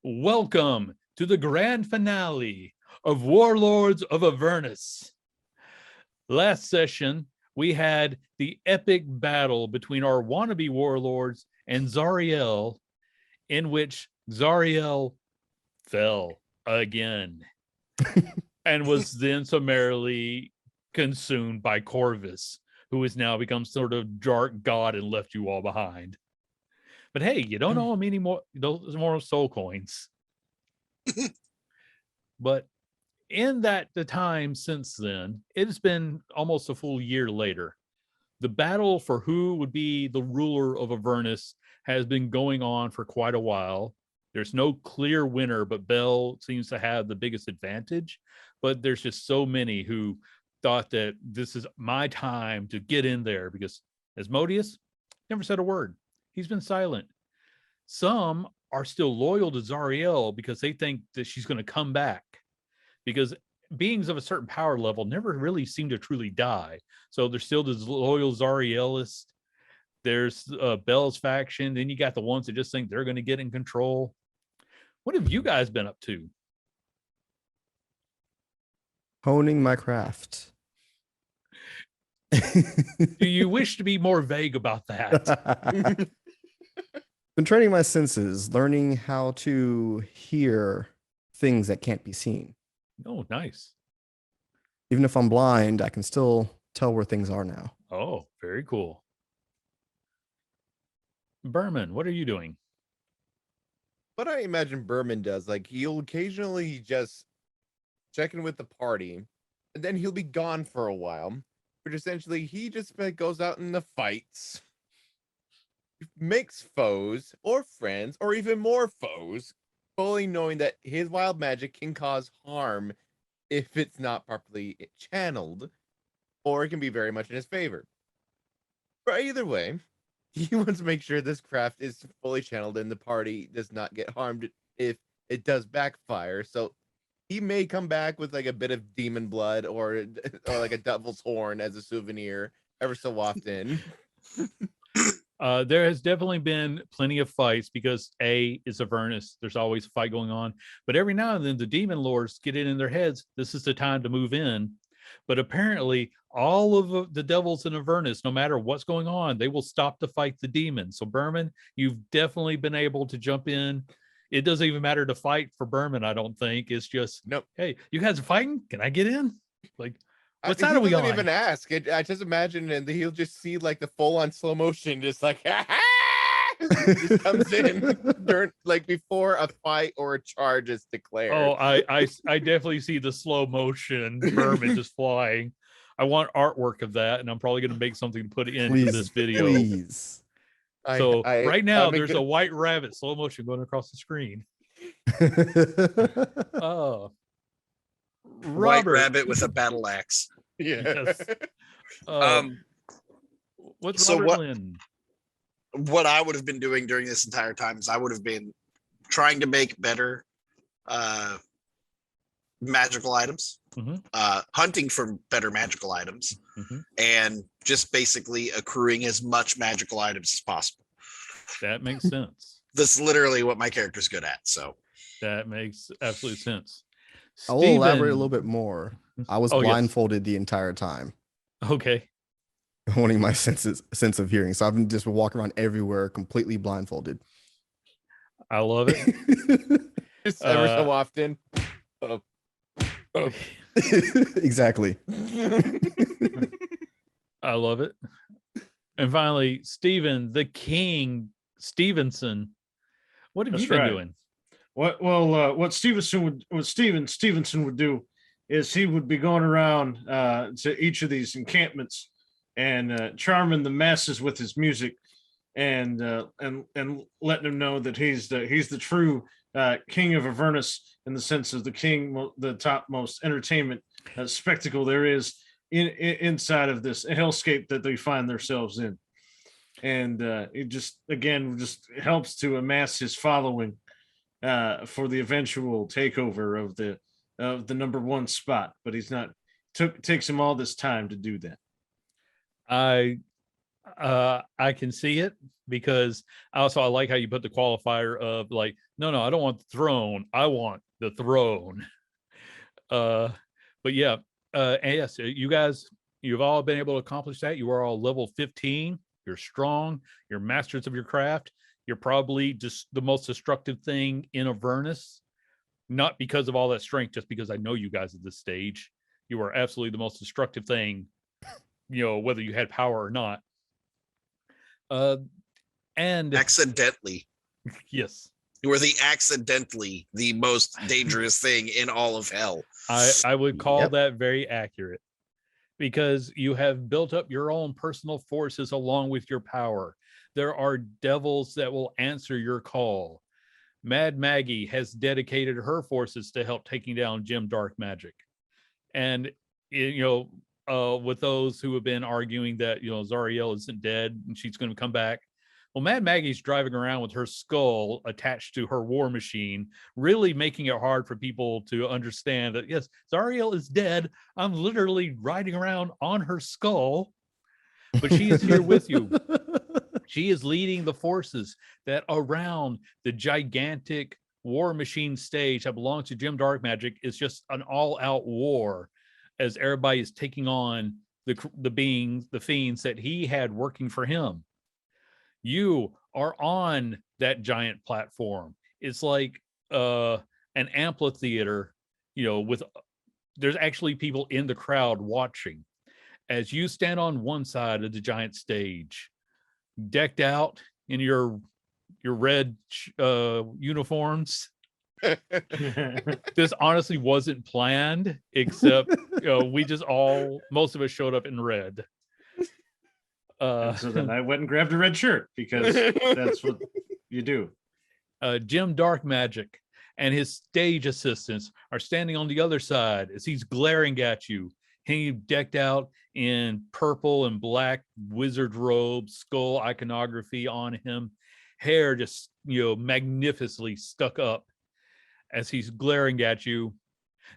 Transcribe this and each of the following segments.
Welcome to the grand finale of Warlords of Avernus. Last session, we had the epic battle between our wannabe warlords and Zariel, in which Zariel fell again and was then summarily consumed by Corvus, who has now become sort of dark god and left you all behind. But hey, you don't owe him any more, those more soul coins. But in the time since then, it's been almost a full year later. The battle for who would be the ruler of Avernus has been going on for quite a while. There's no clear winner, but Bel seems to have the biggest advantage. But there's just so many who thought that this is my time to get in there, because Asmodeus never said a word. He's been silent. Some are still loyal to Zariel because they think that she's going to come back, because beings of a certain power level never really seem to truly die. So there's still this loyal Zarielists. There's Bel's faction. Then you got the ones that just think they're going to get in control. What have you guys been up to? Honing my craft. Do you wish to be more vague about that? Been training my senses, learning how to hear things that can't be seen. Oh, nice. Even if I'm blind, I can still tell where things are now. Oh, very cool. Berman, what are you doing? What I imagine Berman does, like, he'll occasionally just check in with the party, and then he'll be gone for a while. But essentially, he just goes out in the fights, makes foes or friends or even more foes, fully knowing that his wild magic can cause harm if it's not properly channeled, or it can be very much in his favor. But either way, he wants to make sure this craft is fully channeled and the party does not get harmed if it does backfire. So he may come back with like a bit of demon blood or like a devil's horn as a souvenir ever so often. There has definitely been plenty of fights because it's Avernus. There's always a fight going on. But every now and then the demon lords get it in their heads, this is the time to move in. But apparently all of the devils in Avernus, no matter what's going on, they will stop to fight the demons. So Berman, you've definitely been able to jump in. It doesn't even matter to fight for Berman, I don't think. It's just, nope. Hey, you guys are fighting? Can I get in? Like, what side he are we on? Doesn't even ask. I just imagine, and he'll just see like the full-on slow motion, just like just comes in during, like, before a fight or a charge is declared. Oh, I definitely see the slow motion Berman just flying. I want artwork of that, and I'm probably going to make something to put into this video. Please. So right now, there's a white rabbit slow motion going across the screen. Oh. White rabbit with a battle axe. Yes. What's so Robert what I would have been doing during this entire time is I would have been trying to make better magical items, hunting for better magical items, and just basically accruing as much magical items as possible. That makes sense. That's literally what my character's good at. So that makes absolute sense. I will elaborate a little bit more. I was blindfolded the entire time. Okay. Honing my sense of hearing. So I've been just walking around everywhere completely blindfolded. I love it. Just ever so often. Exactly. I love it. And finally, Stephen, the King Stevenson. What have you been doing? What Stevenson would do is he would be going around to each of these encampments and charming the masses with his music, and letting them know that he's the true king of Avernus, in the sense of the king, the topmost entertainment spectacle there is inside of this hellscape that they find themselves in. And it just helps to amass his following for the eventual takeover of the number one spot. But he's not takes him all this time to do that. I can see it, because I like how you put the qualifier of like, no, I don't want the throne, I want the throne. But yeah, and yes, you guys, you've all been able to accomplish that. You are all level 15. You're strong. You're masters of your craft. You're probably just the most destructive thing in Avernus, not because of all that strength, just because I know you guys at this stage. You are absolutely the most destructive thing, whether you had power or not. And accidentally, yes, you were accidentally the most dangerous thing in all of hell. I would call that very accurate, because you have built up your own personal forces along with your power. There are devils that will answer your call. Mad Maggie has dedicated her forces to help taking down Jim Darkmagic. And, with those who have been arguing that, Zariel isn't dead and she's going to come back. Well, Mad Maggie's driving around with her skull attached to her war machine, really making it hard for people to understand that, yes, Zariel is dead. I'm literally riding around on her skull, but she is here with you. She is leading the forces that around the gigantic war machine stage that belongs to Jim Darkmagic is just an all-out war, as everybody is taking on the fiends that he had working for him. You are on that giant platform. It's like an amphitheater, there's actually people in the crowd watching as you stand on one side of the giant stage, decked out in your red uniforms. This honestly wasn't planned, except most of us showed up in red. And so then I went and grabbed a red shirt, because that's what you do. Jim Darkmagic and his stage assistants are standing on the other side as he's glaring at you. He decked out in purple and black wizard robes, skull iconography on him, hair just magnificently stuck up as he's glaring at you.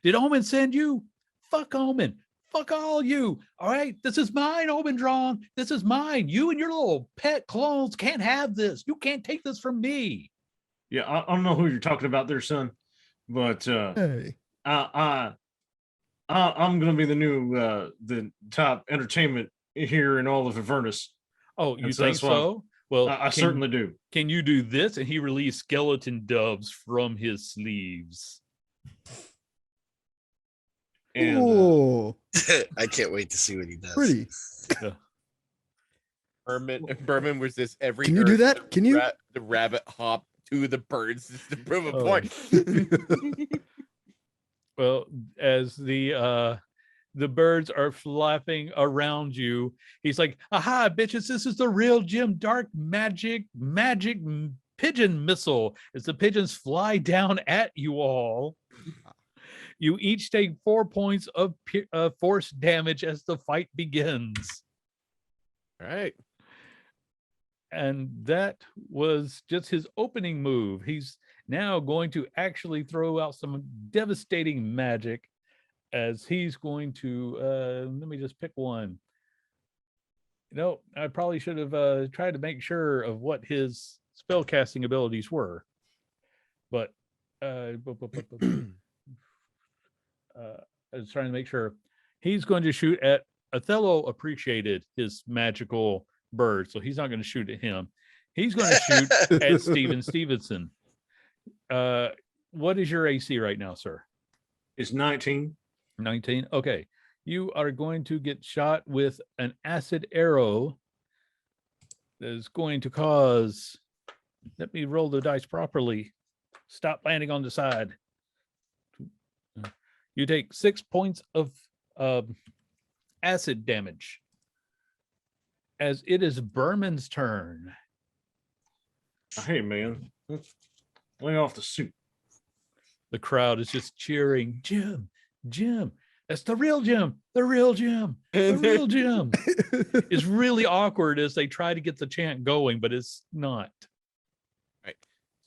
Did Omen send you? Fuck Omen. Fuck all you. All right, this is mine, Obendron. This is mine. You and your little pet clones can't have this. You can't take this from me. Yeah, I don't know who you're talking about there, son, but Hey. I'm gonna be the new the top entertainment here in all of Avernus. Oh, you think so? Well, I certainly do. Can you do this? And he released skeleton doves from his sleeves. And I can't wait to see what he does. Pretty. Berman was this every. Can you do that? Can you? The rabbit hop to the birds just to prove a point. Well, as the birds are flapping around you, he's like, "Aha, bitches! This is the real Jim Darkmagic magic pigeon missile." As the pigeons fly down at you all, you each take 4 points of force damage as the fight begins. All right. And that was just his opening move. He's now going to actually throw out some devastating magic, as he's going to, let me just pick one. I probably should have tried to make sure of what his spellcasting abilities were. But I was trying to make sure. He's going to shoot at Othello. Appreciated his magical bird, so he's not going to shoot at him. He's going to shoot at Steven Stevenson. What is your AC right now, sir? It's 19. 19. Okay. You are going to get shot with an acid arrow that is going to cause, let me roll the dice properly. Stop landing on the side. You take 6 points of acid damage. As it is Berman's turn. Hey, man, let's lay off the soup. The crowd is just cheering, Jim, Jim. That's the real Jim, the real Jim, the real Jim. It's really awkward as they try to get the chant going, but it's not. Right.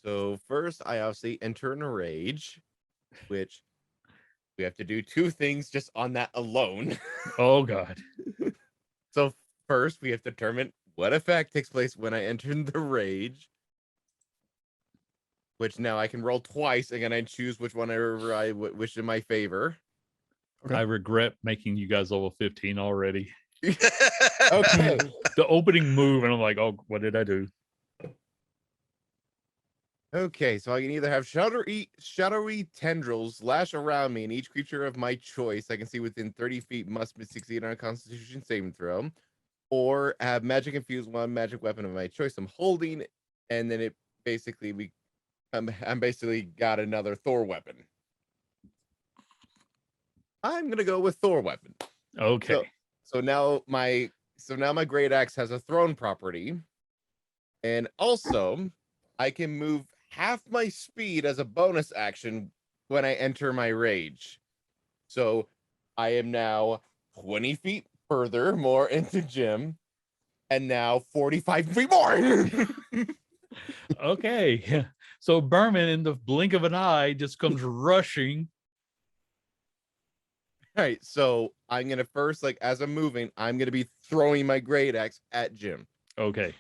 So first, I obviously enter in a rage, which we have to do 2 things just on that alone. Oh, God. So first, we have to determine what effect takes place when I enter in the rage. Which now I can roll twice, and I choose which one I wish in my favor. Okay. I regret making you guys level 15 already. Okay. The opening move, and I'm like, oh, what did I do? Okay, so I can either have shadowy tendrils lash around me, and each creature of my choice I can see within 30 feet must succeed on a Constitution saving throw, or have magic infused one magic weapon of my choice I'm holding, and then it basically I'm basically got another Thor weapon. I'm gonna go with Thor weapon. Okay. So now my great axe has a thrown property, and also I can move half my speed as a bonus action when I enter my rage. So I am now 20 feet further more into Jim, and now 45 feet more. Okay. So Berman, in the blink of an eye, just comes rushing. All right, so I'm gonna first, like, as I'm moving, I'm gonna be throwing my great axe at Jim. Okay.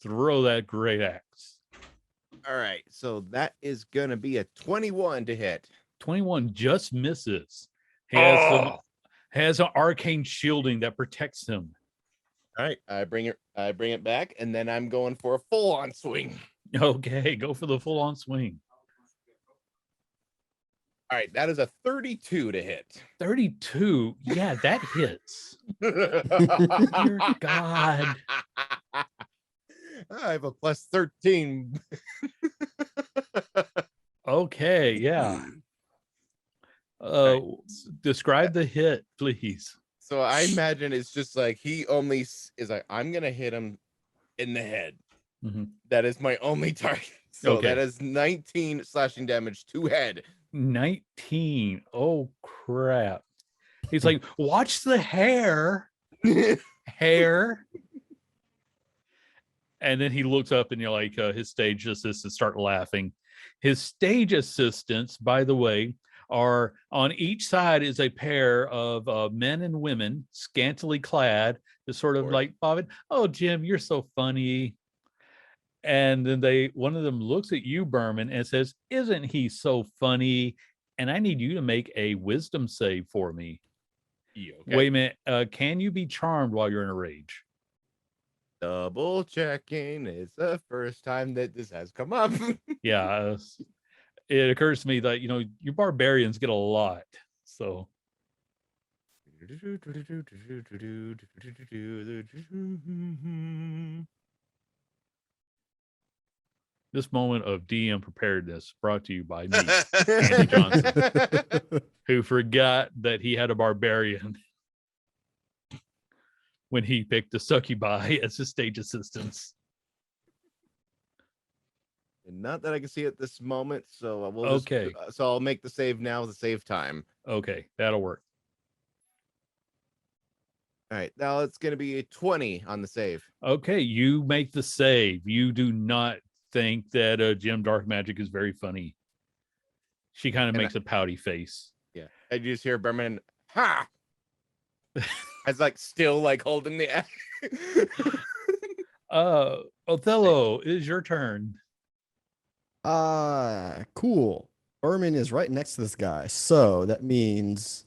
Throw that great axe. All right, so that is gonna be a 21 to hit. 21 just misses. He Oh! has an arcane shielding that protects him. All right, I bring it back, and then I'm going for a full-on swing. Okay, go for the full-on swing. All right, that is a 32 to hit. 32. Yeah, that hits. Dear God. I have a plus 13. Okay, yeah. Describe the hit, please. So I imagine it's just like he only is like, I'm gonna hit him in the head. Mhm. That is my only target. So Okay. that is 19 slashing damage to head. 19. Oh crap. He's like, watch the hair. Hair. And then he looks up, and you're like, his stage assistants start laughing. His stage assistants, by the way, are on each side is a pair of men and women, scantily clad, just sort of like bobbing. Oh, Jim, you're so funny. And then one of them looks at you, Berman, and says, isn't he so funny? And I need you to make a wisdom save for me. Okay. Wait a minute. Can you be charmed while you're in a rage? Double checking. It's the first time that this has come up. Yeah. It occurs to me that, you barbarians get a lot. So. This moment of DM preparedness brought to you by me, Andy Johnson, who forgot that he had a barbarian when he picked a succubi as his stage assistants. And not that I can see at this moment, so I will. Okay. So I'll make the save now to save time. Okay, that'll work. All right, now it's going to be a 20 on the save. Okay, you make the save. You do not think that Jim Darkmagic is very funny. She kind of makes a pouty face. Yeah, I just hear Berman, ha! As like still like holding the. Othello, it is your turn. Cool. Berman is right next to this guy, so that means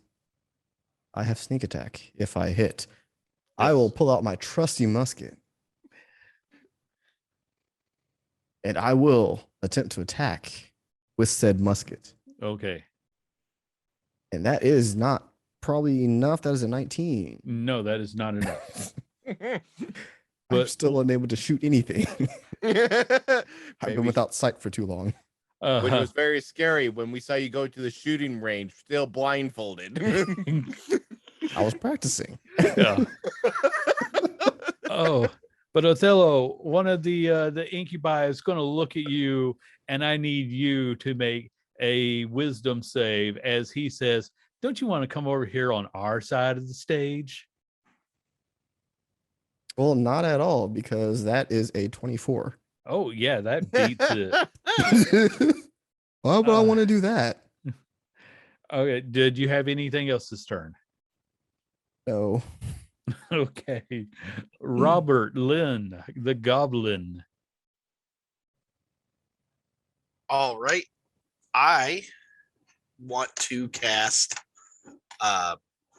I have sneak attack if I hit. I will pull out my trusty musket. And I will attempt to attack with said musket. Okay. And that is not probably enough. That is a 19. No, that is not enough. I'm But- still unable to shoot anything. I've been Maybe- without sight for too long. Which was very scary when we saw you go to the shooting range, still blindfolded. I was practicing. Yeah. Oh, but Othello, one of the incubi is going to look at you, and I need you to make a wisdom save as he says, "Don't you want to come over here on our side of the stage?" Well, not at all, because that is a 24. Oh yeah, that beats it. Why would I want to do that? Okay, did you have anything else this turn? No. Okay, Robert Lynn, the Goblin. All right. I want to cast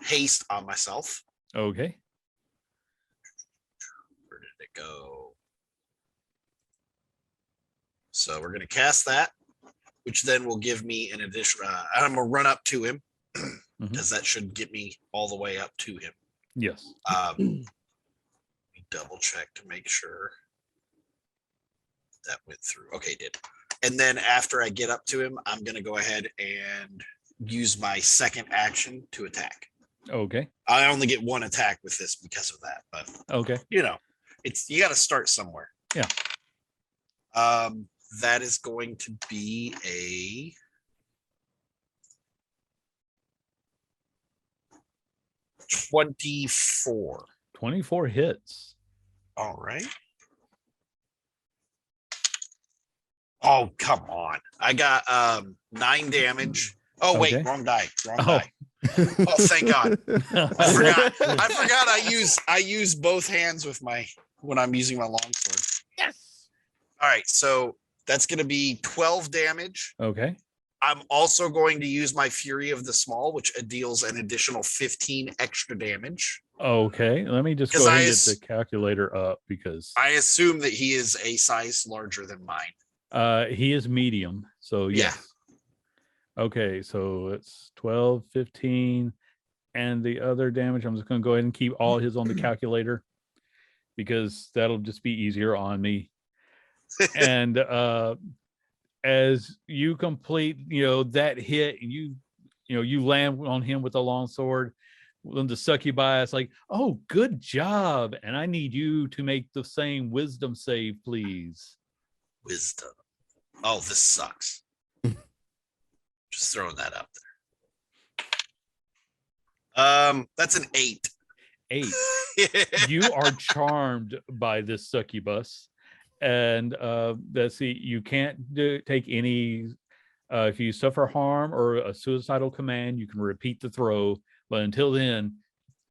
haste on myself. Okay, Where did it go? So we're going to cast that, which then will give me an additional. I'm going to run up to him because that should get me all the way up to him. yes. Double check to make sure that went through. Okay, it did. And then after I get up to him, I'm going to go ahead and use my second action to attack. Okay, I only get one attack with this because of that, but okay, you know, you got to start somewhere. Yeah. That is going to be a 24. 24 hits. All right. Oh, come on. I got 9 damage. Oh, wait, Okay. wrong die. Die. Oh, thank God. I forgot I use both hands when I'm using my longsword. Yes. All right, so that's going to be 12 damage. Okay, I'm also going to use my Fury of the Small, which deals an additional 15 extra damage. okay. Let me just go 'Cause ahead and get the calculator up because I assume that he is a size larger than mine. he is medium. So yes. Okay, so it's 12, 15, and the other damage. I'm just going to go ahead and keep all his on the calculator because that'll just be easier on me. And as you complete, that hit, and you land on him with a long sword, then the succubi is like, "Oh, good job!" And I need you to make the same wisdom save, please. Wisdom. Oh, this sucks. Just throwing that up there. That's an 8. 8. You are charmed by this succubus, and let's see, you can't take any. If you suffer harm or a suicidal command, you can repeat the throw. But until then,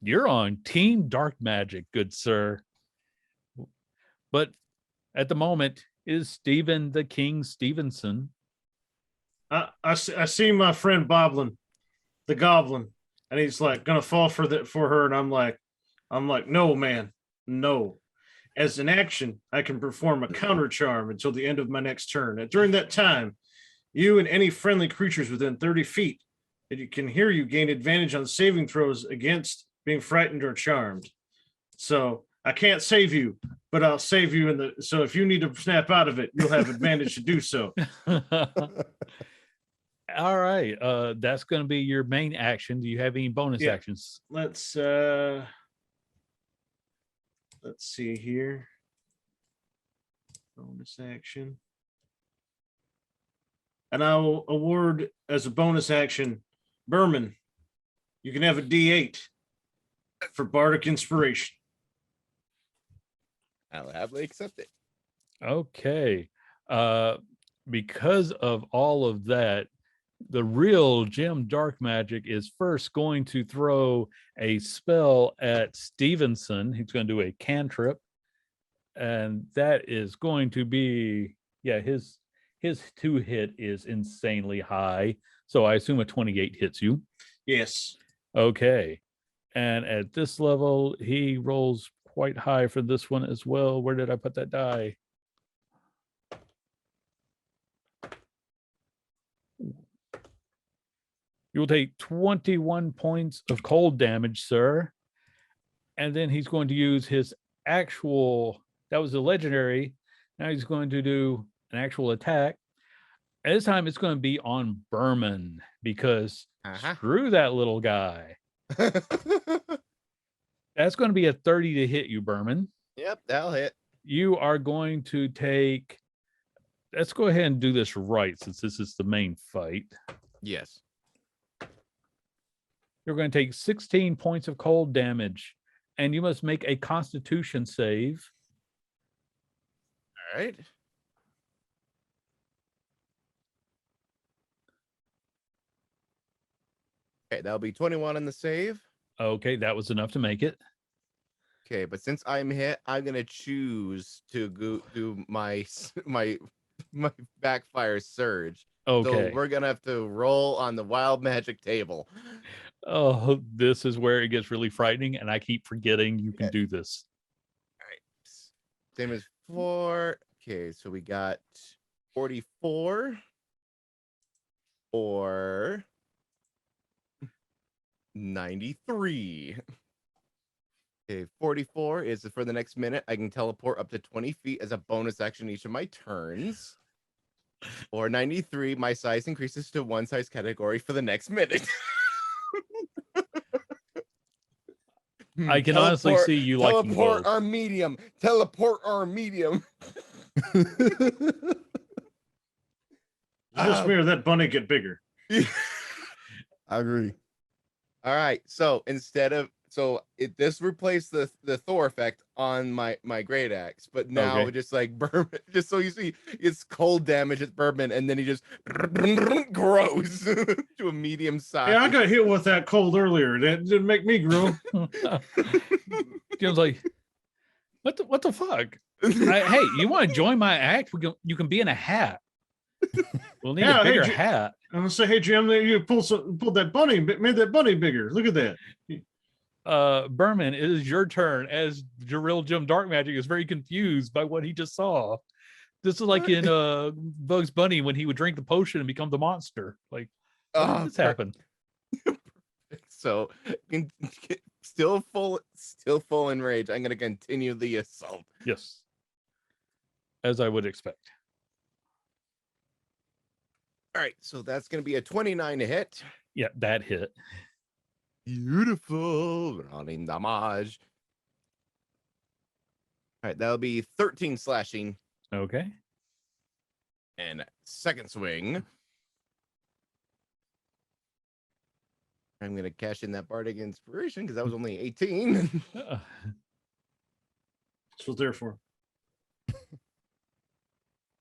you're on Team Darkmagic, good sir. But at the moment is Stephen the King Stevenson. I see my friend Boblin, the Goblin, and he's like gonna fall for her, and I'm like, no, man, no. As an action, I can perform a counter charm until the end of my next turn. And during that time, you and any friendly creatures within 30 feet that you can hear you gain advantage on saving throws against being frightened or charmed. So I can't save you, but I'll save you so if you need to snap out of it, you'll have advantage to do so. All right. That's going to be your main action. Do you have any bonus actions? Let's see here. Bonus action. And I'll award as a bonus action, Berman, you can have a D8 for Bardic Inspiration. I'll happily accept it. Okay. Because of all of that, the real Jim Darkmagic is first going to throw a spell at Stevenson. He's going to do a cantrip. And that is going to be, his 2 hit is insanely high. So I assume a 28 hits you. Yes. Okay. And at this level, he rolls quite high for this one as well. Where did I put that die? You will take 21 points of cold damage, sir. And then he's going to use his actual, that was a legendary. Now he's going to do an actual attack. This time it's going to be on Berman because Uh-huh. screw that little guy. That's going to be a 30 to hit you, Berman. Yep, that'll hit. You are going to take. Let's go ahead and do this right since this is the main fight. Yes. You're going to take 16 points of cold damage, and you must make a Constitution save. All right. Okay, that'll be 21 on the save. Okay, that was enough to make it. Okay, but since I'm hit, I'm gonna choose to go do my backfire surge. Okay. So we're gonna have to roll on the wild magic table. Oh, this is where it gets really frightening, and I keep forgetting you can do this. All right. Same as 4. Okay, so we got 44 or 93. Okay, 44 is for the next minute. I can teleport up to 20 feet as a bonus action each of my turns. Or 93, my size increases to 1 size category for the next minute. I can honestly see you liking teleport both. or medium. Teleport or medium. Just me or that bunny get bigger. I agree. All right, so this replaced the Thor effect on my great axe, but now Okay. just like Berman, just so you see, it's cold damage at Berman, and then he just grows to a medium size. Yeah, I got hit with that cold earlier. That didn't make me grow. Jim's like, what the fuck? Hey, you want to join my act? You can be in a hat. We'll need Yeah, a bigger hey, hat. I'm gonna say, hey Jim, you pulled that bunny, made that bunny bigger. Look at that. Berman, it is your turn as Real Jim Darkmagic is very confused by what he just saw. This is like in Bugs Bunny when he would drink the potion and become the monster. Like, what did this happen? So still full in rage. I'm gonna continue the assault. Yes. As I would expect. All right, so that's gonna be a 29 to hit. Yeah, that hit. Beautiful running damage. All right, that'll be 13 slashing. Okay. And second swing. I'm gonna cash in that bardic inspiration because that was only 18. That's what they're for. All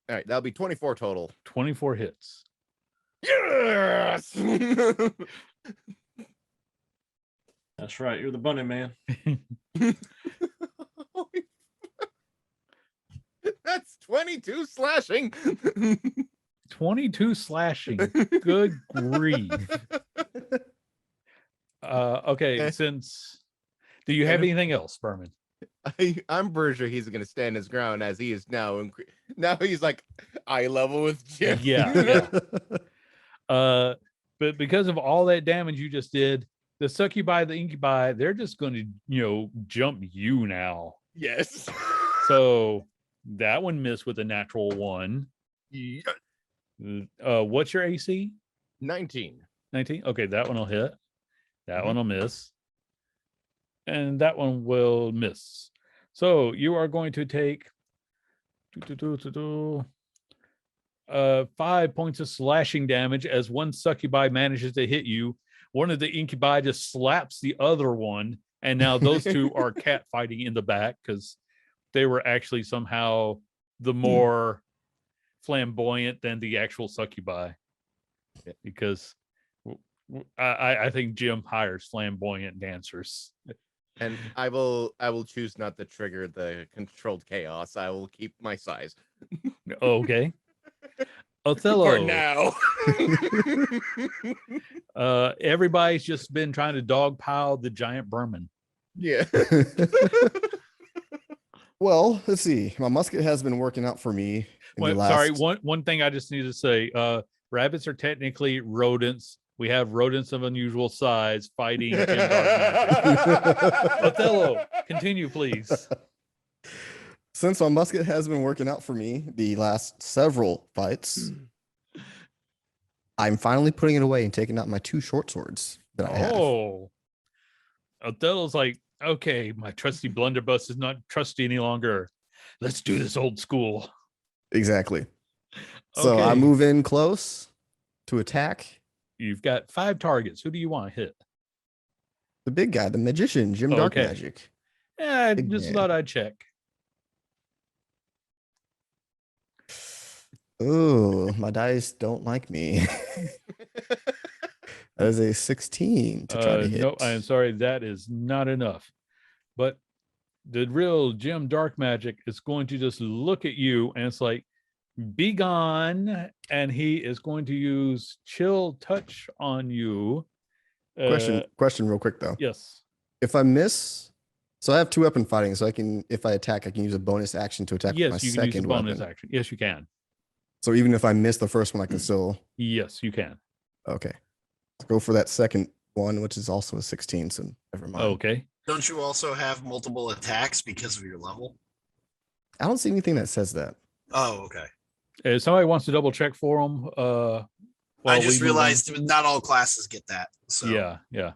right, that'll be 24 total. 24 hits. Yes. That's right. You're the bunny man. That's 22 slashing. 22 slashing. Good grief. Okay, do you have anything else, Berman? I'm pretty sure he's going to stand his ground as he is now. Now he's like eye level with Jim. Yeah. But because of all that damage you just did, the succubi, the incubi, they're just going to, jump you now. Yes. So that one missed with a natural 1. Yeah. What's your AC? 19. 19. Okay, that one will hit. That one will miss. And that one will miss. So you are going to take 5 points of slashing damage as one succubi manages to hit you. One of the incubi just slaps the other one, and now those two are cat fighting in the back because they were actually somehow the more flamboyant than the actual succubi. Because I think Jim hires flamboyant dancers. And I will choose not to trigger the controlled chaos. I will keep my size. Okay. Othello. For now. Everybody's just been trying to dogpile the giant Berman. Yeah. Well, let's see. My musket has been working out for me. Sorry, one thing I just need to say. Rabbits are technically rodents. We have rodents of unusual size fighting Jim Darkmagic. Othello, continue, please. Since my musket has been working out for me the last several fights, I'm finally putting it away and taking out my 2 short swords that I have. Oh, Othello's like, okay, my trusty blunderbuss is not trusty any longer. Let's do this old school. Exactly. So I Okay. move in close to attack You've got 5 targets. Who do you want to hit? the big guy, the magician, Jim Okay. Darkmagic. Yeah, I Big just man. thought I'd check. Oh, my dice don't like me. That is a 16 to try to hit. No, I'm sorry, that is not enough. But the real Jim Darkmagic is going to just look at you and it's like, be gone. And he is going to use chill touch on you. Question real quick though. Yes. If I miss, so I have 2 weapon fighting, so I can, if I attack, I can use a bonus action to attack with my Yes, you can use a second bonus weapon. action. Yes, you can. So even if I miss the first one, I can still. Yes, you can. Okay. Let's go for that second one, which is also a 16. So never mind. Okay. Don't you also have multiple attacks because of your level? I don't see anything that says that. Oh, okay. If somebody wants to double check for them, I just realized not all classes get that. So Yeah.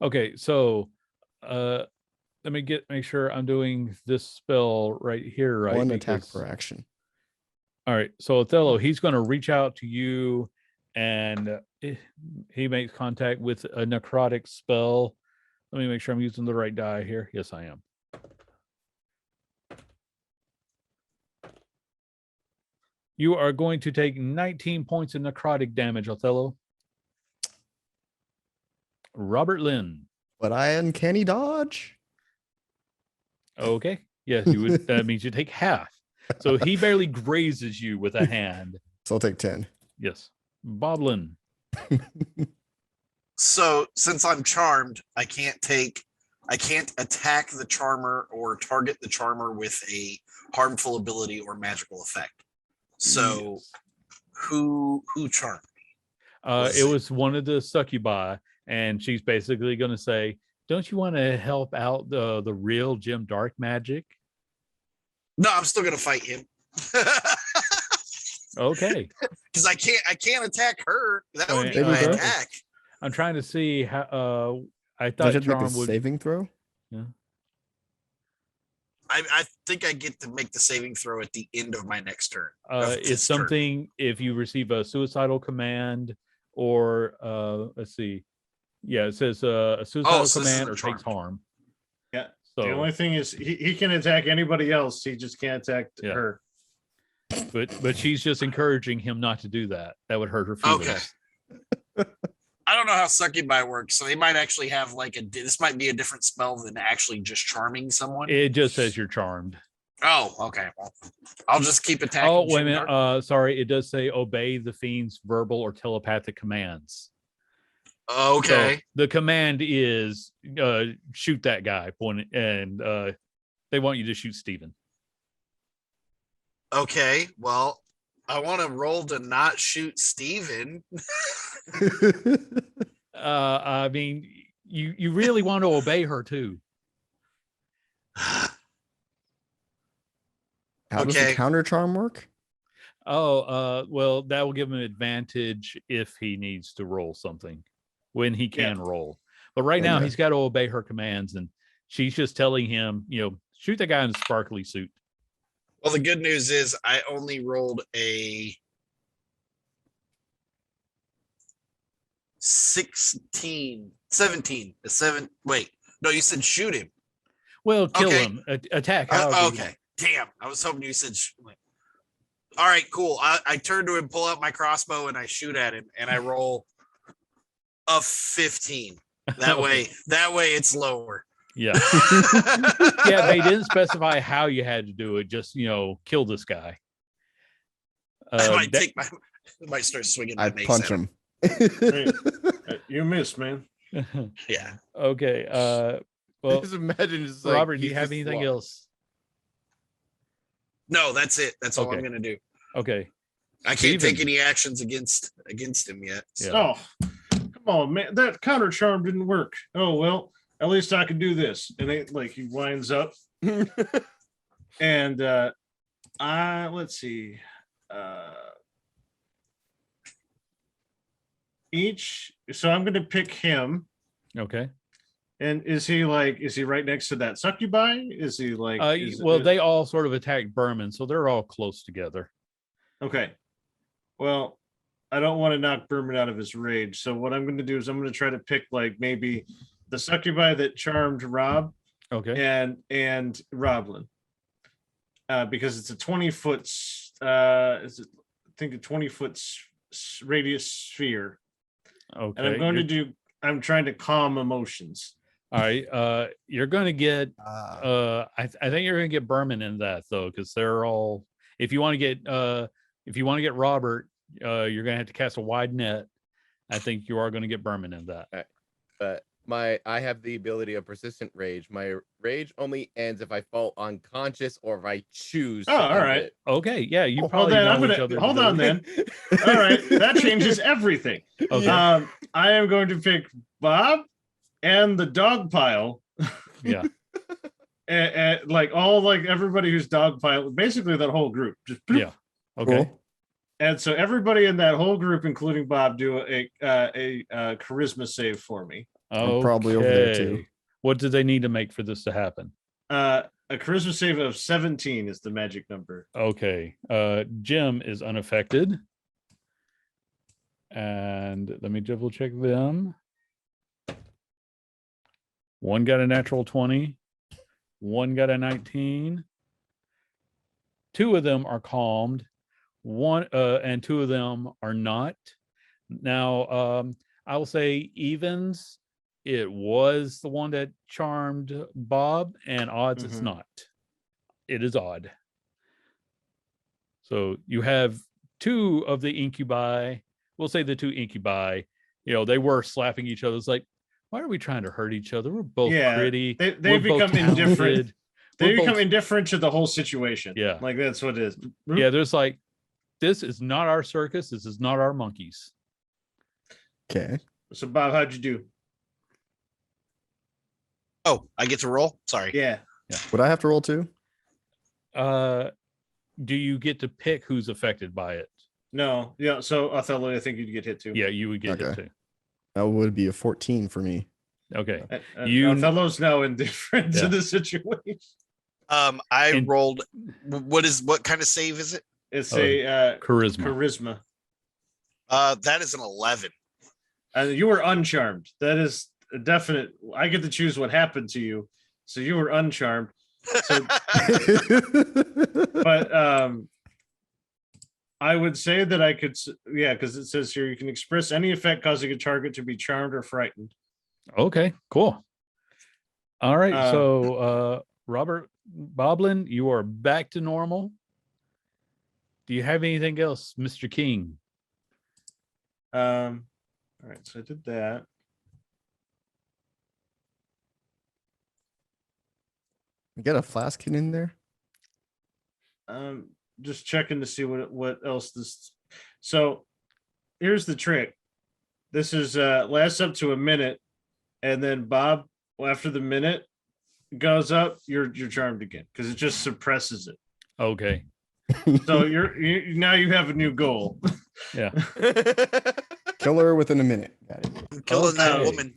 Okay, so let me make sure I'm doing this spell right here, right? 1 attack per action. All right, so Othello, he's going to reach out to you, and he makes contact with a necrotic spell. Let me make sure I'm using the right die here. Yes, I am. You are going to take 19 points of necrotic damage, Othello. Robert Lynn. But I uncanny dodge. Okay. Yes, you would. That means you take half. So he barely grazes you with a hand. So I'll take 10. Yes. Boblin. So since I'm charmed, I can't attack the charmer or target the charmer with a harmful ability or magical effect. So Yes. who charmed me? It was one of the succubi, and she's basically going to say, "Don't you want to help out the real Jim Darkmagic?" No, I'm still gonna fight him. Okay. Because I can't attack her. That would be Okay, my okay. attack. I'm trying to see how. I Does thought it make a charm would. saving throw? Yeah. I think I get to make the saving throw at the end of my next turn. It's something if you receive a suicidal command or let's see. Yeah, it says a suicidal so command or this is a takes harm. Yeah. So, The only thing is he can attack anybody else. He just can't attack Yeah. her. but she's just encouraging him not to do that. That would hurt her feelings. Okay. I don't know how succubi works, so they might actually have this might be a different spell than actually just charming someone. It just says you're charmed. Oh, okay. Well, I'll just keep attacking. Oh, wait a Jim minute. Dark. Sorry, it does say obey the fiend's verbal or telepathic commands. Okay. So the command is shoot that guy, and they want you to shoot Steven. Okay. Well, I want to roll to not shoot Steven. I mean, you really want to obey her too. How does Okay. the counter charm work? Oh, well, that will give him an advantage if he needs to roll something when he can roll. But right now, Okay. he's got to obey her commands, and she's just telling him, shoot the guy in the sparkly suit. Well, the good news is I only rolled a 17. Wait, no, you said shoot him. Well, kill Okay. him, attack. however you Okay. want. Damn. I was hoping you said all right, cool. I turn to him, pull out my crossbow, and I shoot at him, and I roll a 15. That way it's lower. Yeah. Yeah, they didn't specify how you had to do it. Just, kill this guy. I might start swinging my I mace punch at him. him. You missed, man. Yeah. Okay. Well, Just imagine just like Robert, do you he's have just anything lost. else? No, that's it. That's all I'm Okay. gonna do. Okay. I can't take Steven. any actions against him yet. Yeah. Oh, come on, man. That counter charm didn't work. Oh, well, at least I can do this. And he winds up. And let's see. So I'm going to pick him. Okay. And is he right next to that succubi? Is he like? They all sort of attacked Berman, so they're all close together. Okay. Well, I don't want to knock Berman out of his rage. So what I'm going to do is I'm going to try to pick like maybe the succubi that charmed Rob. Okay. And Roblin. Because it's a 20-foot. I think a 20-foot radius sphere. Okay. And I'm trying to calm emotions. All right. You're going to get. I think you're going to get Berman in that though, because they're all. If you want to get Robert, you're going to have to cast a wide net. I think you are going to get Berman in that. All right. But I have the ability of persistent rage. My rage only ends if I fall unconscious or if I choose. Oh, all right. It. Okay. Yeah. You Well, probably then know each other. hold on then. All right. That changes everything. Okay. I am going to pick Bob and the dog pile. Yeah. and like everybody who's dog pile, basically that whole group. Just Yeah. Okay. Cool. And so everybody in that whole group, including Bob, do a charisma save for me. I'm probably over there too. Okay. What do they need to make for this to happen? A charisma save of 17 is the magic number. Okay. Jim is unaffected. And let me double check them. One got a natural 20. One got a 19. Two of them are calmed. And two of them are not. Now, I will say evens. It was the one that charmed Bob, and odds it's not. It is odd. So you have two of the incubi. We'll say the two incubi. They were slapping each other. It's like, why are we trying to hurt each other? We're both pretty. They become indifferent. They become both indifferent to the whole situation. Yeah. Like that's what it is. Yeah, there's like, this is not our circus. This is not our monkeys. Okay. So Bob, how'd you do? Oh, I get to roll? Sorry. Yeah. Would I have to roll too? Do you get to pick who's affected by it? No. Yeah. So Othello, I think you'd get hit too. Yeah, you would get hit Okay. too. That would be a 14 for me. Okay. Othello's now indifferent to the situation. I rolled. What kind of save is it? It's a charisma. Charisma. That is an 11. You were uncharmed. That is a definite. I get to choose what happened to you, so you were uncharmed. So, but I would say that I could, because it says here you can express any effect causing a target to be charmed or frightened. Okay, cool. All right, so Robert Boblin, you are back to normal. Do you have anything else, Mr. King? All right, so I did that. Get a flask in there. Just checking to see what else this. So here's the trick. This is lasts up to a minute, and then Bob, after the minute goes up, you're charmed again because it just suppresses it. Okay. So now you have a new goal. Yeah. Kill her within a minute. Got it. Killing that woman.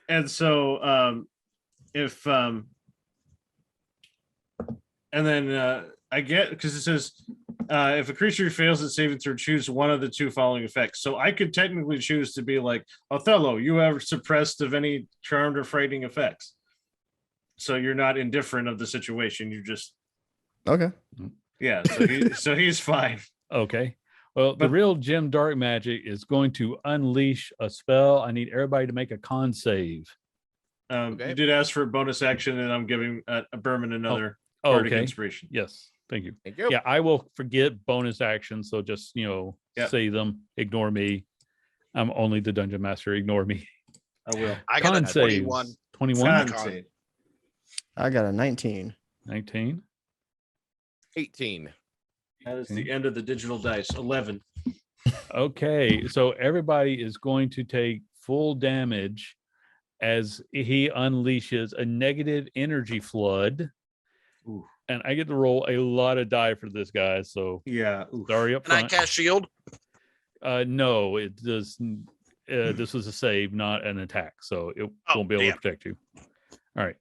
And so and then I get, because it says if a creature fails at saving throw, choose one of the two following effects. So I could technically choose to be like, Othello, you have suppressed of any charmed or frightening effects. So you're not indifferent of the situation. You just Okay. Yeah. So he's fine. Okay. Well, the real Jim Darkmagic is going to unleash a spell. I need everybody to make a con save. You did ask for a bonus action, and I'm giving a Berman another bardic inspiration. Yes. Thank you. Thank you. Yeah, I will forget bonus actions. So just, say them. Ignore me. I'm only the dungeon master. Ignore me. I will. I got a 21. 21. Con save. I got a 19. 19. 18. That is the end of the digital dice. 11. Okay, so everybody is going to take full damage as he unleashes a negative energy flood. Ooh. And I get to roll a lot of die for this guy, so Yeah. sorry up Can I front. cast shield? No, it does. This was a save, not an attack, so it Oh, won't be able damn. to protect you. All right.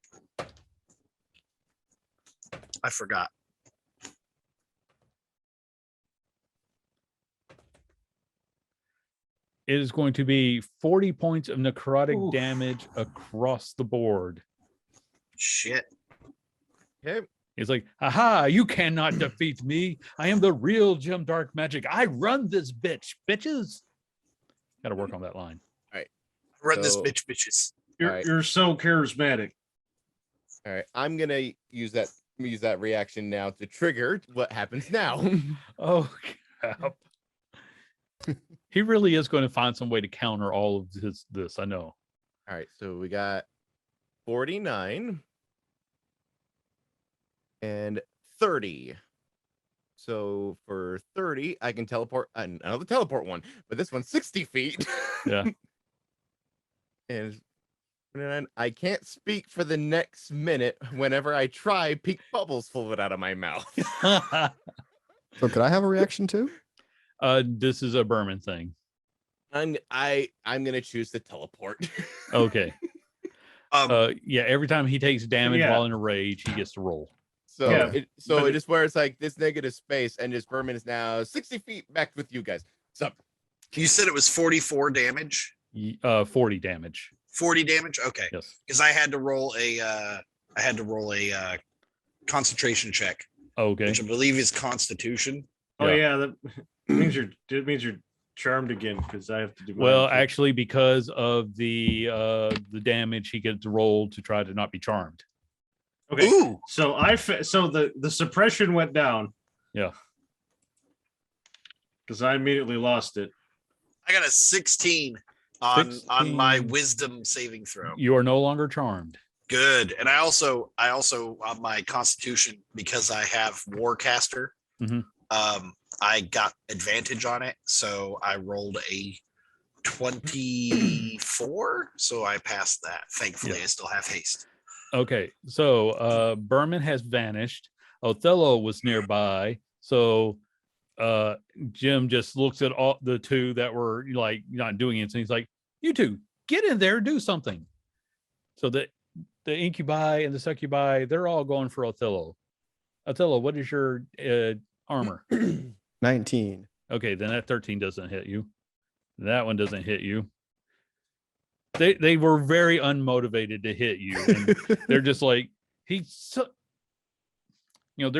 I forgot. It is going to be 40 points of necrotic Oof. damage across the board. Shit. Okay. He's like, aha, you cannot defeat me. I am the real Jim Darkmagic. I run this bitches. Got to work on that line. Run this So- bitch, bitches. You're Alright. you're so charismatic. All right. I'm gonna use that reaction now to trigger what happens now. Oh, crap. He really is going to find some way to counter all of this. I know. All right. So we got 49 and 30. So for 30, I can teleport another teleport one, but this one's 60 feet. Yeah. And I can't speak for the next minute. Whenever I try, pink bubbles float out of my mouth. So could I have a reaction too? This is a Berman thing. I'm gonna choose to teleport. Okay. Yeah, every time he takes damage Yeah. while in a rage, he gets to roll. So Yeah, it just where it's like this negative space, and just Berman is now 60 feet back with you guys. Sup? You said it was 44 damage. 40 damage. 40 damage. Okay, Yes. because I had to roll a concentration check, Okay. which I believe is Constitution. Oh Yeah. yeah, that means you're charmed again because I have to do. mine Well, too. actually, because of the damage, he gets to roll to try to not be charmed. okay. Ooh, So so the suppression went down. Yeah. Because I immediately lost it. I got a 16 on my 16. wisdom saving throw. You are no longer charmed. Good. And I also on my Constitution, because I have Warcaster, Mhm. I got advantage on it, so I rolled a 24, so I passed that. Thankfully, Yeah. I still have haste. Okay, so Berman has vanished. Othello was nearby, so Jim just looks at all the two that were like not doing anything. He's like, "You two, get in there, do something." So the incubi and the succubi, they're all going for Othello. Othello, what is your armor? 19. Okay, then that 13 doesn't hit you. That one doesn't hit you. They were very unmotivated to hit you, and they're just like, they're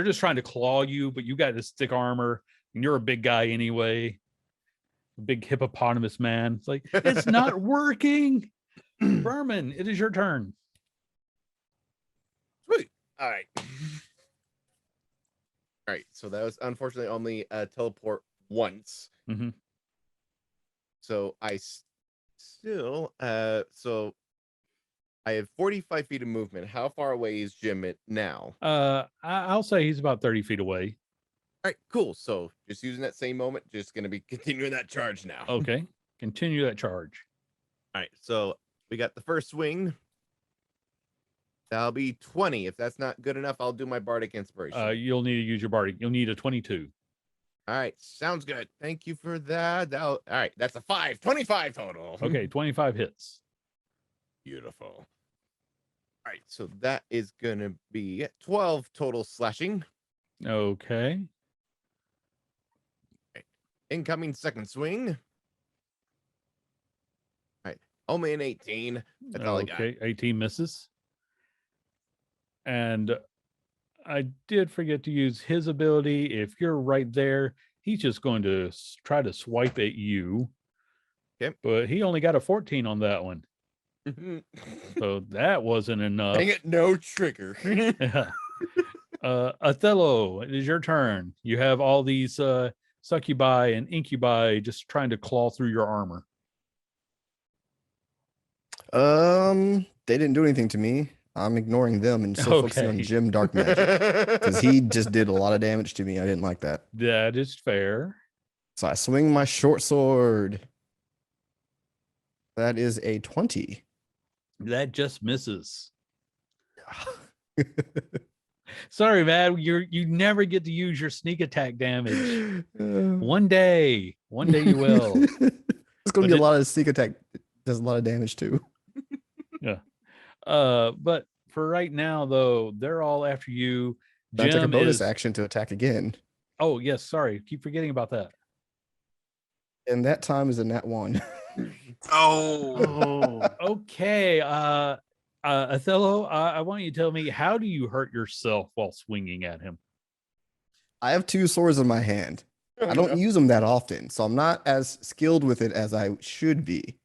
just trying to claw you, but you got this thick armor, and you're a big guy anyway, a big hippopotamus man. It's like, it's not working. Berman, it is your turn. Sweet. All right. All right. So that was unfortunately only teleport once. Mhm. So I still so I have 45 feet of movement. How far away is Jim now? I'll say he's about 30 feet away. All right, cool. So just using that same moment, just gonna be continuing that charge now. Okay, continue that charge. All right. So we got the first swing. That'll be 20. If that's not good enough, I'll do my bardic inspiration. You'll need to use your bardic. You'll need a 22. All right, sounds good. Thank you for that. All right, that's a 5. 25 total. Okay, 25 hits. Beautiful. All right, so that is gonna be 12 total slashing. Okay. Incoming second swing. All right, only an 18. That's all I got. Okay, 18 misses. And I did forget to use his ability. If you're right there, he's just going to try to swipe at you. Okay. But he only got a 14 on that one. So that wasn't enough. Dang it, no trigger. Othello, it is your turn. You have all these succubi and incubi just trying to claw through your armor. They didn't do anything to me. I'm ignoring them and still focusing on Okay. Jim Darkmagic because he just did a lot of damage to me. I didn't like that. That is fair. So I swing my short sword. That is a 20. That just misses. Sorry, man. You never get to use your sneak attack damage. One day you will. It's going to But be a lot of sneak attack. Does a lot of damage too. But for right now, though, they're all after you. Then I take a Jim bonus is. action to attack again, Oh yes, sorry, keep forgetting about that. and that time is a nat 1. Oh, Oh, Okay, Othello, I want you to tell me, how do you hurt yourself while swinging at him? I have 2 swords in my hand. I don't use them that often, so I'm not as skilled with it as I should be.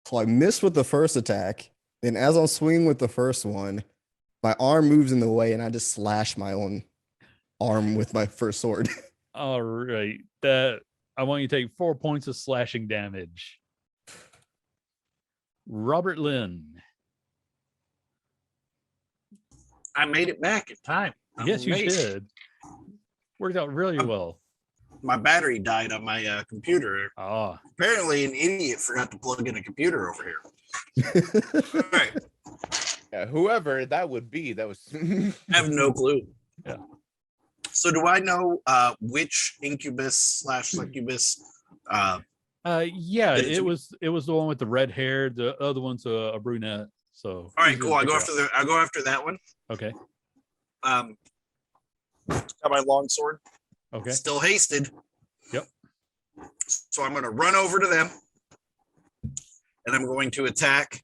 So I miss with the first attack. Then, as I'm swinging with the first one, my arm moves in the way, and I just slash my own arm with my first sword. All right, that I want you to take 4 points of slashing damage. Robert Lynn. I made it back in time. I'm Yes, you amazed. did. Worked out really well. My battery died on my computer. Ah, Apparently, an idiot forgot to plug in a computer over here. All right, Yeah, whoever that would be, that was. I have no clue. Yeah. So, do I know which incubus / succubus? yeah, Did it it to me. was the one with the red hair. The other one's a brunette. So All right, easy to cool. I figure go after that one. out. Okay. Got my long sword. Okay. Still hasted. Yep. So I'm going to run over to them, and I'm going to attack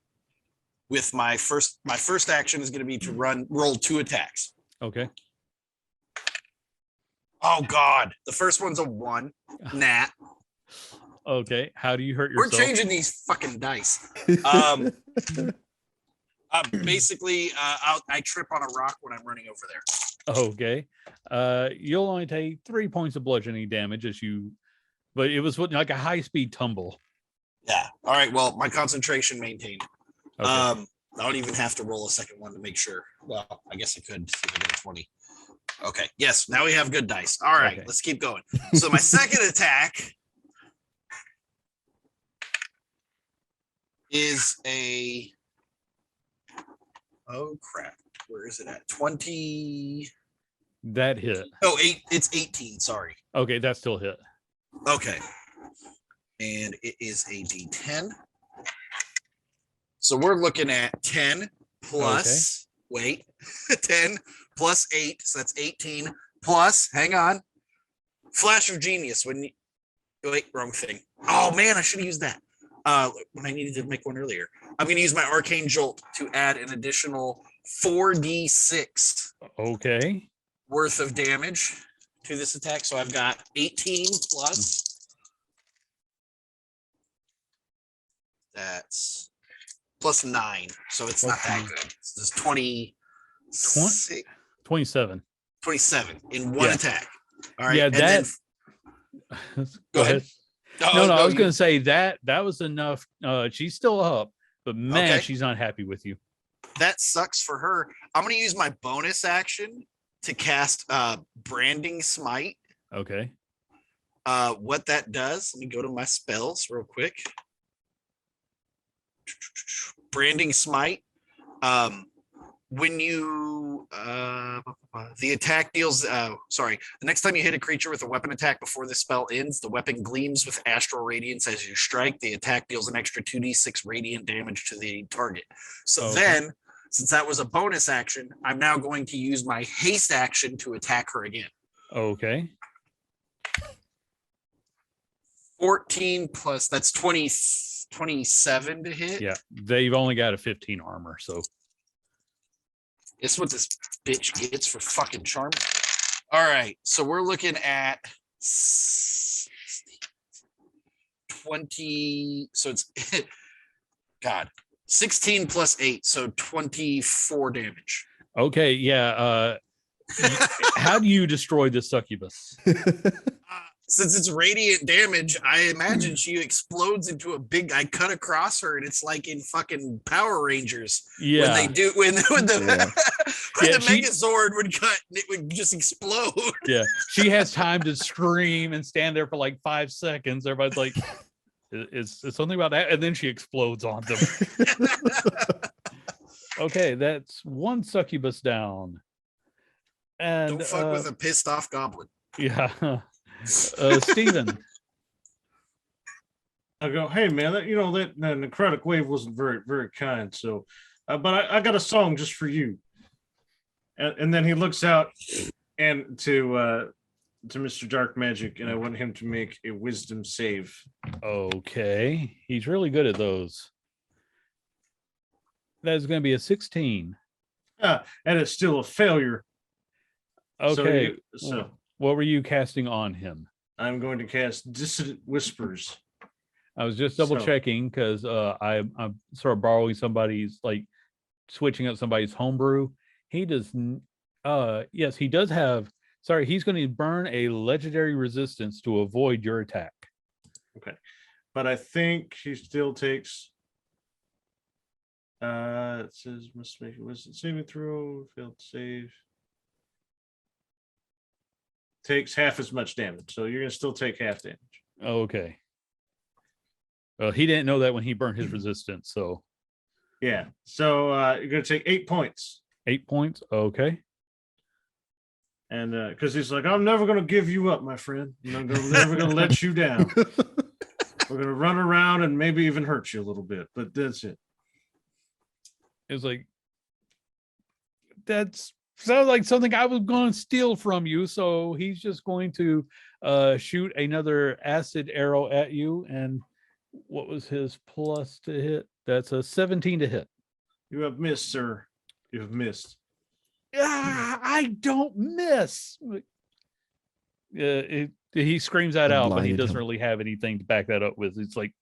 with my first. My first action is going to be to roll 2 attacks. Okay. Oh God, the first one's a 1. Nat. Okay. How do you hurt We're yourself? changing these fucking dice. Basically, I trip on a rock when I'm running over there. Okay. You'll only take 3 points of bludgeoning damage but it was like a high-speed tumble. Yeah. All right. Well, my concentration maintained. Okay. I don't even have to roll a second one to make sure. Well, I guess I could see if I get a 20. Okay. Yes. Now we have good dice. All right. Okay. Let's keep going. So my second attack is a. Oh crap! Where is it at? 20. That hit. Oh, 8. It's 18. Sorry. Okay, that still hit. Okay. And it is a D10. So we're looking at 10 plus, wait, 10 plus 8. So that's 18 plus, hang on, Flash of Genius. Wait, wrong thing. Oh man, I should have used that when I needed to make one earlier. I'm going to use my Arcane Jolt to add an additional 4d6 Okay. worth of damage to this attack. So I've got 18 plus. That's plus 9. So it's not that good. It's just 26, 27. 27 in one Yeah. attack. All right. Yeah, and that. then, Go ahead. Oh, No, I was you- going to say that was enough. She's still up, but man, Okay. she's not happy with you. that sucks for her. I'm going to use my bonus action to cast Branding Smite. Okay. What that does, let me go to my spells real quick. Branding Smite. When you the attack deals the next time you hit a creature with a weapon attack before the spell ends, the weapon gleams with astral radiance as you strike. The attack deals an extra 2d6 radiant damage to the target. So Okay. then, since that was a bonus action, I'm now going to use my haste action to attack her again. Okay. 14 plus, that's 27 to hit. Yeah, they've only got a 15 armor, so It's what this bitch gets for fucking charm. All right, so we're looking at 20. So it's God, 16 plus 8, so 24 damage. okay. Yeah. How do you destroy this succubus? Since it's radiant damage, I imagine she explodes into a big. I cut across her, and it's like in fucking Power Rangers Yeah. when they do when the Yeah. when Yeah, the she- Megazord would cut, and it would just explode. Yeah. She has time to scream and stand there for like 5 seconds. Everybody's like, it's something about that. And then she explodes on them. Okay. That's one succubus down. And Don't fuck with a pissed off goblin. yeah. Steven. I go, hey man, that necrotic wave wasn't very, very kind. So, but I got a song just for you. And then he looks out and to Mr. Darkmagic, and I want him to make a wisdom save. Okay. He's really good at those. That's going to be a 16. And it's still a failure. Okay. So what were you casting on him? I'm going to cast Dissonant Whispers. I was just double checking because I'm sort of borrowing somebody's, like switching up somebody's homebrew. He does. Yes, he does have. Sorry, he's going to burn a legendary resistance to avoid your attack. Okay, but I think he still takes. It says must make a wisdom saving throw. Failed save. Takes half as much damage, so you're gonna still take half damage. Okay. Well, he didn't know that when he burned his resistance. So yeah, so you're gonna take 8 points. 8 points. Okay. And because he's like, I'm never gonna give you up, my friend. I'm never gonna let you down. We're gonna run around and maybe even hurt you a little bit, but that's it. It's like that sounds like something I was going to steal from you. So he's just going to shoot another acid arrow at you. And what was his plus to hit? That's a 17 to hit. You have missed, sir. You have missed. I don't miss. He screams that out, but he doesn't really have anything to back that up with. It's like,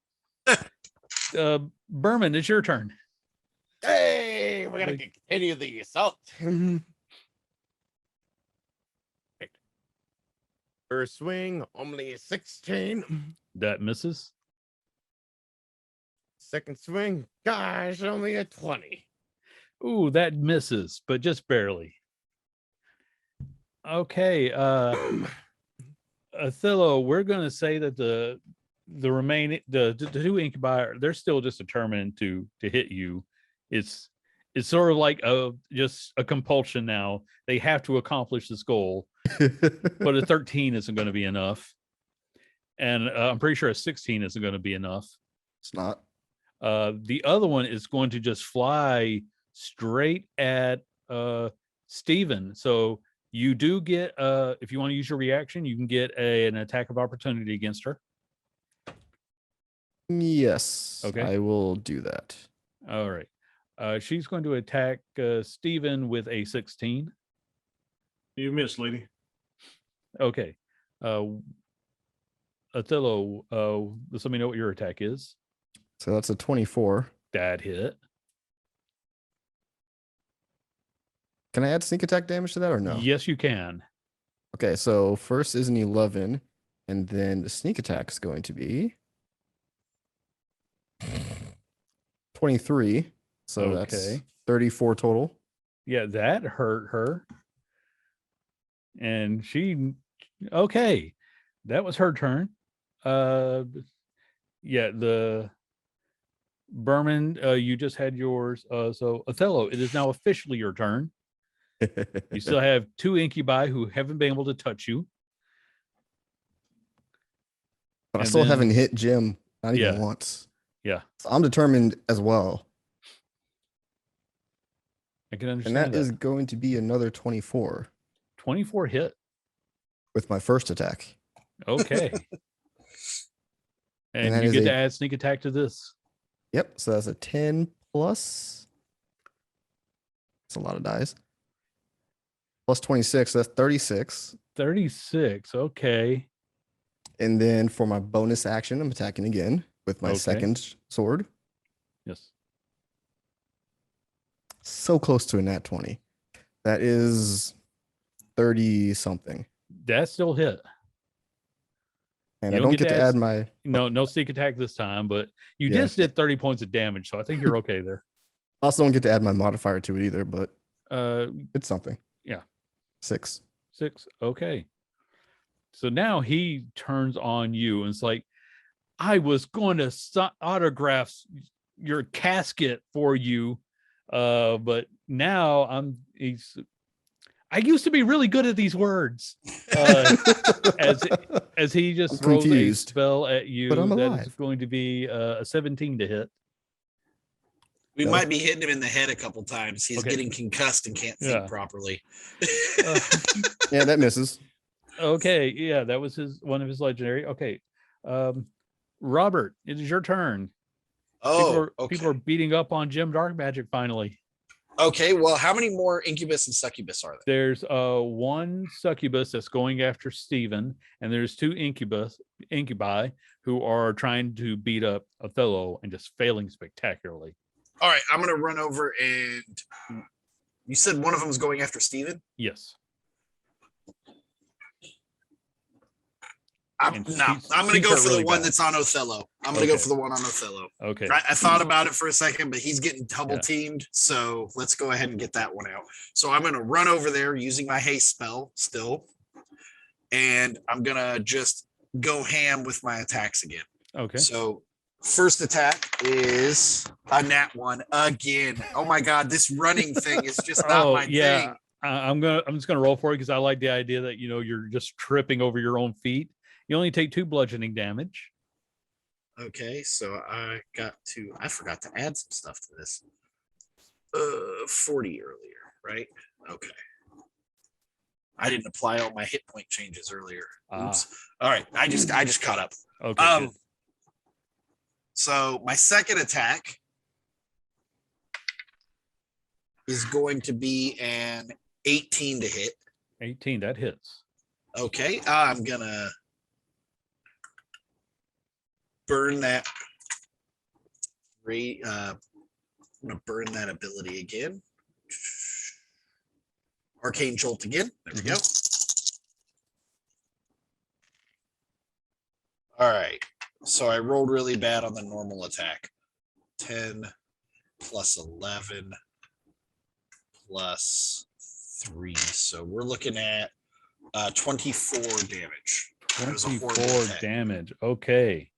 Berman, it's your turn. Hey, we're gonna continue the assault. First swing, only a 16. That misses. Second swing, gosh, only a 20. Ooh, that misses, but just barely. Okay, Othello, we're gonna say that the remaining the two incubi, they're still just determined to hit you. It's sort of like just a compulsion now. They have to accomplish this goal, but a 13 isn't going to be enough, and I'm pretty sure a 16 isn't going to be enough. It's not. The other one is going to just fly straight at Steven. So you do get if you want to use your reaction, you can get an attack of opportunity against her. Yes. Okay. I will do that. All right. She's going to attack Steven with a 16. You missed, lady. Okay. Othello, let me know what your attack is. So that's a 24. That hit. Can I add sneak attack damage to that or no? Yes, you can. Okay, so first is an 11, and then the sneak attack is going to be 23. So that's 34 total. Yeah, that hurt her. And okay. That was her turn. Yeah, the Berman, you just had yours. So Othello, it is now officially your turn. You still have 2 incubi who haven't been able to touch you. But I still haven't hit Jim, not even once. Yeah. So I'm determined as well. I can understand and that is going to be another 24. 24 hit. With my first attack. Okay. and you get to add sneak attack to this. Yep. So that's a 10 plus. That's a lot of dice. Plus 26. So that's 36. 36. Okay. And then for my bonus action, I'm attacking again with my second sword. Yes. So close to a nat 20. That is 30 something. That still hit. And I don't get to add my... No sneak attack this time, but you just did 30 points of damage, so I think you're okay there. I also don't get to add my modifier to it either, but it's something. Yeah. 6. Okay. So now he turns on you and it's like, I was going to autograph your casket for you, but now I I used to be really good at these words. As he just I'm throws confused, a spell at you but I'm that is alive. going to be a 17 to hit. We No. might be hitting him in the head a couple times. He's Okay. getting concussed and can't Yeah. think properly. Uh, Yeah, that misses. okay, yeah, that was one of his legendary. Okay, Robert, it is your turn. Oh, People are okay. beating up on Jim Darkmagic finally. Okay, well, how many more incubus and succubus are there? There's one succubus that's going after Stephen, and there's two incubi who are trying to beat up Othello and just failing spectacularly. All right, I'm gonna run over and you said one of them is going after Steven? Yes. I'm And gonna he's go hurt for really the one bad. that's on Othello. I'm gonna go Okay. for the one on Othello. Okay. I thought about it for a second, but he's getting double Yeah. teamed. So let's go ahead and get that one out. So I'm gonna run over there using my haste spell still. And I'm gonna just go ham with my attacks again. Okay. So first attack is a nat 1 again. Oh my god, this running thing is just not my thing. I'm just gonna roll for it because I like the idea that you're just tripping over your own feet. You only take 2 bludgeoning damage. Okay, so I forgot to add some stuff to this. 40 earlier, right? Okay. I didn't apply all my hit point changes earlier. Oops. All right, I just caught up. Okay. Good. So my second attack is going to be an 18 to hit. 18, that hits. Okay, I'm gonna burn that. I'm gonna burn that ability again. Arcane Jolt again. There we go. All right. So I rolled really bad on the normal attack. 10 plus 11 plus 3. So we're looking at 24 damage. That was a horrible 24 attack. damage. Okay.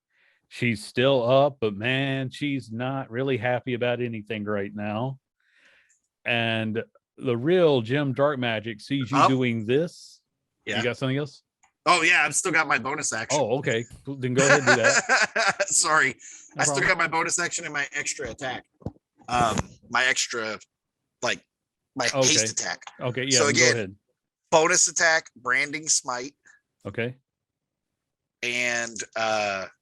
She's still up, but man, she's not really happy about anything right now. And the real Jim Darkmagic sees you doing this. Yeah. You got something else? Oh, yeah. I've still got my bonus action. Oh, okay. Then go ahead and do that. Sorry. No I still problem. got my bonus action and my extra attack. My extra, my haste attack. Okay. Yeah. So go again, ahead. bonus attack, branding smite, Okay. and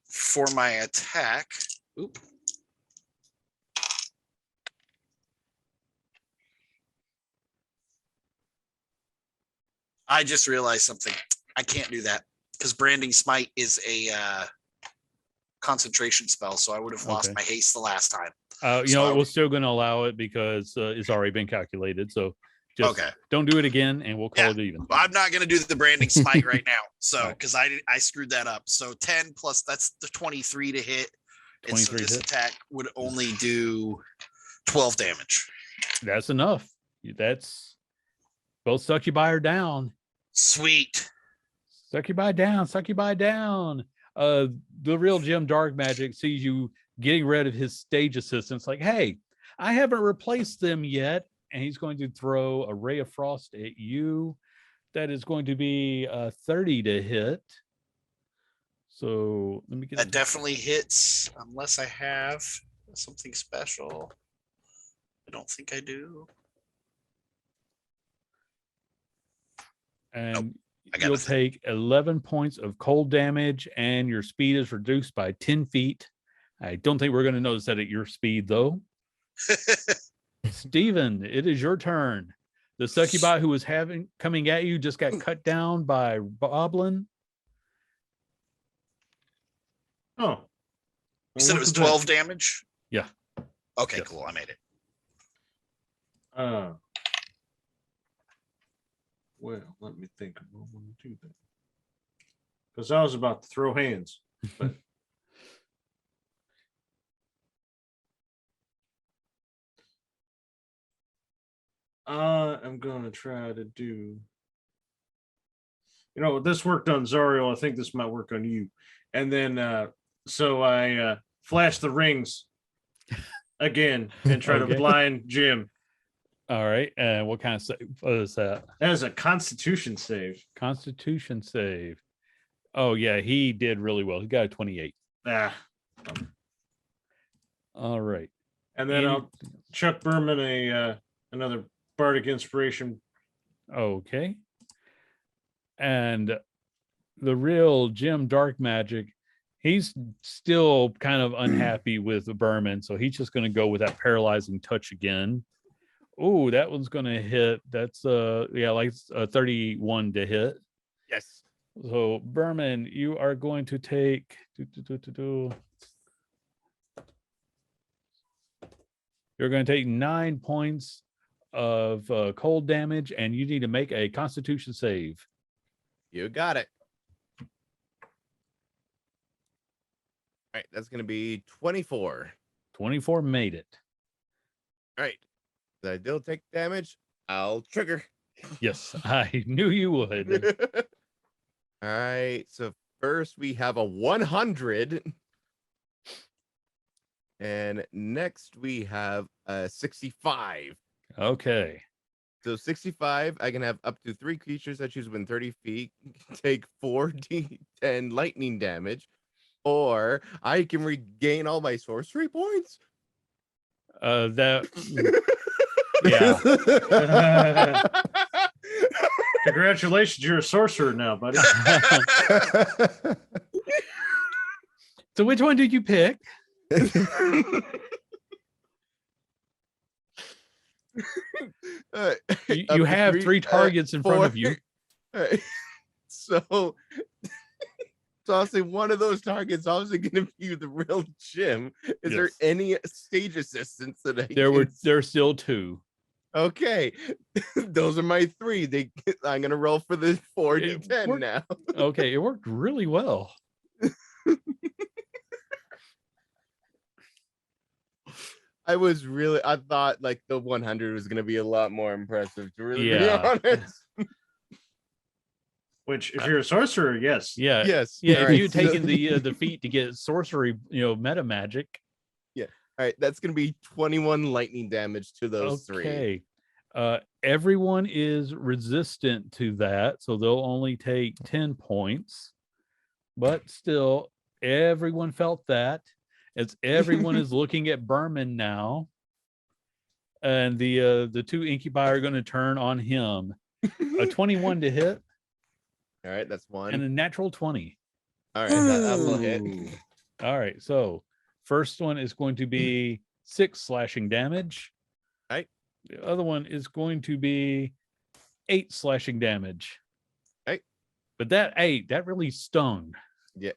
for my attack, I just realized something. I can't do that because branding smite is a concentration spell, so I would have lost Okay. my haste the last time. We're still going to allow it because it's already been calculated. So just don't do it again, and we'll call it even. I'm not going to do the branding smite right now, so Right. because I screwed that up. So 10 plus that's the 23 to hit. And so 23 this hit. attack would only do 12 damage. That's enough. That's both succubi are down. Sweet. Succubi down. Succubi down. The real Jim Darkmagic sees you getting rid of his stage assistants. Like, hey, I haven't replaced them yet, and he's going to throw a ray of frost at you. That is going to be 30 to hit. So let me get That definitely hits unless I have something special. I don't think I do. and I got you'll nothing. take 11 points of cold damage, and your speed is reduced by 10 feet. I don't think we're going to notice that at your speed, though. Steven, it is your turn. The succubi who was coming at you just got cut down by Boblin. Oh. You said it was 12 damage? Yeah. Okay, Yes. cool. I made it. Well, let me think. I don't want to do that. Because I was about to throw hands. But I'm going to try to do. This worked on Zariel. I think this might work on you. And then, so I flash the rings again and try to Okay. blind Jim. All right. And what kind of save is that? That is a Constitution save. Constitution save. Oh yeah, he did really well. He got a 28. Ah. All right. And then Any- I'll Chuck Berman another bardic inspiration. Okay. And the real Jim Darkmagic, he's still kind of unhappy with the Berman, so he's just going to go with that paralyzing touch again. Oh, that one's going to hit. That's like 31 to hit. Yes. So Berman, you are going to take you're going to take 9 points of cold damage, and you need to make a Constitution save. You got it. All right, that's going to be 24. 24 made it. All right. If I don't take damage, I'll trigger. Yes, I knew you would. All right. So first we have a 100. And next we have a 65. Okay. So 65, I can have up to 3 creatures I choose within 30 feet take 4d10 lightning damage, or I can regain all my sorcery points. That yeah. Congratulations, you're a sorcerer now, buddy. So which one did you pick? You Up to have 3 targets in front of 4. you. Alright. So I'll say one of those targets obviously going to be the real Jim. Is there Yes. any stage assistance that I There's still 2. Okay, those are my 3. I'm gonna roll for the 4d10 worked. now. Okay, it worked really well. I thought like the 100 was gonna be a lot more impressive, to really be Yeah. honest. Which, if you're a sorcerer, yes. Yeah. Yes. Yeah, if Alright, you'd so- taken the feat to get sorcery, meta magic. All right, that's gonna be 21 lightning damage to those 3. Okay. Everyone is resistant to that, so they'll only take 10 points. But still, everyone felt that. As everyone is looking at Berman now, and the 2 incubi are going to turn on him. A 21 to hit All right, that's 1. and a natural 20. All right, that will hit. All right, so first one is going to be 6 slashing damage. Right. The other one is going to be 8 slashing damage. Right. But that 8, that really stung. Yeah.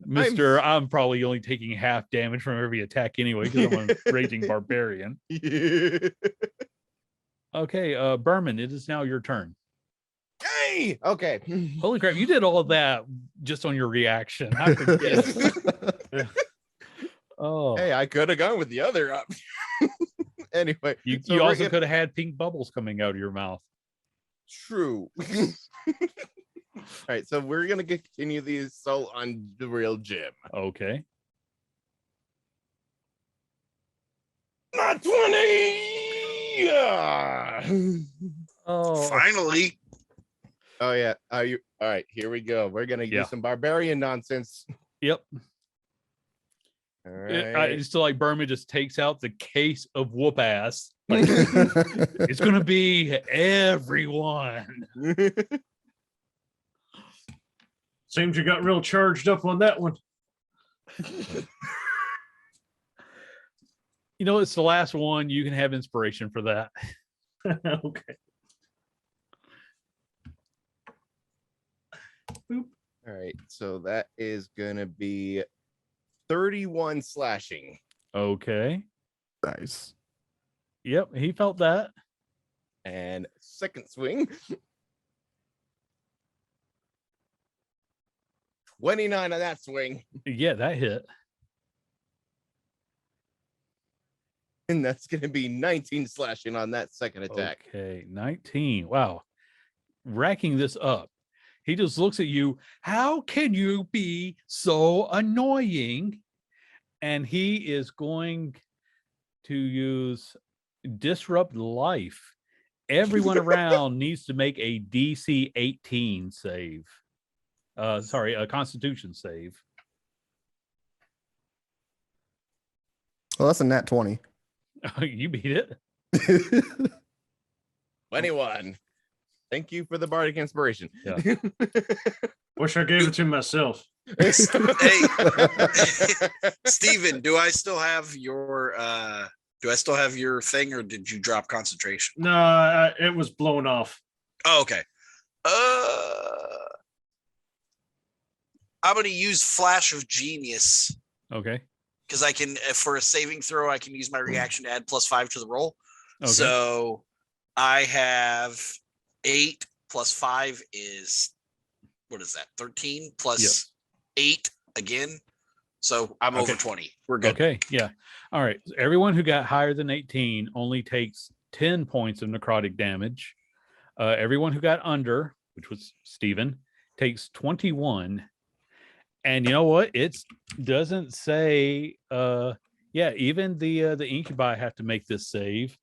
Mister, I'm probably only taking half damage from every attack anyway because I'm a raging barbarian. Yeah. Okay, Berman, it is now your turn. Yay! Okay. Holy crap, you did all of that just on your reaction. I forget. Oh, Hey, I could have gone with the other option. Anyway, you so we're also gonna- could have had pink bubbles coming out of your mouth. True. All right, so we're gonna continue the assault on the real Jim. Okay. Not 20. Yeah. Oh, Finally. Oh yeah. Are you all right? Here we go. We're gonna Yeah. do some barbarian nonsense. yep. All I right. just like Berman just takes out the case of whoop ass. Like, it's gonna be everyone. Seems you got real charged up on that one. It's the last one. You can have inspiration for that. Okay. All right. So that is gonna be 31 slashing. Okay. Nice. Yep, he felt that. And second swing. 29 on that swing. Yeah, that hit. And that's gonna be 19 slashing on that second attack. Okay, 19. Wow. Racking this up. He just looks at you. How can you be so annoying? And he is going to use disrupt life. Everyone around needs to make a DC 18 save. Sorry, a Constitution save. Well, that's a nat 20. You beat it. 21. Thank you for the bardic inspiration. Yeah. Wish I gave it to myself. Hey, Steven, do I still have your thing, or did you drop concentration? No, it was blown off. Oh, okay. I'm gonna use Flash of Genius Okay. because I can, for a saving throw, I can use my reaction to add +5 to the roll. Okay. So I have 8 plus 5 is, what is that? 13 plus 8 again. So I'm over 20. We're good. Okay. Yeah. All right. Everyone who got higher than 18 only takes 10 points of necrotic damage. Everyone who got under, which was Steven, takes 21. And you know what? It doesn't say even the incubi have to make this save.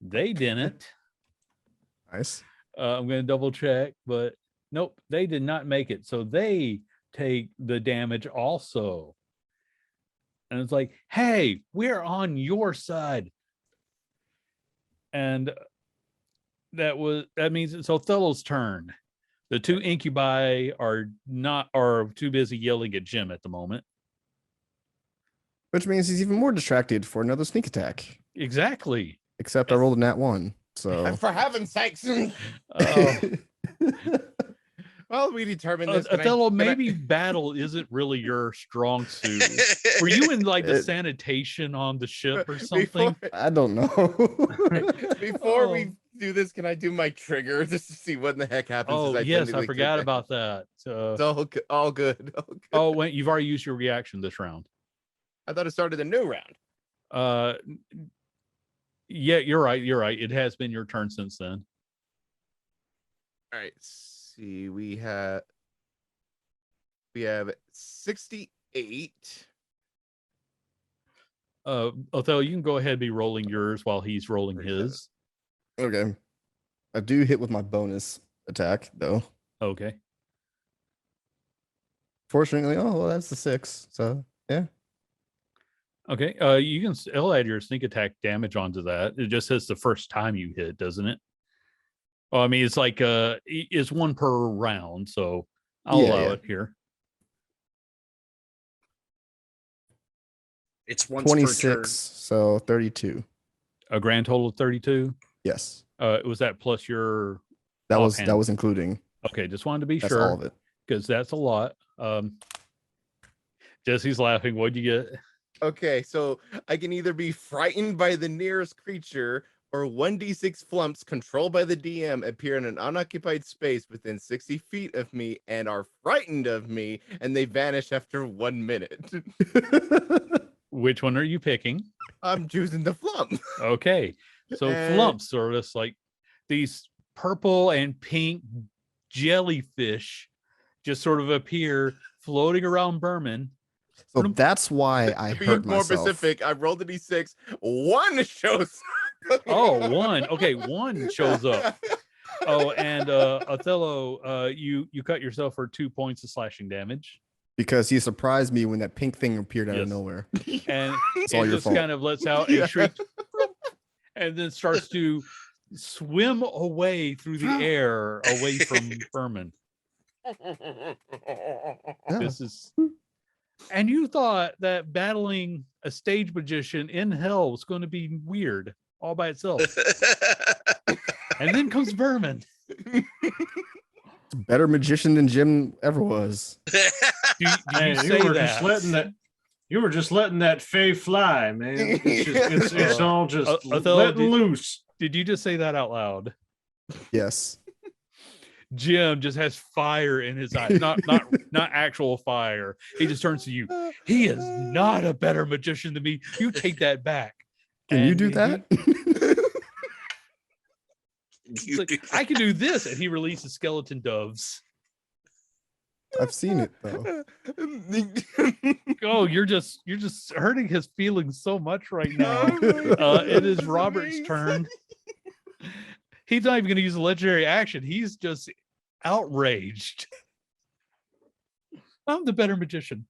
They didn't. Nice. I'm going to double check, but nope, they did not make it. So they take the damage also. And it's like, hey, we're on your side. And that means it's Othello's turn. The two incubi are too busy yelling at Jim at the moment. Which means he's even more distracted for another sneak attack. Exactly. Except I rolled a nat 1. So For heaven's sakes. Well, we determined this. Othello, maybe battle isn't really your strong suit. Were you in like the sanitation on the ship or something? I don't know. Before we do this, can I do my trigger just to see what in the heck happens? Oh, yes, I forgot about that. It's all good. All good. Oh, wait, you've already used your reaction this round. I thought it started a new round. Yeah, you're right. You're right. It has been your turn since then. All right. See, we have 68. Othello, you can go ahead and be rolling yours while he's rolling his. Okay. I do hit with my bonus attack, though. Okay. Fortunately, that's the 6. So, yeah. Okay. You can still add your sneak attack damage onto that. It just says the first time you hit, doesn't it? Well, I mean, it's like it's 1 per round, so I'll allow it here. It's once 26, per turn. so 32. A grand total of 32. Yes. Was that plus your? That was including. Okay, just wanted to be That's sure. all of it. Because that's a lot. Jesse's laughing. What'd you get? Okay, so I can either be frightened by the nearest creature, or 1d6 flumps controlled by the DM appear in an unoccupied space within 60 feet of me and are frightened of me, and they vanish after 1 minute. Which one are you picking? I'm choosing the flump. Okay, so flumps are just like these purple and pink jellyfish just sort of appear floating around Berman. So that's why I To be hurt more myself. specific, I rolled a d6. 1 shows up. Oh, 1. Okay, 1 shows up. Oh, and Othello, you cut yourself for 2 points of slashing damage. Because he surprised me when that pink thing appeared out of nowhere. And It's it all your just fault. kind of lets out a shriek and then starts to swim away through the air away from Berman. This is, and you thought that battling a stage magician in hell was going to be weird all by itself. And then comes Berman. Better magician than Jim ever was. Do you Man, say you were that? just letting that. You were just letting that fae fly, man. It's all just Othello, letting loose. Did you just say that out loud? Yes. Jim just has fire in his eyes, not actual fire. He just turns to you. He is not a better magician than me. You take that back. Can you And do that? Like, I can do this, and he releases skeleton doves. I've seen it though. Oh, you're just hurting his feelings so much right now. It is Robert's turn. He's not even going to use a legendary action. He's just outraged. I'm the better magician.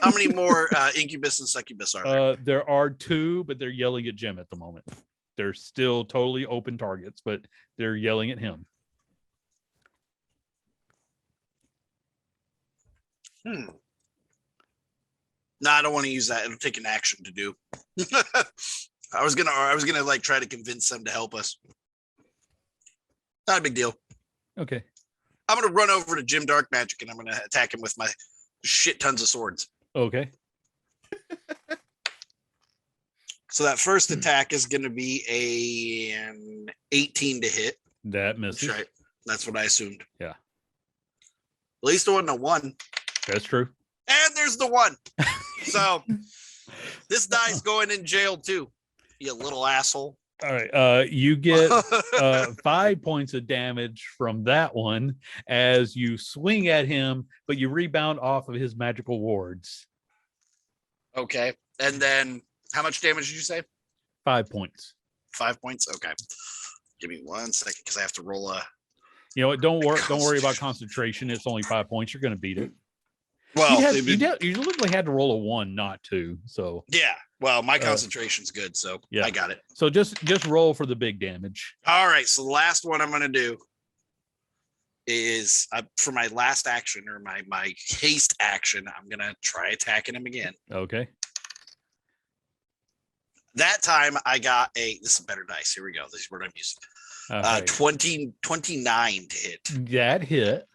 How many more incubus and succubus are there? There are 2, but they're yelling at Jim at the moment. They're still totally open targets, but they're yelling at him. No, I don't want to use that. It'll take an action to do. I was gonna like try to convince them to help us. Not a big deal. Okay. I'm gonna run over to Jim Darkmagic and I'm gonna attack him with my shit tons of swords. Okay. So that first attack is gonna be an 18 to hit. That misses. Right. That's what I assumed. Yeah. At least it wasn't a 1. That's true. And there's the 1. So this guy's going in jail too. You little asshole. All right. You get 5 points of damage from that one as you swing at him, but you rebound off of his magical wards. Okay. And then how much damage did you say? 5 points. 5 points. Okay. Give me 1 second because I have to roll a. You know what? Don't worry about concentration. It's only 5 points. You're going to beat it. Well, you literally had to roll a 1, not 2. So yeah. Well, my concentration's good, so yeah. I got it. So just roll for the big damage. All right. So the last one I'm going to do is for my last action or my haste action. I'm going to try attacking him again. Okay. That time I got this is a better dice. Here we go. This is what I'm using. Right. 29 to hit. That hit.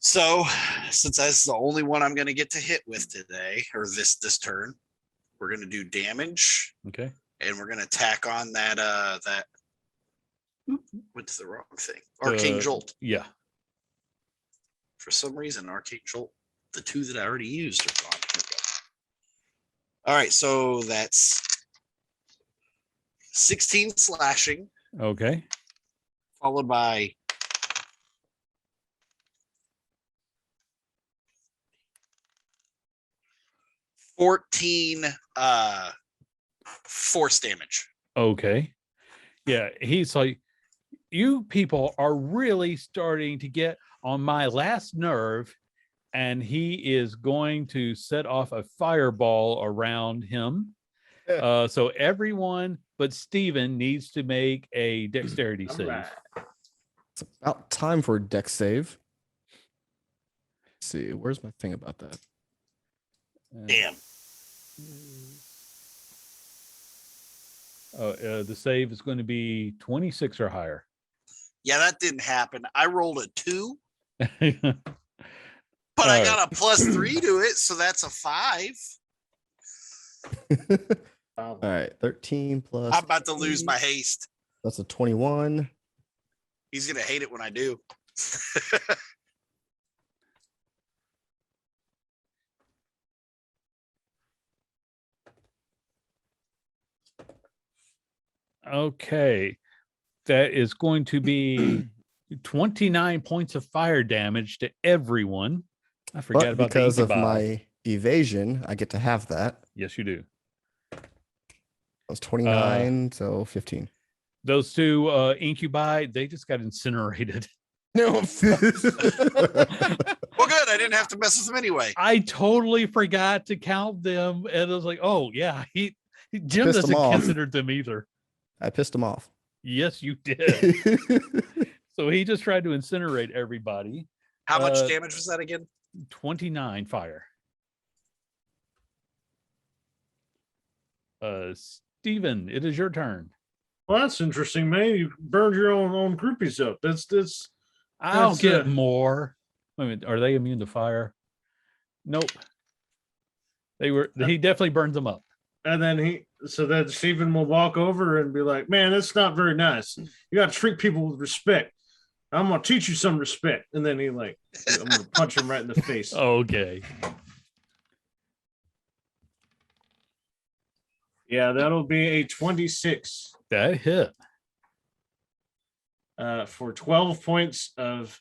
So since that's the only one I'm going to get to hit with today, or this turn, we're going to do damage. Okay. And we're going to tack on that what's the wrong thing? Arcane Jolt. Yeah. For some reason, Arcane Jolt, the 2 that I already used are gone. Here we go. All right, so that's 16 slashing. Okay. Followed by 14 force damage. Okay. Yeah, he's like, you people are really starting to get on my last nerve, and he is going to set off a fireball around him. So everyone but Steven needs to make a dexterity save. Right. It's about time for a dex save. Let's see, where's my thing about that? Damn. The save is going to be 26 or higher. Yeah, that didn't happen. I rolled a 2, but All I right. got a +3 to it, so that's a 5. All right, 13 plus. I'm about to lose my haste. That's a 21. He's gonna hate it when I do. Okay. That is going to be 29 points of fire damage to everyone. I forgot But about because the of incubi. my evasion, I get to have that. Yes, you do. That was 29, so 15. Those 2 incubi, they just got incinerated. No. Well, good. I didn't have to mess with him anyway. I totally forgot to count them, and I was like, "Oh yeah, Jim Pissed him doesn't off. consider them either." I pissed him off. Yes, you did. So he just tried to incinerate everybody. How much damage was that again? 29 fire. Steven, it is your turn. Well, that's interesting, man. You burned your own groupies up. That's I'll That's, get more. Wait a minute, are they immune to fire? Nope. He definitely burns them up. and then Stephen will walk over and be like, "Man, that's not very nice. You got to treat people with respect. I'm gonna teach you some respect." And then I'm gonna punch him right in the face. Okay. Yeah, that'll be a 26 That hit. for 12 points of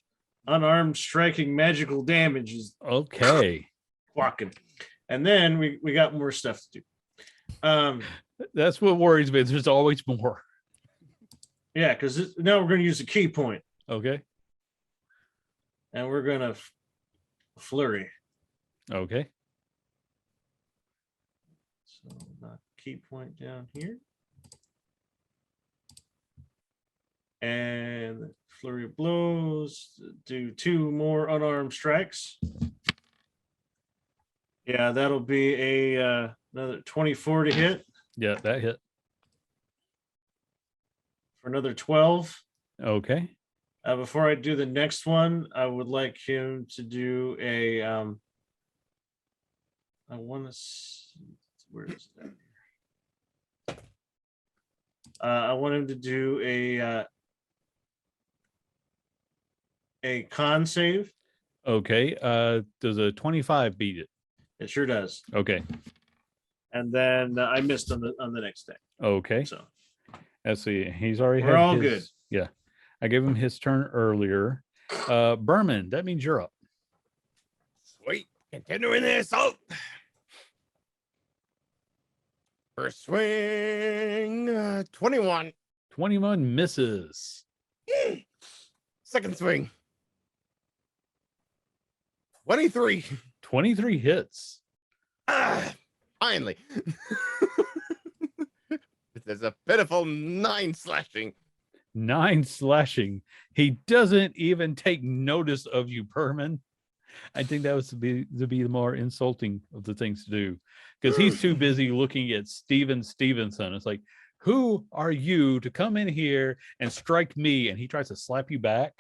unarmed striking magical damage is Okay. walking. And then we got more stuff to do. That's what worries me. There's always more. Yeah, because now we're going to use a key point, Okay. and we're going to flurry. Okay. So knock key point down here. And flurry of blows, do 2 more unarmed strikes. Yeah, that'll be a another 24 to hit Yeah, that hit. for another 12. Okay. Before I do the next one, I would like him to do a I want to where is that? I want him to do a con save. Okay. Does a 25 beat it? It sure does. Okay. And then I missed on the next day. Okay. So Let's see. He's already We're had all his, good. Yeah. I gave him his turn earlier. Berman, that means you're up. Sweet. Continuing the assault. First swing, 21. 21 misses. Second swing, 23. 23 hits. Finally. There's a pitiful 9 slashing. 9 slashing. He doesn't even take notice of you, Berman. I think that was to be the more insulting of the things to do, because he's too busy looking at Steven Stevenson. It's like, who are you to come in here and strike me? And he tries to slap you back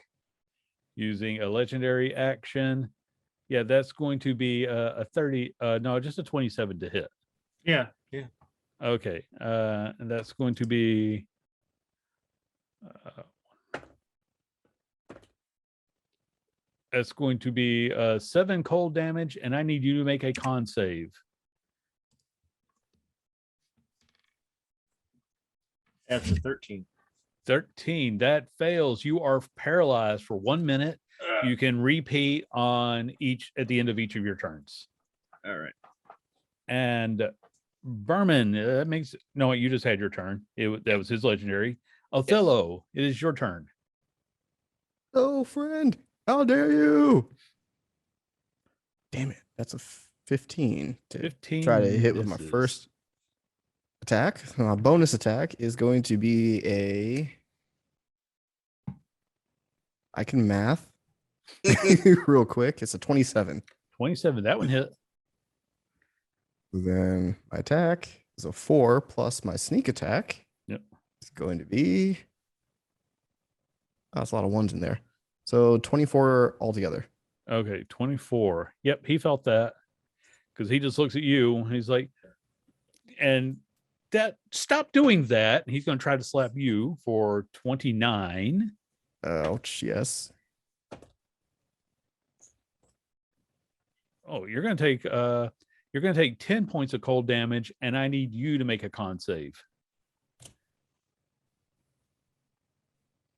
using a legendary action. Yeah, that's going to be a 30. No, just a 27 to hit. yeah. Okay, and that's going to be. That's going to be 7 cold damage, and I need you to make a con save. After 13. 13. That fails. You are paralyzed for 1 minute. You can repeat on each at the end of each of your turns. All right. And Berman, that makes no. You just had your turn. That was his legendary. Othello, it is your turn. Oh, friend, how dare you? Damn it. That's a 15 to 15 try to hit with my misses. first attack. My bonus attack is going to be a. I can math real quick. It's a 27. 27. That one hit. Then my attack is a 4 plus my sneak attack. Yep. It's going to be. Oh, that's a lot of ones in there. So 24 altogether. Okay, 24. Yep, he felt that because he just looks at you and he's like, and that stop doing that. He's going to try to slap you for 29. Ouch, yes. Oh, you're going to take 10 points of cold damage, and I need you to make a con save.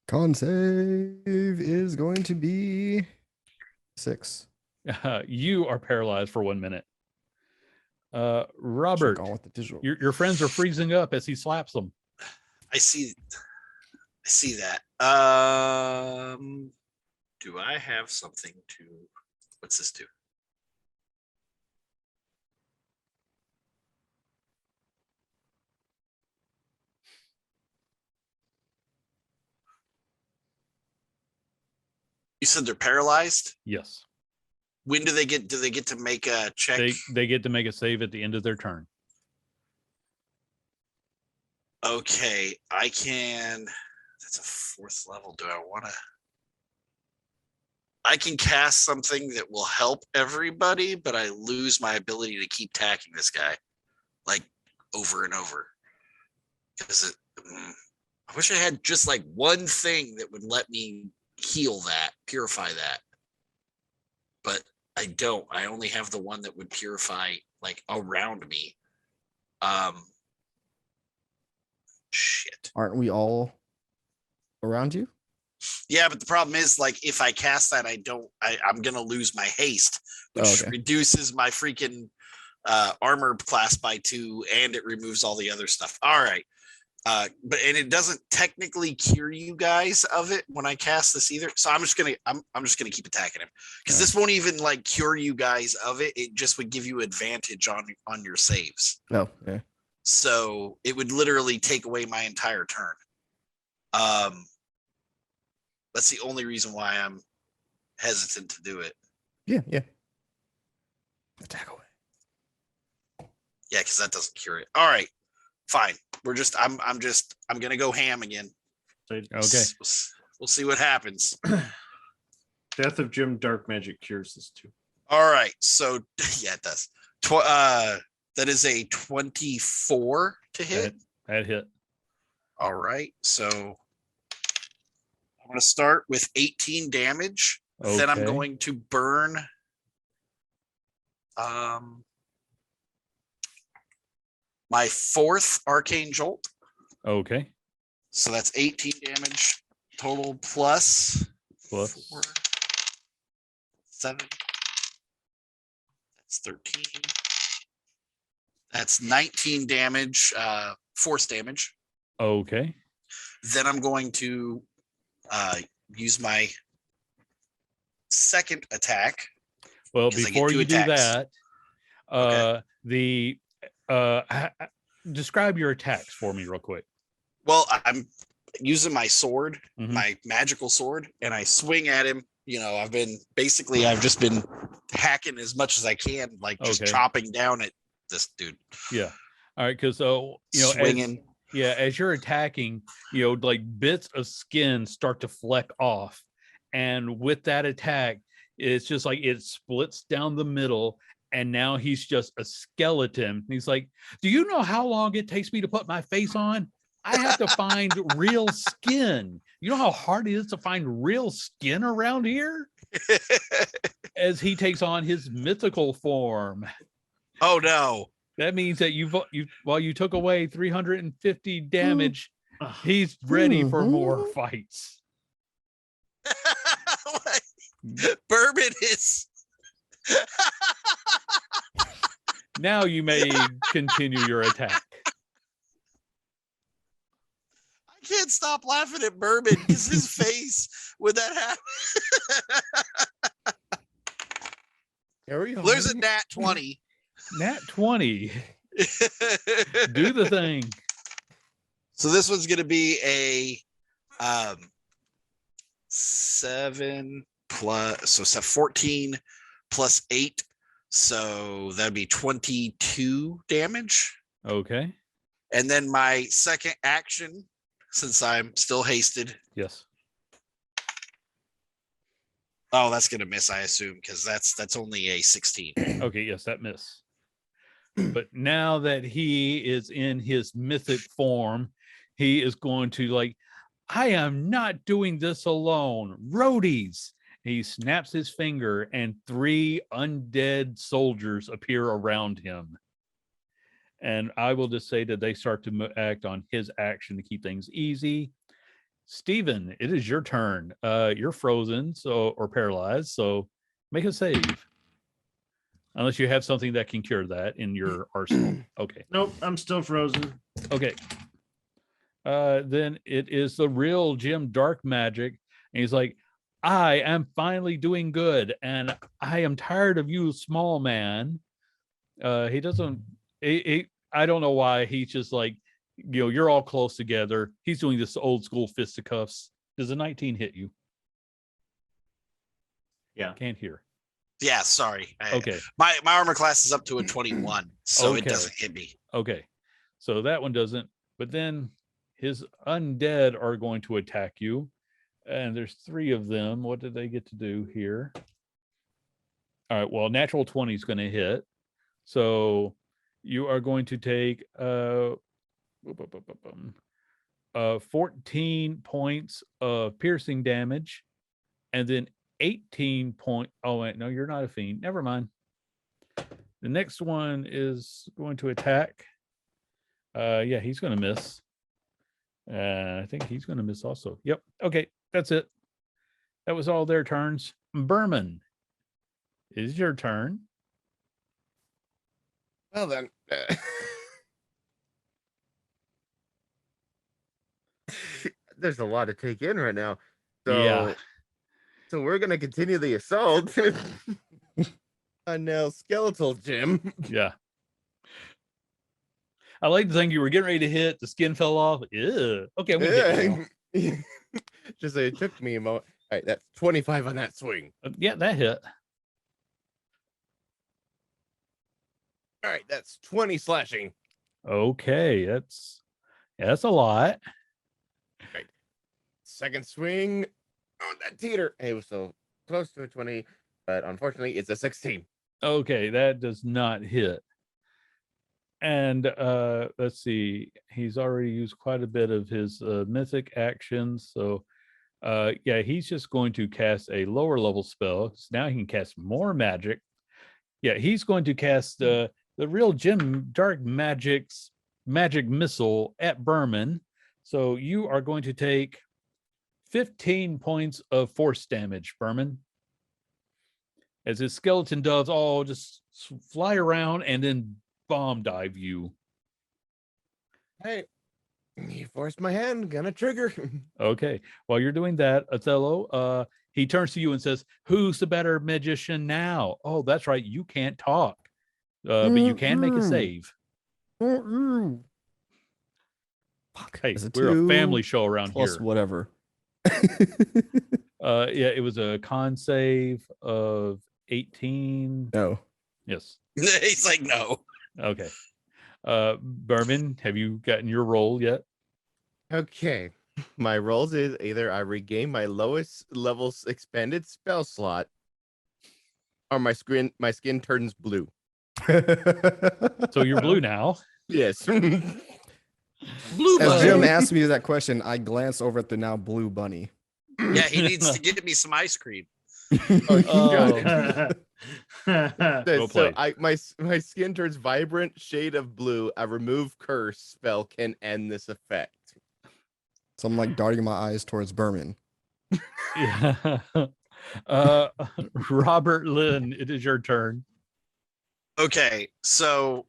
Con save is going to be 6. You are paralyzed for 1 minute. Robert, Gone with the digital. your friends are freezing up as he slaps them. I see that. Do I have something to? What's this do? You said they're paralyzed. Yes, When do they get? Do they get to make a check? they get to make a save at the end of their turn. Okay, I can. That's a 4th level. Do I want to? I can cast something that will help everybody, but I lose my ability to keep attacking this guy, like over and over. Because I wish I had just like one thing that would let me heal that, purify that. But I don't. I only have the one that would purify like around me. Shit. Aren't we all around you? Yeah, but the problem is, like, if I cast that, I'm gonna lose my haste, which reduces my freaking armor class by 2, and it removes all the other stuff. All right. But it doesn't technically cure you guys of it when I cast this either. So I'm just gonna keep attacking him, because this won't even like cure you guys of it. It just would give you advantage on your saves. Oh, yeah. So it would literally take away my entire turn. That's the only reason why I'm hesitant to do it. Yeah. Attack away. Yeah, because that doesn't cure it. All right, fine. I'm gonna go ham again. Okay. We'll see what happens. Death of Jim Darkmagic cures this too. All right, so yeah, it does. That is a 24 to hit. That hit. All right, so I'm gonna start with 18 damage. Then I'm Okay. going to burn. My 4th arcane jolt. Okay. So that's 18 damage total plus 4, 7. That's 13. That's 19 damage, force damage. Okay. Then I'm going to use my second attack. Well, 'cause I get before 2 you attacks. do that, describe your attacks for me real quick. Well, I'm using my sword, Mhm. my magical sword, and I swing at him. You know, I've just been hacking as much as I can, like just Okay. chopping down at this dude. Yeah. All right. Because Swinging. as you're attacking, like bits of skin start to fleck off, and with that attack, it's just like it splits down the middle. And now he's just a skeleton. He's like, do you know how long it takes me to put my face on? I have to find real skin. You know how hard it is to find real skin around here? As he takes on his mythical form. Oh no. That means that while you took away 350 damage, Ugh. he's ready for more fights. Bourbon is Now you may continue your attack. I can't stop laughing at Bourbon because his face when that happened. There's a nat 20. Nat 20. Do the thing. So this one's gonna be a 7 plus, so 14 plus 8. So that'd be 22 damage. Okay. And then my second action, since I'm still hasted. Yes. Oh, that's gonna miss, I assume, because that's only a 16. Okay, yes, that miss. But now that he is in his mythic form, he is going to I am not doing this alone. Roadies. He snaps his finger and 3 undead soldiers appear around him. And I will just say that they start to act on his action to keep things easy. Steven, it is your turn. You're frozen or paralyzed, so make a save. Unless you have something that can cure that in your arsenal. Okay. Nope, I'm still frozen. Okay. Then it is the real Jim Darkmagic. And he's like, I am finally doing good, and I am tired of you, small man. He doesn't. I don't know why he's just like, you're all close together. He's doing this old school fisticuffs. Does a 19 hit you? Yeah. Can't hear. Yeah, sorry. Okay. My armor class is up to a 21, so it Okay. doesn't hit me. Okay. So that one doesn't. But then his undead are going to attack you. And there's 3 of them. What did they get to do here? All right. Well, natural 20 is going to hit. So you are going to take 14 points of piercing damage, and then 18 point. Oh, wait, no, you're not a fiend. Never mind. The next one is going to attack. Yeah, he's going to miss. I think he's going to miss also. Yep. Okay. that's it. That was all their turns. Berman, it is your turn. Well then. There's a lot to take in right now. Yeah. So we're gonna continue the assault. Now, skeletal Jim. Yeah. I like to think you were getting ready to hit. The skin fell off. Ew. Okay, we hit you. Just it took me a moment. All right, that's 25 on that swing. Yeah, that hit. All right, that's 20 slashing. Okay, that's a lot. Second swing. Oh, that teeter. It was so close to a 20, but unfortunately, it's a 16. Okay, that does not hit. And let's see, he's already used quite a bit of his mythic actions. So yeah, he's just going to cast a lower level spell. So now he can cast more magic. Yeah, he's going to cast the Real Jim Darkmagic's magic missile at Berman. So you are going to take 15 points of force damage, Berman. As his skeleton doves all just fly around and then bomb dive you. Hey, you forced my hand. Gonna trigger. Okay. While you're doing that, Othello, he turns to you and says, "Who's the better magician now?" Oh, that's right. You can't talk, but you can make a save. Fuck. Hey, Is it we're a 2 family show around plus here. whatever? Yeah, it was a con save of 18. No. Yes. He's like, no. Okay. Berman, have you gotten your roll yet? Okay. My rolls is either I regain my lowest level expanded spell slot, or my skin turns blue. So you're blue now. Yes. Blue As Jim bunny. asked me that question, I glanced over at the now blue bunny. Yeah, he needs to get me some ice cream. Oh. Well So played. my skin turns vibrant shade of blue. A remove curse spell can end this effect. So I'm like darting my eyes towards Berman. Yeah. Robert Lynn, it is your turn. Okay, so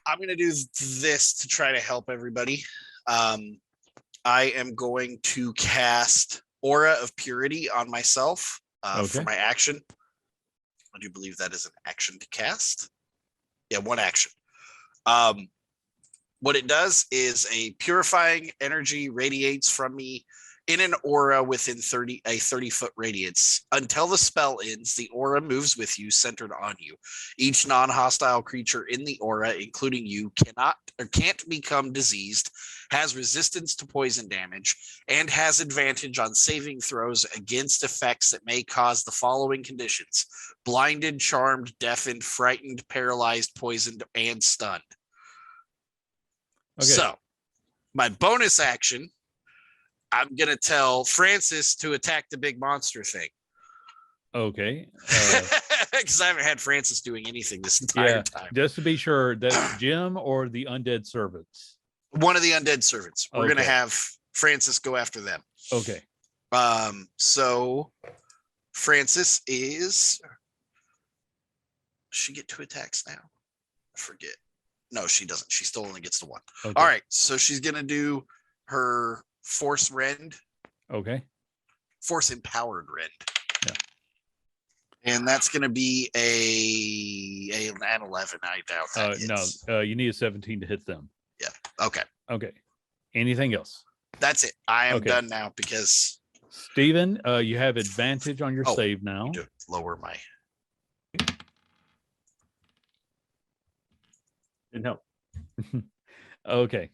I'm going to do this to try to help everybody. I am going to cast Aura of Purity on myself for my action. I do believe that is an action to cast. Yeah, one action. What it does is a purifying energy radiates from me in an aura within 30-foot radius. Until the spell ends, the aura moves with you, centered on you. Each non-hostile creature in the aura, including you, cannot or can't become diseased, has resistance to poison damage, and has advantage on saving throws against effects that may cause the following conditions: blinded, charmed, deafened, frightened, paralyzed, poisoned, and stunned. Okay. So, my bonus action, I'm going to tell Francis to attack the big monster thing. Okay. Because I haven't had Francis doing anything this entire time. Just to be sure, that's Jim or the undead servants. One of the undead servants. We're going to Okay. have Francis go after them. Okay. So Francis is. Does she get 2 attacks now? I forget. No, she doesn't. She still only gets the 1. Okay. All right. So she's going to do her Force Rend. Okay. Force Empowered Rend. Yeah. And that's going to be an 11. I doubt that hits. No, you need a 17 to hit them. Okay. Okay. Anything else? That's it. I am Okay. done now because Steven, you have advantage on your save now. I need to lower my. Didn't help. Okay.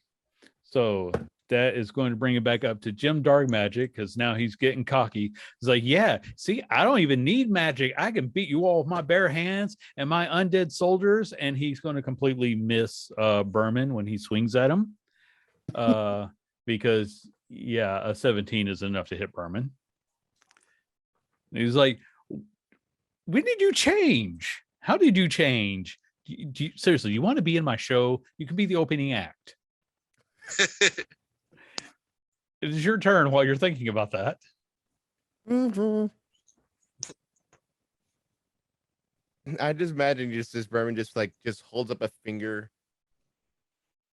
So that is going to bring it back up to Jim Darkmagic, because now he's getting cocky. He's like, yeah, see, I don't even need magic. I can beat you all with my bare hands and my undead soldiers. And he's going to completely miss Berman when he swings at him. Because, yeah, a 17 is enough to hit Berman. And he's like, when did you change? How did you change? Seriously, you want to be in my show? You can be the opening act. it is your turn while you're thinking about that. I just imagine just this Berman just holds up a finger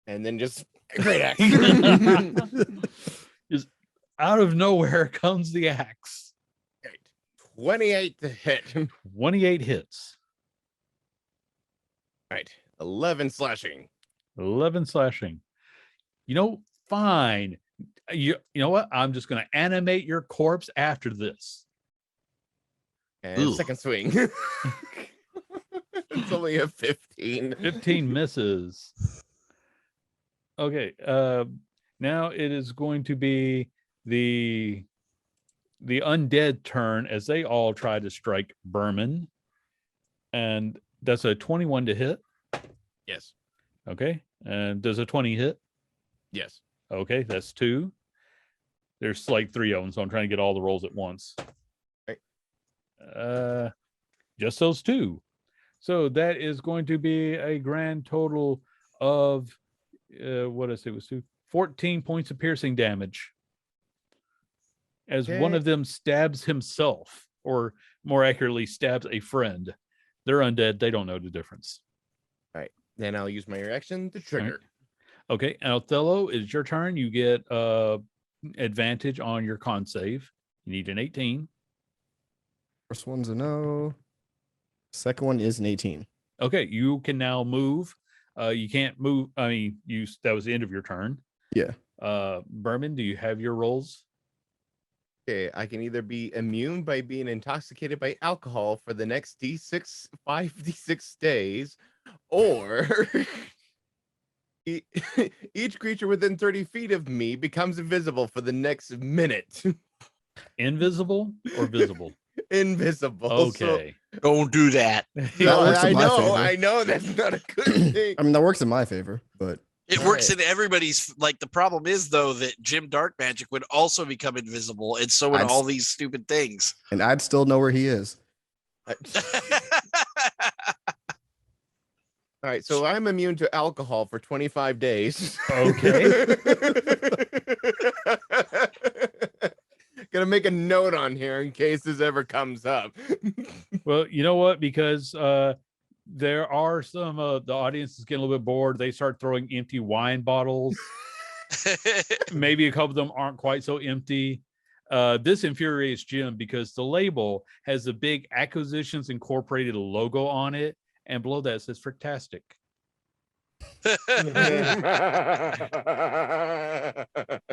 and then just great axe. Just out of nowhere comes the axe. 28 to hit. 28 hits. Right. 11 slashing. 11 slashing. Fine. You know what? I'm just going to animate your corpse after this. And Ooh. second swing. It's only a 15. 15 misses. Okay. Now it is going to be the undead turn as they all try to strike Berman. And that's a 21 to hit. Yes. Okay. And does a 20 hit? Yes. Okay, that's 2. There's like 3 of them, so I'm trying to get all the rolls at once. Right. Just those 2. So that is going to be a grand total of what I say was 14 points of piercing damage. As one of them stabs himself, or more accurately, stabs a friend. They're undead, they don't know the difference. All right. Then I'll use my reaction to trigger. Right. Okay, and Othello, it's your turn. You get advantage on your con save. You need an 18. First one's a no. Second one is an 18. Okay, you can now move. You can't move. I mean, that was the end of your turn. Yeah. Berman, do you have your rolls? Okay, I can either be immune by being intoxicated by alcohol for the next 5d6 days, or each creature within 30 feet of me becomes invisible for the next minute. Invisible or visible? Invisible. Okay. Don't do that. So, works in my favor. I know that's not a good thing. I mean, that works in my favor, but It works in everybody's. Like, the problem is, though, that Jim Darkmagic would also become invisible, and so would all these stupid things. and I'd still know where he is. All right, so I'm immune to alcohol for 25 days. Okay. Gonna make a note on here in case this ever comes up. Well, you know what? Because there are some the audience is getting a little bit bored. They start throwing empty wine bottles. Maybe a couple of them aren't quite so empty. This infuriates Jim because the label has the big Acquisitions Incorporated logo on it, and below that says "Frictastic,"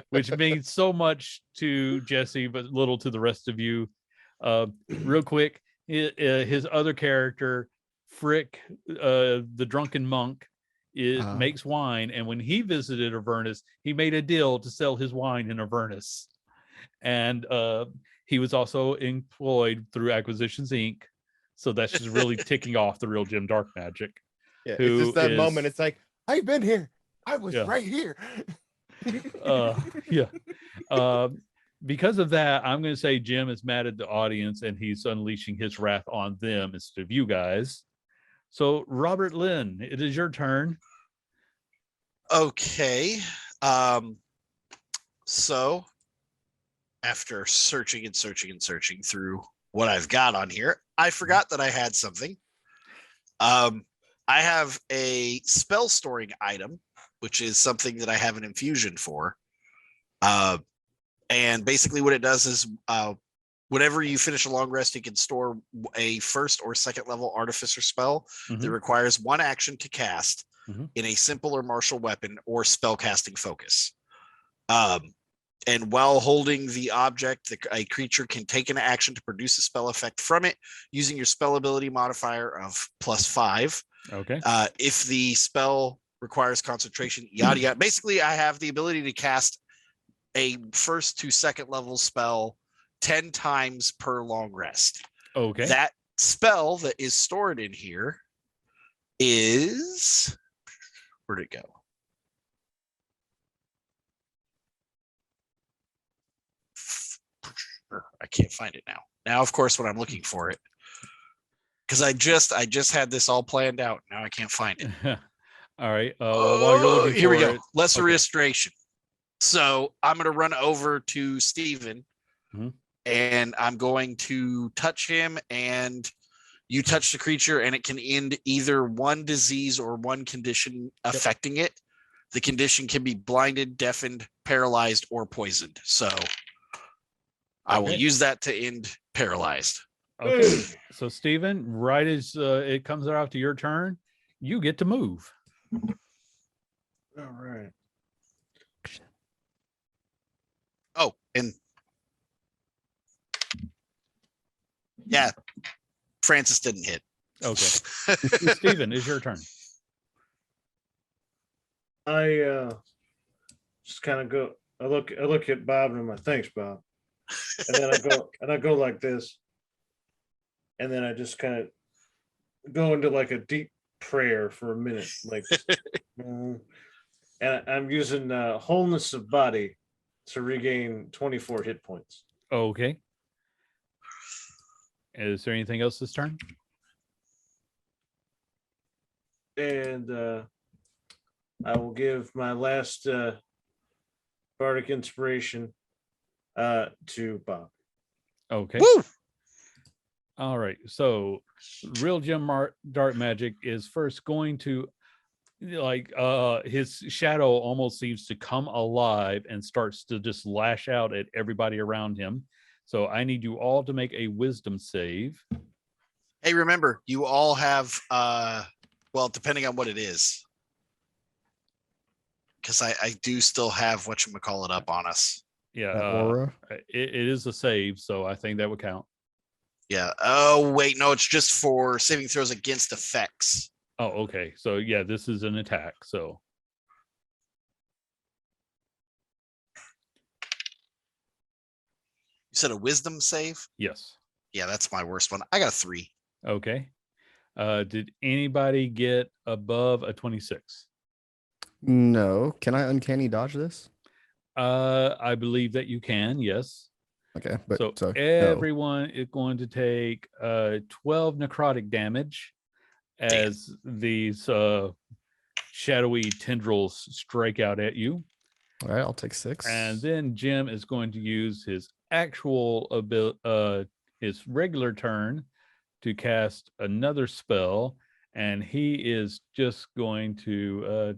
which means so much to Jesse, but little to the rest of you. Real quick, his other character, Frick, the Drunken Monk, makes wine, and when he visited Avernus, he made a deal to sell his wine in Avernus, and he was also employed through Acquisitions Inc. So that's just really ticking off the real Jim Darkmagic. Yeah, it's just that moment. It's like, I've been here. I was right here. Because of that, I'm going to say Jim is mad at the audience and he's unleashing his wrath on them instead of you guys. So, Robert Lynn, it is your turn. Okay. So after searching and searching and searching through what I've got on here, I forgot that I had something. I have a spell storing item, which is something that I have an infusion for. And basically what it does is whenever you finish a long rest, you can store a first or second level artificer spell that requires 1 action to cast in a simple or martial weapon or spell casting focus. And while holding the object, a creature can take an action to produce a spell effect from it using your spell ability modifier of +5. Okay. If the spell requires concentration, yada yada. Basically, I have the ability to cast a first to second level spell 10 times per long rest. Okay. That spell that is stored in here is, where'd it go? I can't find it now. Now, of course, when I'm looking for it, because I just had this all planned out. Now I can't find it. All right. While you're looking here we for go. it, Lesser okay. Restoration. So I'm going to run over to Steven Mhm. and I'm going to touch him, and you touch the creature and it can end either one disease or one condition affecting it. The condition can be blinded, deafened, paralyzed, or poisoned. So I will Okay. use that to end paralyzed. Okay. So Steven, right as it comes out to your turn, you get to move. All right. Oh, and yeah, Francis didn't hit. Okay. Steven, is your turn. I just kind of go. I look at Bob and I'm like, "Thanks, Bob." And then I go like this, and then I just kind of go into like a deep prayer for a minute, like, and I'm using wholeness of body to regain 24 hit points. Okay. Is there anything else this turn? And I will give my last bardic inspiration to Bob. Okay. Woo! All right. So Real Jim Darkmagic is first going to his shadow almost seems to come alive and starts to just lash out at everybody around him. So I need you all to make a wisdom save. Hey, remember, you all have, well, depending on what it is, because I do still have whatchamacallit up on us. Yeah. That aura. It is a save, so I think that would count. Yeah. Oh, wait, no, it's just for saving throws against effects. Oh, okay. So yeah, this is an attack. So You said a wisdom save? yes. Yeah, that's my worst one. I got a 3. Okay. Did anybody get above a 26? No. Can I uncanny dodge this? I believe that you can, yes. Okay, but So no. everyone is going to take 12 necrotic damage as these shadowy tendrils strike out at you. All right, I'll take 6. And then Jim is going to use his actual his regular turn to cast another spell, and he is just going to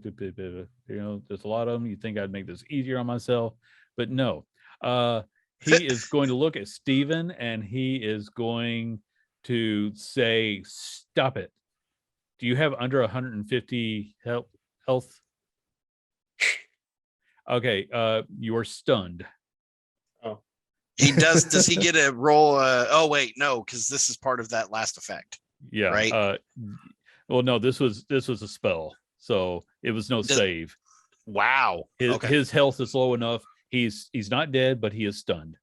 there's a lot of them. You think I'd make this easier on myself, but no. He is going to look at Steven and he is going to say, "Stop it." Do you have under 150 health? Okay, you are stunned. Oh, He does. Does he get a roll? Oh, wait, no, because this is part of that last effect. Yeah. Right. Well, no, this was a spell, so it was no save. Wow. Okay. His health is low enough. He's not dead, but he is stunned.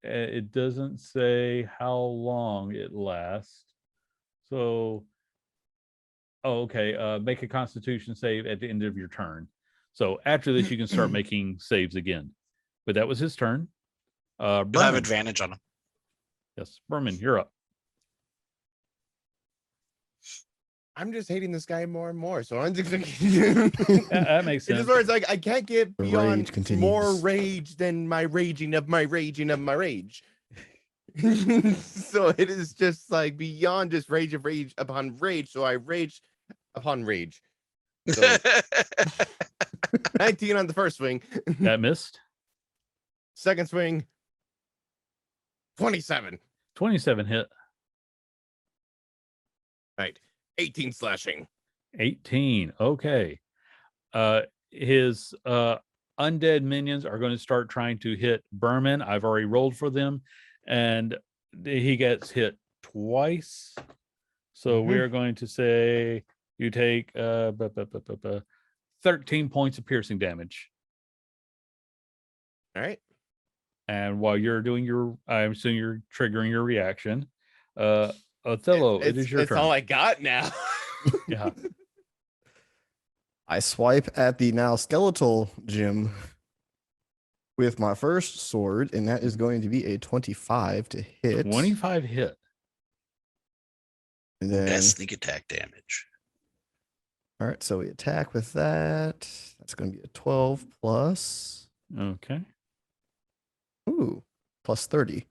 It doesn't say how long it lasts. So, okay. Make a Constitution save at the end of your turn. So after this, you can start making saves again. But that was his turn. You'll have Berman. advantage on him. Yes, Berman, you're up. I'm just hating this guy more and more. So I'm just That makes it's sense. just where it's like I can't get The beyond rage continues. more rage than my raging of my raging of my rage. So it is just like beyond just rage of rage upon rage. So I rage upon rage. So 19 on the first swing. That missed. Second swing, 27. 27 hit. Right. 18 slashing. 18. Okay. His undead minions are going to start trying to hit Berman. I've already rolled for them, and he gets hit twice. So we are going to say you take 13 points of piercing damage. All right. And while you're doing your, I'm assuming you're triggering your reaction. Othello, it is your it's turn. all I got now. Yeah. I swipe at the now skeletal Jim with my first sword, and that is going to be a 25 to hit. 25 hit. And then, That's sneak attack damage. all right, so we attack with that. That's going to be a 12 plus. Okay. Ooh, plus 30.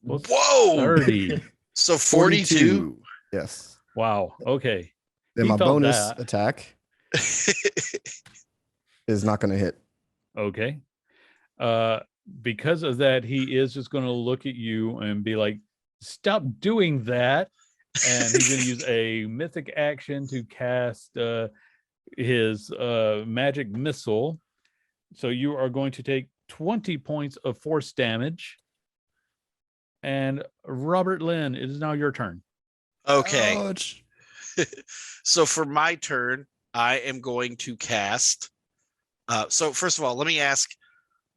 Well, Whoa! 30. So 42. Yes. Wow. Okay. Then He my felt bonus that. attack is not going to hit. Okay. Because of that, he is just going to look at you and be like, "Stop doing that!" And he's going to use a mythic action to cast his magic missile. So you are going to take 20 points of force damage. And Robert Lynn, it is now your turn. Okay. Ouch. So for my turn, I am going to cast. So first of all, let me ask.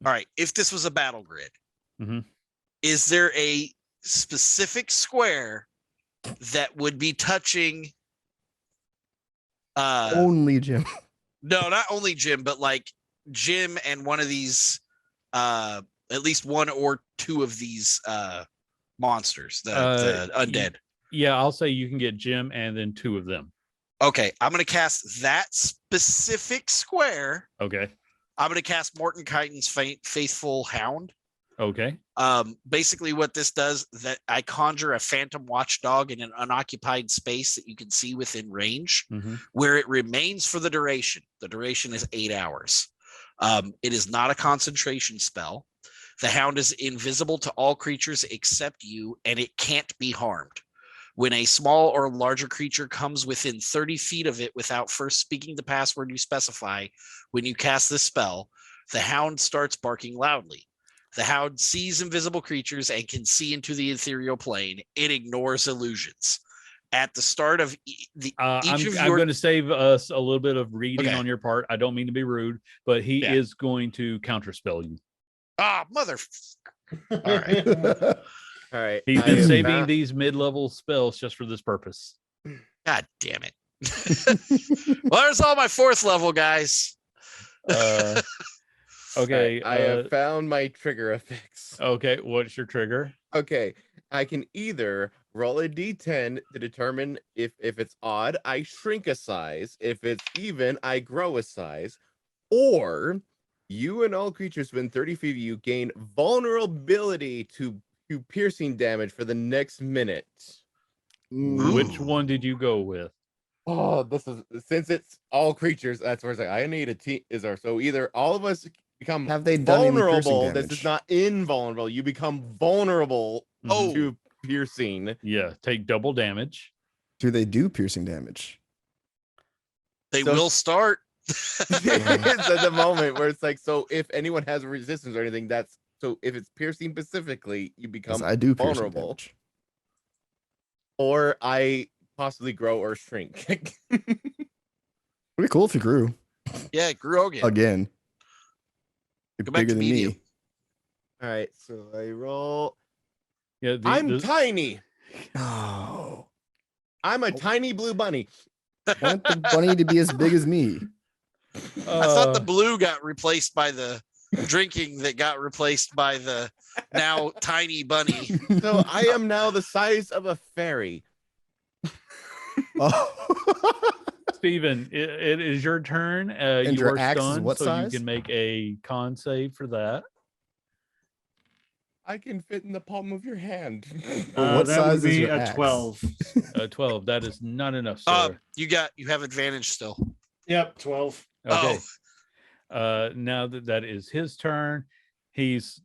All right, if this was a battle grid, Mhm. is there a specific square that would be touching? Only Jim. No, not only Jim, but like Jim and one of these, at least one or two of these monsters, the undead. Yeah, I'll say you can get Jim and then 2 of them. Okay, I'm going to cast that specific square. Okay. I'm going to cast Morton Kyton's Faithful Hound. Okay. Basically what this does, that I conjure a phantom watchdog in an unoccupied space that you can see within range, where it remains for the duration. The duration is 8 hours. It is not a concentration spell. The hound is invisible to all creatures except you, and it can't be harmed. When a small or larger creature comes within 30 feet of it without first speaking the password you specify, when you cast this spell, the hound starts barking loudly. The hound sees invisible creatures and can see into the ethereal plane. It ignores illusions. At the start of I'm going to save us a little bit of reading Okay. on your part. I don't mean to be rude, but he is going to counterspell you. Ah, mother. All right. All right. He's I been am saving not- these mid-level spells just for this purpose. God damn it. Well, there's all my 4th level guys. Okay. All right, I have found my trigger effects. Okay. What's your trigger? Okay. I can either roll a d10 to determine if it's odd, I shrink a size. If it's even, I grow a size. Or you and all creatures within 30 feet of you gain vulnerability to piercing damage for the next minute. Which Ooh. one did you go with? Oh, this is since it's all creatures. That's where it's like I need a team. So either all of us become Have they done any piercing vulnerable. This damage? is not invulnerable. You become vulnerable to piercing. Yeah. Take double damage. Do they do piercing damage? They So- will start. It's at the moment where it's like, so if anyone has a resistance or anything, that's so if it's piercing specifically, you Because become I do piercing vulnerable. damage. Or I possibly grow or shrink. Pretty cool if you grew Yeah, it grew again. again. You're Go back bigger to than medium. me. All right, so I roll. Yeah. I'm tiny. Oh, I'm a tiny blue bunny. I want the bunny to be as big as me. I thought the blue got replaced by the drinking that got replaced by the now tiny bunny. So I am now the size of a fairy. Oh. Steven, it is your turn. And You your are axe is stunned, what so you size? can make a con save for that. I can fit in the palm of your hand. Well, what that size would is be your a axe? 12. 12. That is not enough, sir. You have advantage still. Yep, 12. Okay. Oh, Now that is his turn, he's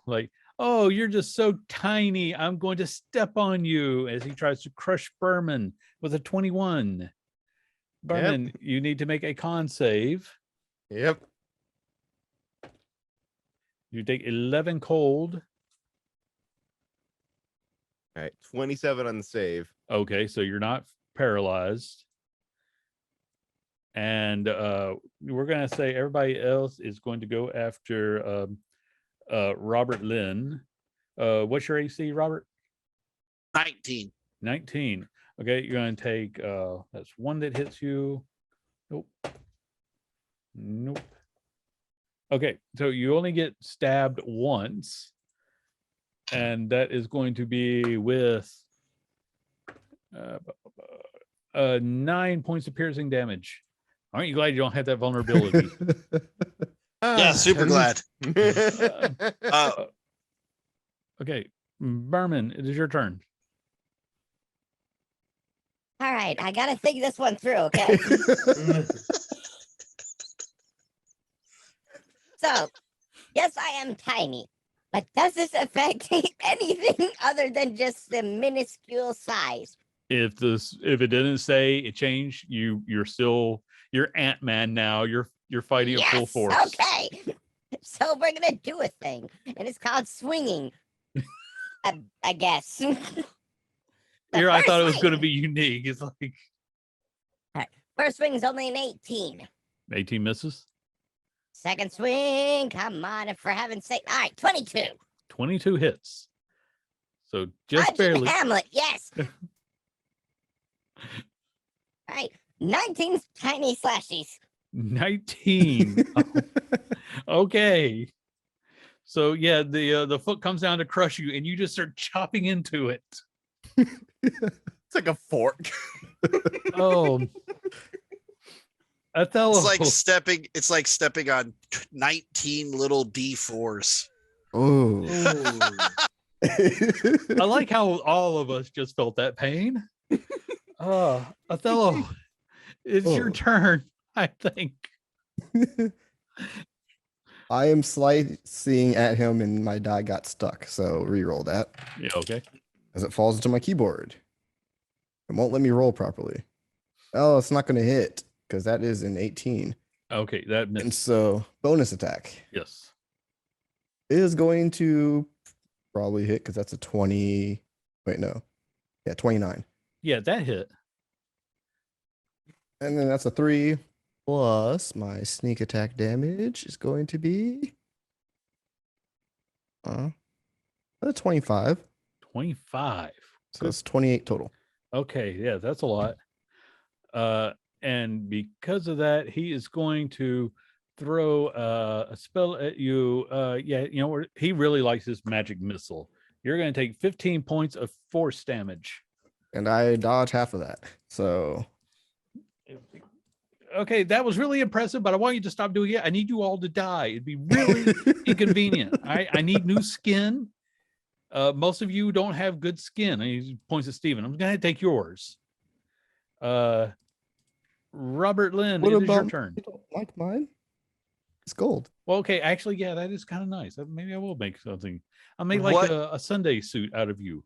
like, "Oh, you're just so tiny. I'm going to step on you," as he tries to crush Berman with a 21. Berman, you need to make a con save. Yep. You take 11 cold. All right, 27 on the save. Okay, so you're not paralyzed. And we're going to say everybody else is going to go after Robert Lynn. What's your AC, Robert? 19. 19. Okay, you're going to take, that's 1 that hits you. Nope. Nope. Okay, so you only get stabbed once. And that is going to be with 9 points of piercing damage. Aren't you glad you don't have that vulnerability? Yeah, super glad. Okay, Berman, it is your turn. All right, I gotta think this one through, okay? So, yes, I am tiny, but does this affect anything other than just the minuscule size? If it didn't say it changed, you're Ant-Man now. You're fighting at full force. Okay. So we're gonna do a thing, and it's called swinging. I guess. The Here, I thought it first was going to swing- be unique. It's like First swing is only an 18. 18 misses, Second swing, come on, for heaven's sake. All right, 22. 22 hits. So just Punch barely. Hamlet, yes. All right, 19 tiny slashies. 19. Okay. So yeah, the foot comes down to crush you, and you just start chopping into it. It's like a fork. Oh, Othello. It's like stepping on 19 little D4s. Oh. I like how all of us just felt that pain. Othello, it's your Oh. turn, I think. I am slicing at him and my die got stuck. So re-roll that Yeah, okay. as it falls into my keyboard. It won't let me roll properly. Oh, it's not going to hit because that is an 18. Okay, that And missed. so bonus attack Yes. is going to probably hit because that's a 20. Wait, no. Yeah, 29. Yeah, that hit. And then that's a 3 plus my sneak attack damage is going to be a 25. 25. So it's 28 total. Okay, yeah, that's a lot. And because of that, he is going to throw a spell at you. Yeah, you know, he really likes this magic missile. You're going to take 15 points of force damage. And I dodge half of that. So Okay, that was really impressive, but I want you to stop doing it. I need you all to die. It'd be really inconvenient. I need new skin. Most of you don't have good skin. And he points at Steven. I'm going to take yours. Robert Lynn, what it is your about turn. you don't like mine? It's gold. Well, okay, actually, yeah, that is kind of nice. Maybe I will make something. I'll make like What? a Sunday suit out of you.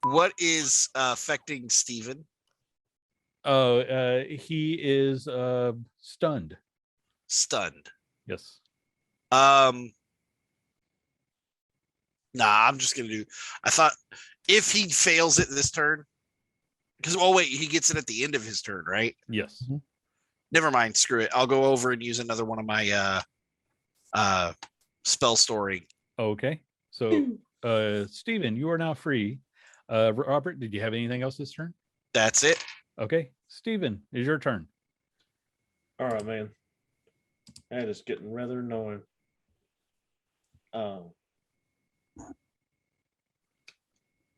What is affecting Steven? He is stunned. Stunned. Yes. Nah, I'm just gonna do. I thought if he fails it this turn, because wait, he gets it at the end of his turn, right? Yes. Never mind. Screw it. I'll go over and use another one of my spell storing. Okay. So, Steven, you are now free. Robert, did you have anything else this turn? That's it. Okay. Steven, is your turn. All right, man. That is getting rather annoying.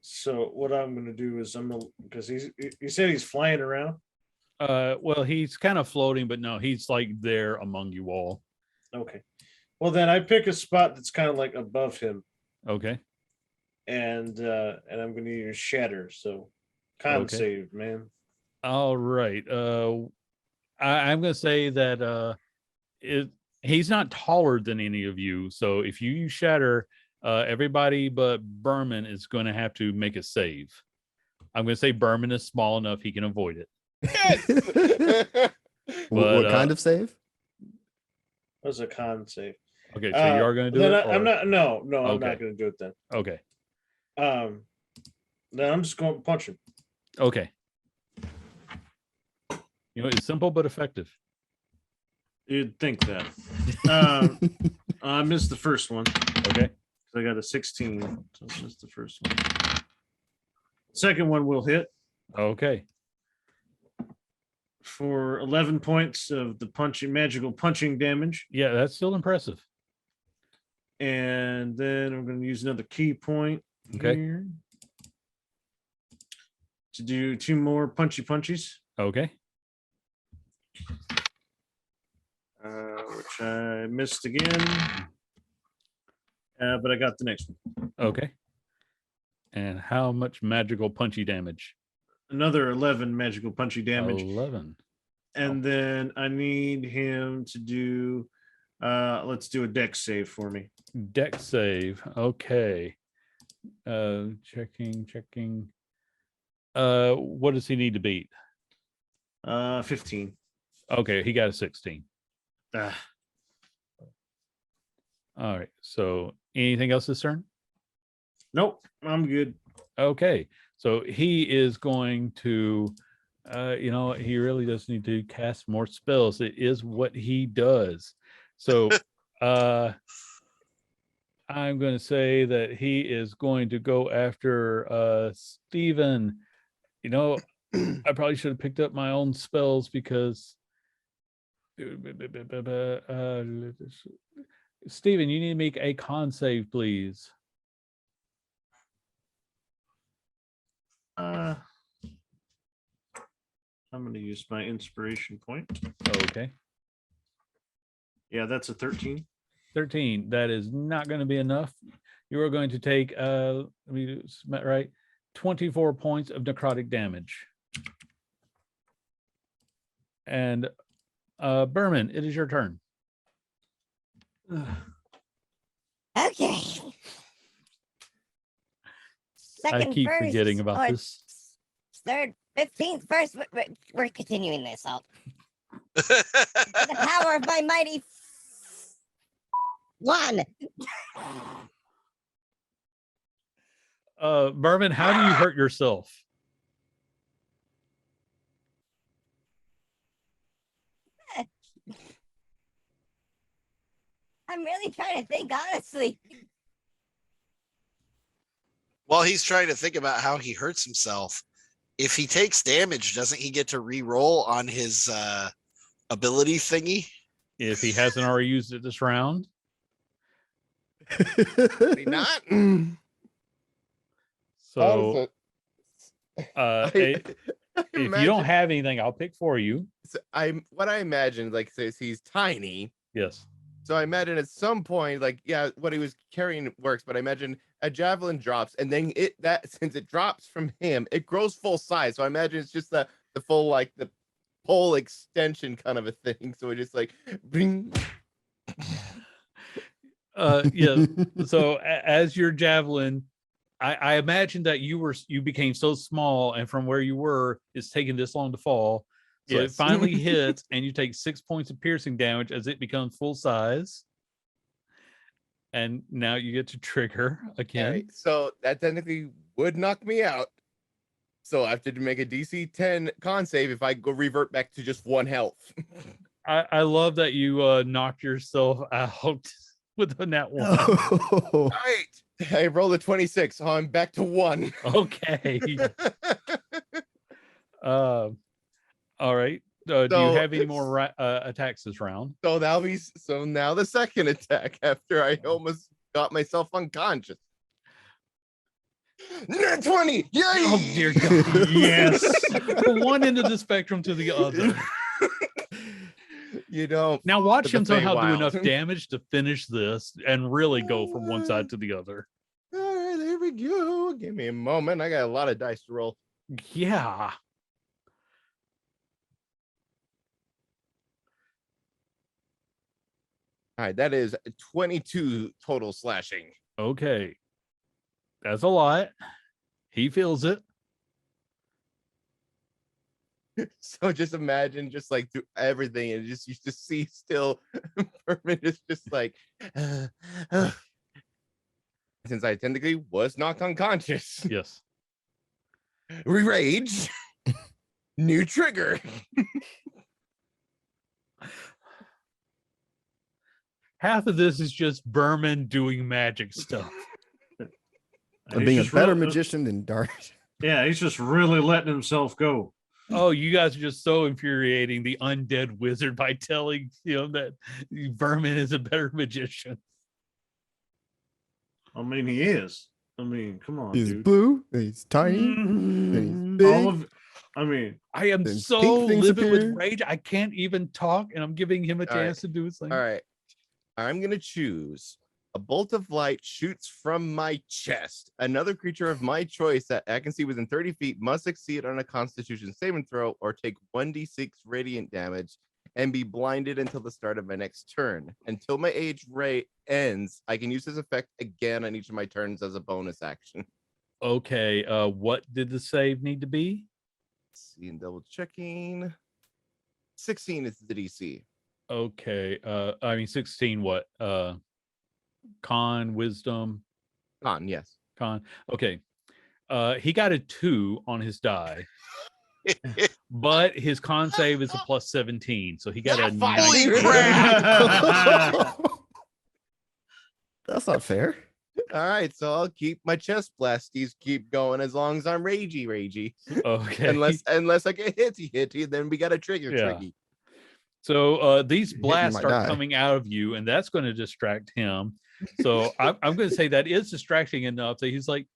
So what I'm going to do is because he said he's flying around. Well, he's kind of floating, but no, he's like there among you all. Okay. Well, then I pick a spot that's kind of like above him, Okay. and I'm going to use shatter. So con Okay. save, man. All right. I'm going to say that he's not taller than any of you. So if you use shatter, everybody but Berman is going to have to make a save. I'm going to say Berman is small enough he can avoid it. What kind of save? That was a con save. Okay, so you are going to do then it? I'm not. No, I'm Okay. not going to do it then. Okay. Then I'm just going to punch him. Okay. You know, it's simple but effective. You'd think that. I missed the first one. Okay. So I got a 16. So it's just the first one. Second one will hit Okay. for 11 points of the magical punching damage. Yeah, that's still impressive. And then I'm going to use another key point Okay. here to do 2 more punchy punchies. Okay. which I missed again. But I got the next one. Okay. And how much magical punchy damage? Another 11 magical punchy damage. 11. And then I need him to do, let's do a dex save for me. Dex save. Okay. Checking. What does he need to beat? 15. Okay, he got a 16. Ah, All right. So anything else this turn? nope, I'm good. Okay. So he is going to he really does need to cast more spells. It is what he does. So I'm going to say that he is going to go after Stephen. I probably should have picked up my own spells because Stephen, you need to make a con save, please. I'm going to use my inspiration point. Okay. Yeah, that's a 13. 13. That is not going to be enough. You are going to take let me do this right, 24 points of necrotic damage. And Berman, it is your turn. Okay. Second, I keep first, forgetting about or this. Third, 15th, first. We're continuing this. The power of my mighty one. Berman, how do you hurt yourself? I'm really trying to think honestly. While he's trying to think about how he hurts himself, if he takes damage, doesn't he get to re-roll on his ability thingy? If he hasn't already used it this round. Maybe not. So I if you don't have anything, I'll pick for you. what I imagine, like, says he's tiny. Yes. So I imagine at some point, like, yeah, what he was carrying works, but I imagine a javelin drops, and then since it drops from him, it grows full size. So I imagine it's just the full, like, the pole extension kind of a thing. So it just like bring. Yeah. So as your javelin, I imagine that you became so small, and from where you were, it's taking this long to fall. So Yes. it finally hits, and you take 6 points of piercing damage as it becomes full size. And now you get to trigger again. All right, so that technically would knock me out. So I have to make a DC 10 con save if I go revert back to just 1 health. I love that you knocked yourself out with a nat 1. Oh. All right, I rolled a 26, so I'm back to 1. Okay. All right. Do you So have any more attacks this round? So now the second attack after I almost got myself unconscious. Nat 20! Yay! Oh dear God! Yes, from one end of the spectrum to the other. Now watch the him somehow do Feywild. enough damage to finish this and really go from one side to the other. All right, there we go. Give me a moment. I got a lot of dice to roll. Yeah. All right, that is 22 total slashing. Okay. That's a lot. He feels it. So just imagine, just like through everything, and you just see still Furman is just like, since I technically was knocked unconscious. Yes. Rage. New trigger. Half of this is just Berman doing magic stuff. I'm being a better magician than Dark. Yeah, he's just really letting himself go. Oh, you guys are just so infuriating the undead wizard by telling him that Berman is a better magician. I mean, he is. I mean, come on, He's dude. blue, and he's tiny, and he's big. I mean, I am Then so pink things livid with appear. rage. I can't even talk, and I'm giving him a All right. chance to do his thing. All right. I'm going to choose a bolt of light shoots from my chest. Another creature of my choice that I can see within 30 feet must succeed on a constitution saving throw or take 1d6 radiant damage and be blinded until the start of my next turn. Until my age rate ends, I can use this effect again on each of my turns as a bonus action. Okay. What did the save need to be? Let's see, and double checking. 16 is the DC. Okay. I mean 16. What? Con, wisdom, Con, yes. con. Okay. He got a 2 on his die, but his con save is a plus 17, so he got a Holy 19. crap! That's not fair. All right, so I'll keep my chest blasties keep going as long as I'm ragey. Okay. Unless I get hitty, then we got a trigger Yeah. triggy. So these Hitting blasts my start die. coming out of you, and that's going to distract him. So I'm going to say that is distracting enough that he's like,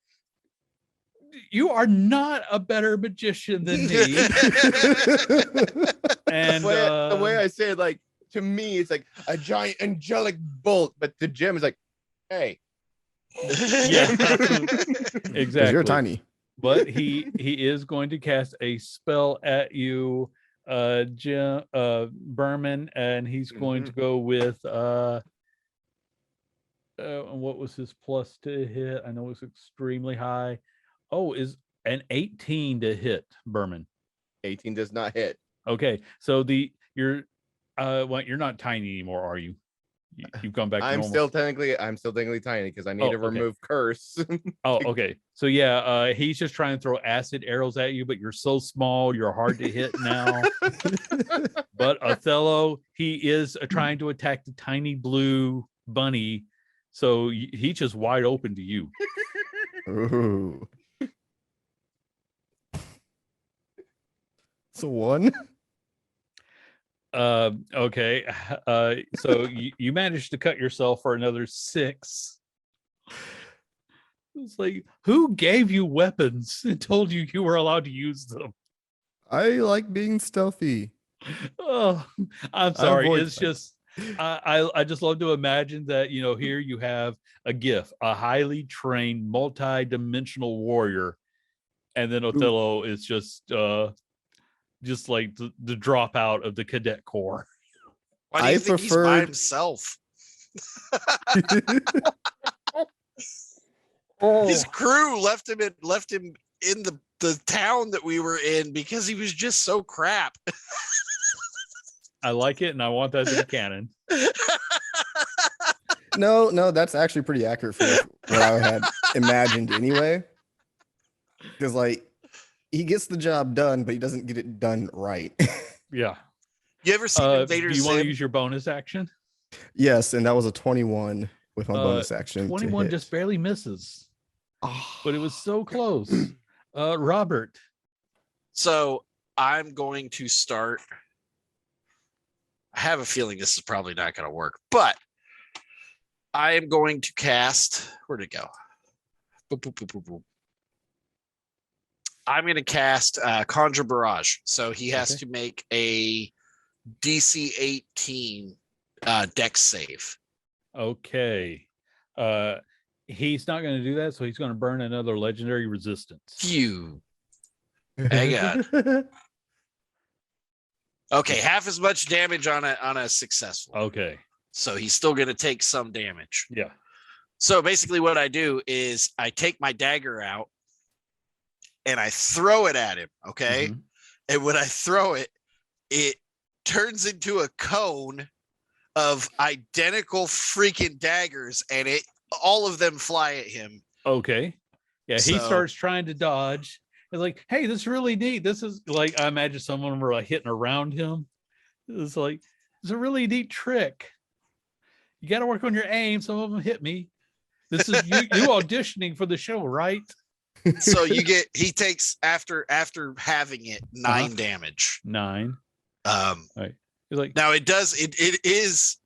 "You are not a better magician than me." And the way I say it, like to me, it's like a giant angelic bolt, but to Jim, it's like, hey, yeah, Because exactly. you're tiny. But he is going to cast a spell at you, Jim Berman, and he's going to go with what was his plus to hit? I know it's extremely high. Oh, is an 18 to hit, Berman. 18 does not hit. Okay, so you're not tiny anymore, are you? You've gone back to I'm normal. still technically tiny because I need to okay. remove curse. Oh, okay. So yeah, he's just trying to throw acid arrows at you, but you're so small, you're hard to hit now. But Othello, he is trying to attack the tiny blue bunny, so he's just wide open to you. Ooh. It's a 1. Okay. So you managed to cut yourself for another 6. It's like, who gave you weapons and told you you were allowed to use them? I like being stealthy. Oh, I'm sorry. avoid It's fights. just I just love to imagine that, here you have a GIF, a highly trained, multi-dimensional warrior, and then Othello is just like the dropout of the cadet corps. Why do you I think he's by preferred- himself? Oh. His crew left him in the town that we were in because he was just so crap. I like it, and I want that to be canon. No, that's actually pretty accurate for what I had imagined anyway. Because like he gets the job done, but he doesn't get it done right. Yeah. You ever seen Do Invader you want to Zim? use your bonus action? Yes, and that was a 21 with my bonus action. to 21 hit. just barely misses, Ah. but it was so close. Robert. So I'm going to start. I have a feeling this is probably not going to work, but I am going to cast. Where'd it go? Boop, boop, boop, boop, boop. I'm going to cast Conjure Barrage. So he has Okay. to make a DC 18 Dex save. Okay. He's not going to do that, so he's going to burn another legendary resistance. Phew. Hang on. Okay, half as much damage on a successful. Okay. So he's still going to take some damage. Yeah. So basically what I do is I take my dagger out and I throw it at him, okay? Mhm. And when I throw it, it turns into a cone of identical freaking daggers, and all of them fly at him. Okay. Yeah, he So- starts trying to dodge. It's like, hey, this is really neat. This is like, I imagine some of them were like hitting around him. It's like, it's a really neat trick. You got to work on your aim. Some of them hit me. This is you auditioning for the show, right? So he takes after having it 9 damage. 9. He's like, now it is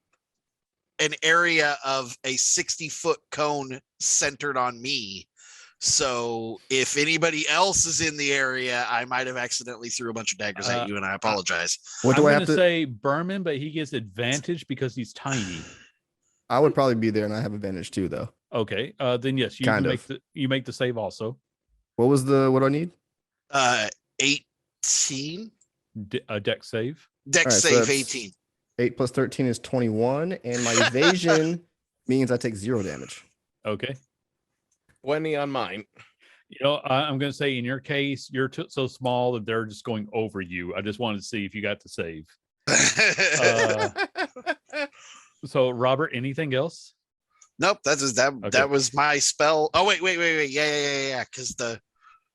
an area of a 60-foot cone centered on me, So if anybody else is in the area, I might have accidentally threw a bunch of daggers at you, and I apologize. What do I'm I going have to to say Berman, but he gets advantage because he's tiny. I would probably be there and I have advantage too though. Okay, then yes, you Kind can of. make the save also. What do I need? 18 A deck save. deck All right, so save that's 18. 8 plus 13 is 21, and my evasion means I take 0 damage. Okay. 20 on mine. I'm going to say in your case, you're so small that they're just going over you. I just wanted to see if you got to save. So, Robert, anything else? Nope, that Okay. was my spell. Oh wait, yeah. Because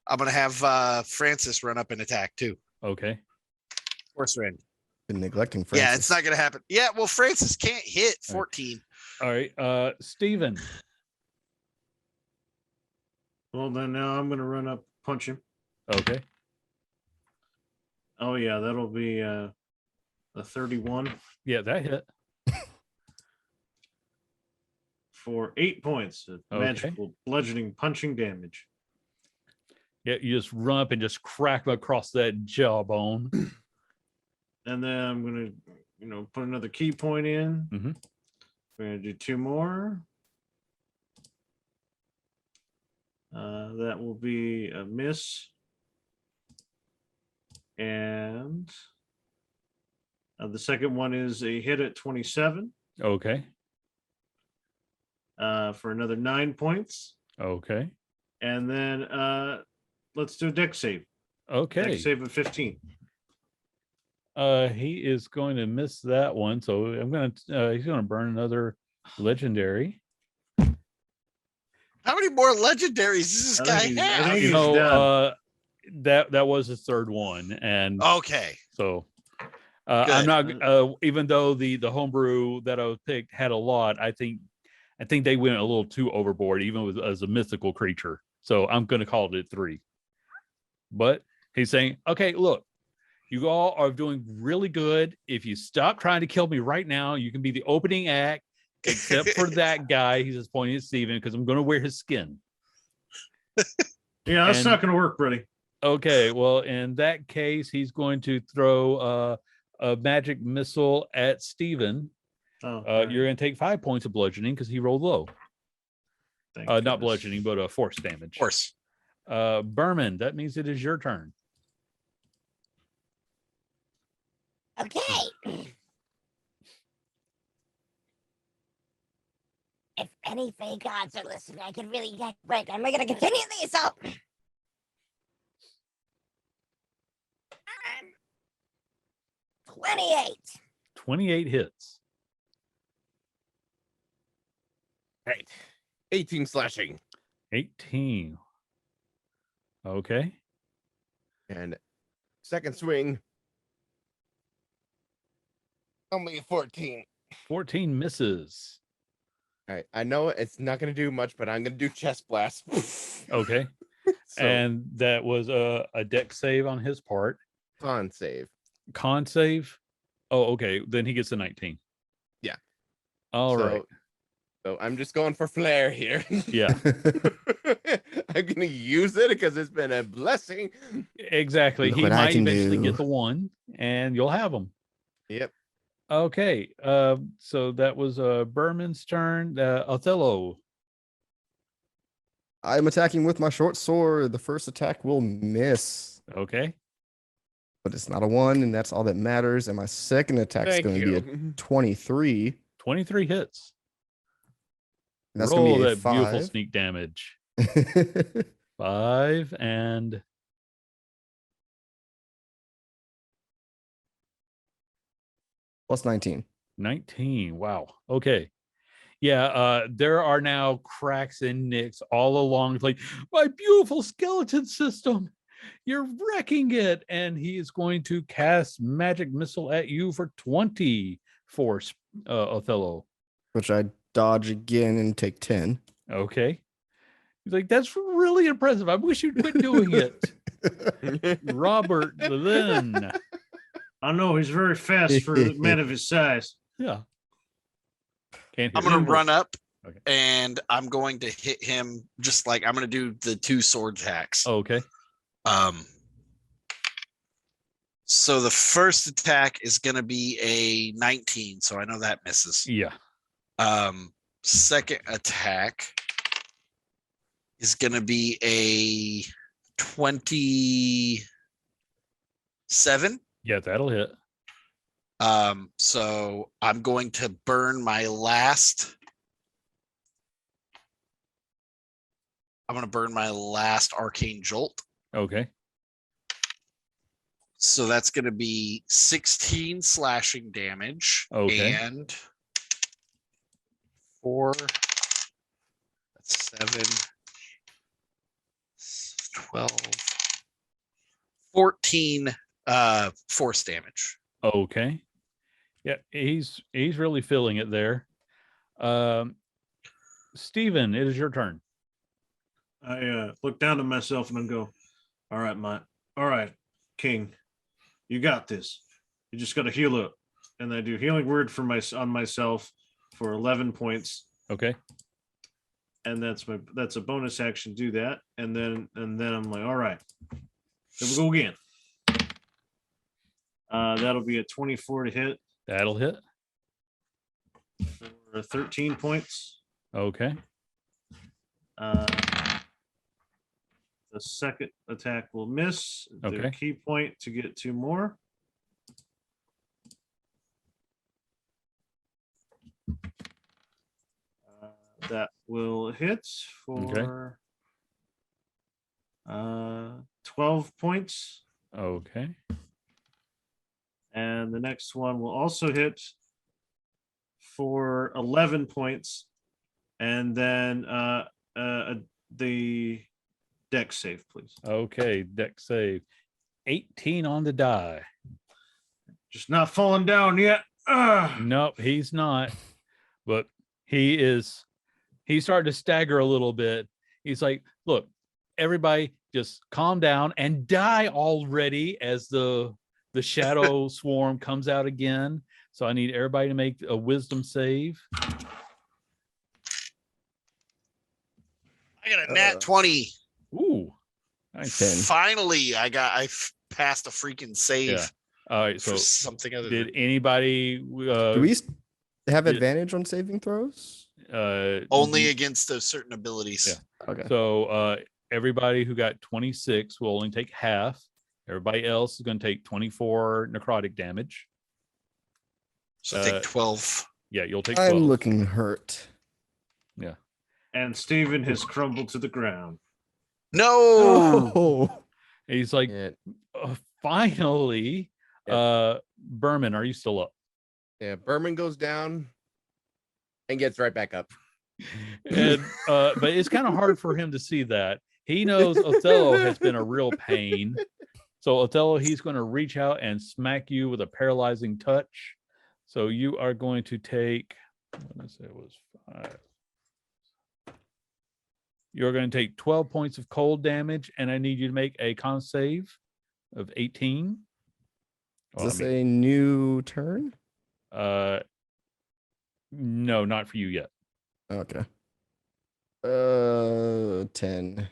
I'm gonna have Francis run up and attack too. Okay. Force range. Been neglecting Francis. Yeah, it's not gonna happen. Yeah, well, Francis can't hit 14. All right. Steven. Well, then now I'm going to run up, punch him. Okay. Oh, yeah, that'll be a 31 Yeah, that hit. for 8 points of Okay. magical bludgeoning punching damage. Yeah, you just run up and just crack him across that jawbone. And then I'm going to, put another key point in. Mhm. We're going to do 2 more. That will be a miss. And the second one is a hit at 27 Okay. for another 9 points. Okay. And then let's do a deck save. Okay. Deck save of 15. He is going to miss that one, so he's gonna burn another legendary. How many more legendaries does this I guy think he's- I have? think You he's know, done. that was his third one, and Okay. so I'm Good. not. Even though the homebrew that I was picked had a lot, I think they went a little too overboard, even as a mythical creature. So I'm going to call it 3. But he's saying, okay, look, you all are doing really good. If you stop trying to kill me right now, you can be the opening act, except for that guy. He's just pointing at Steven because I'm going to wear his skin. Yeah, that's And- not going to work, buddy. Okay, well, in that case, he's going to throw a magic missile at Steven. Oh, You're going to take 5 points of bludgeoning because he rolled low. thank Not goodness. bludgeoning, but force damage. Force. Berman, that means it is your turn. Okay. If any fey gods are listening, I could really get right. Am I going to continue the assault? 28. 28 hits. Right. 18 slashing. 18. Okay. And second swing. Only a 14. 14 misses. All right. I know it's not going to do much, but I'm going to do chest blast. Okay. So, And that was a deck save on his part. con save. Con save. Oh, okay. Then he gets a 19. Yeah. All right. So I'm just going for flair here. Yeah. I'm going to use it because it's been a blessing. Exactly. Look He what I might can eventually do. get the 1 and you'll have him. Yep. Okay. So that was Berman's turn. Othello. I'm attacking with my short sword. The first attack will miss, Okay. but it's not a 1, and that's all that matters. And my second attack is Thank going to be a you. 23. 23 hits. And that's Roll going to be a that beautiful 5. sneak damage. 5 and Plus 19. 19. Wow. Okay. Yeah, there are now cracks and nicks all along. It's like, my beautiful skeleton system, you're wrecking it. And he is going to cast magic missile at you for 20 force, Othello. Which I dodge again and take 10. Okay. He's like, that's really impressive. I wish you'd quit doing it. Robert Lynn. I know he's very fast for a man of his size. Yeah. Can't I'm hear gonna you. run up Okay. And I'm going to hit him just like I'm going to do the 2 sword attacks. Okay. So the first attack is going to be a 19, so I know that misses. Yeah. Second attack is going to be a 27. Yeah, that'll hit. So I'm going to burn my last. I'm going to burn my last arcane jolt. Okay. So that's going to be 16 slashing damage. Okay. And 4. That's 7. 12. 14 force damage. Okay. Yeah, he's really feeling it there. Steven, it is your turn. I look down to myself and I go, all right, King, you got this. You just got to heal up. And I do healing word for myself for 11 points. Okay. And that's a bonus action. Do that. And then I'm like, all right, here we go again. That'll be a 24 to hit That'll hit. for 13 points. Okay. The second attack will miss. Okay. The key point to get 2 more. That will hit for 12 points. Okay. And the next one will also hit for 11 points. And then the dex save, please. Okay. Dex save. 18 on the die. Just not falling down yet. Nope, he's not. But he's starting to stagger a little bit. He's like, look, everybody just calm down and die already as the shadow swarm comes out again. So I need everybody to make a wisdom save. I got a nat 20. Ooh. Nice. 10. Finally, I passed a freaking save. Yeah. All right. For So something other did than anybody Do we have did- advantage on saving throws? only against those certain abilities. Yeah. Okay. So everybody who got 26 will only take half. Everybody else is going to take 24 necrotic damage. So take 12. Yeah, you'll take 12. I'm looking hurt. And Steven has crumbled to the ground. No. Oh. He's like, Yeah, finally, Berman, are you still up? yeah. Berman goes down and gets right back up. And but it's kind of hard for him to see that. He knows Othello has been a real pain. So Othello, he's going to reach out and smack you with a paralyzing touch. So you are going to take, what did I say it was 5. You're going to take 12 points of cold damage, and I need you to make a con save of 18. Is this a new turn? No, not for you yet. Okay. 10.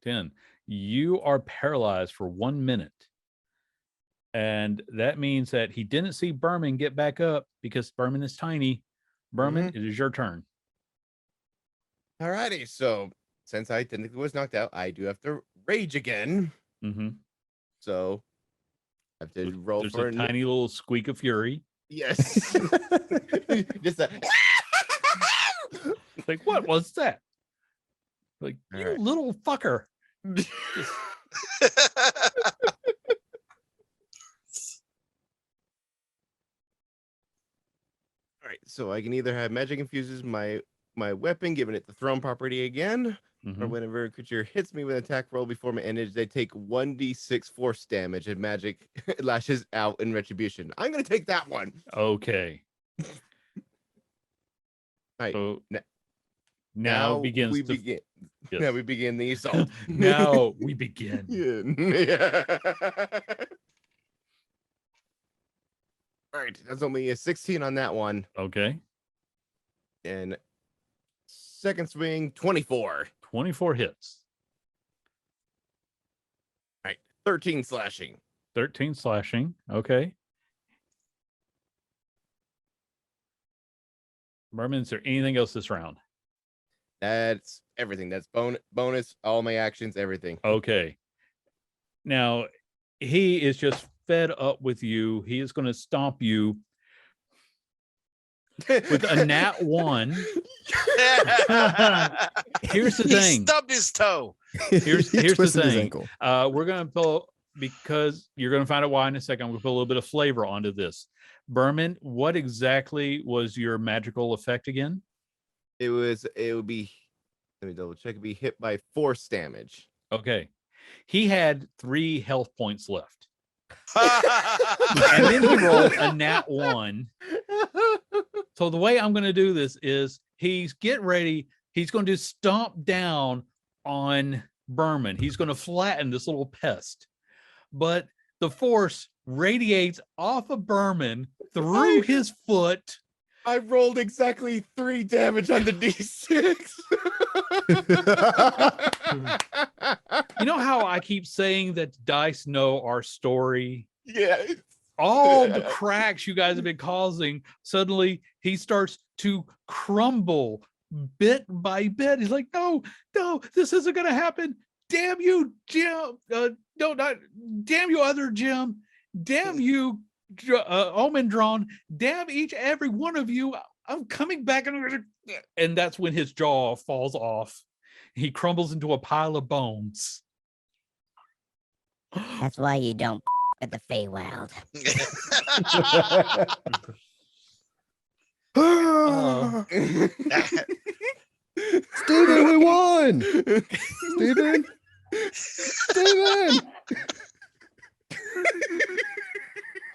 10. You are paralyzed for 1 minute. And that means that he didn't see Berman get back up because Berman is tiny. Berman, it is your turn. Alrighty, so since I technically was knocked out, I do have to rage again. Mm-hmm. So I have to roll There's for a tiny little squeak of fury. Yes. Just a Like, what was that? Like, All you right. little fucker. All right, so I can either have magic infuses my weapon, giving it the thrown property again, or Mhm. whenever a creature hits me with an attack roll before my endage, they take 1d6 force damage and magic lashes out in retribution. I'm gonna take that one. Okay. Right. So N- now begins we to begin. yes. Now we begin the assault. Now we begin. Yeah. All right, that's only a 16 on that one, Okay. and second swing, 24. 24 hits. 13 slashing. 13 slashing. Okay. Merman, is there anything else this round? That's everything. That's bonus, all my actions, everything. Okay. Now, he is just fed up with you. He is going to stomp you with a nat 1. Here's the He thing. stubbed his toe. Here's He the twisted his thing. ankle. We're going to pull, because you're going to find out why in a second. I'm going to put a little bit of flavor onto this. Berman, what exactly was your magical effect again? It would be, let me double check. It'd be hit by force damage. Okay. He had 3 health points left. And then he rolled a nat 1. So the way I'm going to do this is he's getting ready. He's going to stomp down on Berman. He's going to flatten this little pest. But the force radiates off of Berman through his foot. I rolled exactly 3 damage on the D6. You know how I keep saying that dice know our story? Yeah. All the cracks you guys have been causing, suddenly he starts to crumble bit by bit. He's like, no, this isn't going to happen. Damn you, Jim. Damn you, other Jim. Damn you, Omen Drawn. Damn every one of you. I'm coming back. And that's when his jaw falls off. He crumbles into a pile of bones. That's why you don't at the Feywild. Oh. Steven, we won! Steven!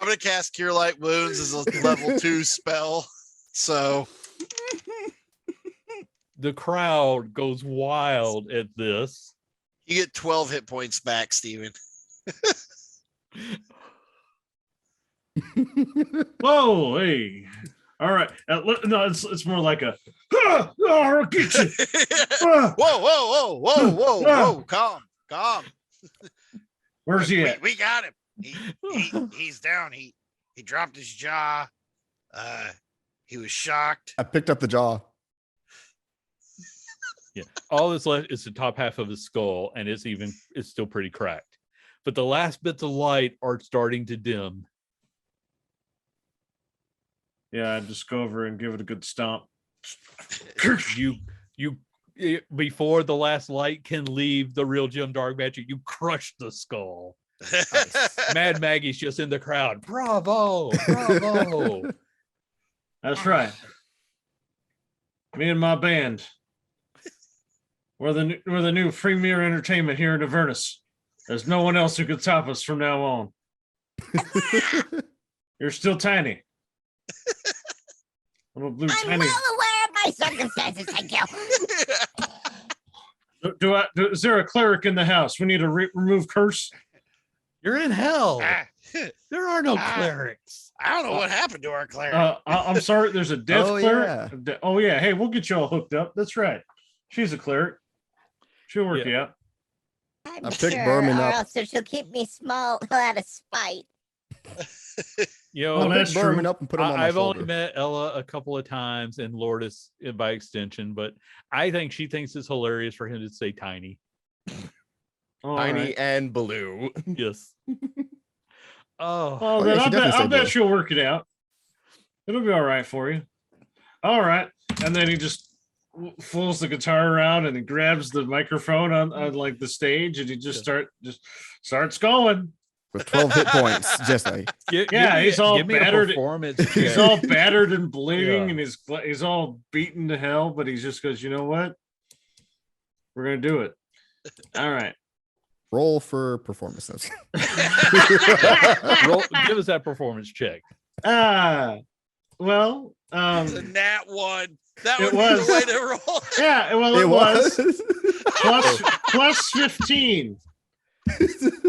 I'm gonna cast Cure Light Wounds as a level 2 spell. So The crowd goes wild at this. you get 12 hit points back, Steven. Whoa, hey. All right. No, it's more like a I'll get you. Whoa. Calm. Where's he at? We got him. He's down. He dropped his jaw. He was shocked. I picked up the jaw. Yeah, all that's left is the top half of his skull, and it's still pretty cracked. But the last bits of light are starting to dim. Yeah, I'd just go over and give it a good stomp. You before the last light can leave the real Jim Darkmagic, you crush the skull. Mad Maggie's just in the crowd. Bravo! That's right. Me and my band. We're the new premier entertainment here in Avernus. There's no one else who can top us from now on. You're still tiny. Little blue I'm tiny. well aware of my circumstances, thank you. Is there a cleric in the house? We need to remove curse. You're in hell. Ah, There are no clerics. I don't know what happened to our cleric. I'm sorry. There's a death Oh, cleric. yeah. Oh yeah. Hey, we'll get you all hooked up. That's right. She's a cleric. She'll work you out. I'm I picked sure, Berman or up. else she'll keep me small out of spite. You know, Oh, I that's picked Berman true. up and put him on my I've shoulder. only met Ella a couple of times and Lourdes by extension, but I think she thinks it's hilarious for him to say tiny. All Tiny right. and blue. Yes. Oh, Well, Oh, then yeah, she definitely I said bet blue. she'll work it out. It'll be all right for you. All right. And then he just fools the guitar around and he grabs the microphone on like the stage and he just starts going. With 12 hit points, just like He's all give me a battered. performance He's check. all battered and bleeding Yeah. and he's all beaten to hell, but he just goes, you know what? We're gonna do it. All right. roll for performances. Give us that performance check. Well, It's a nat 1. That It would be was. the way to roll. yeah, well, it was plus 15.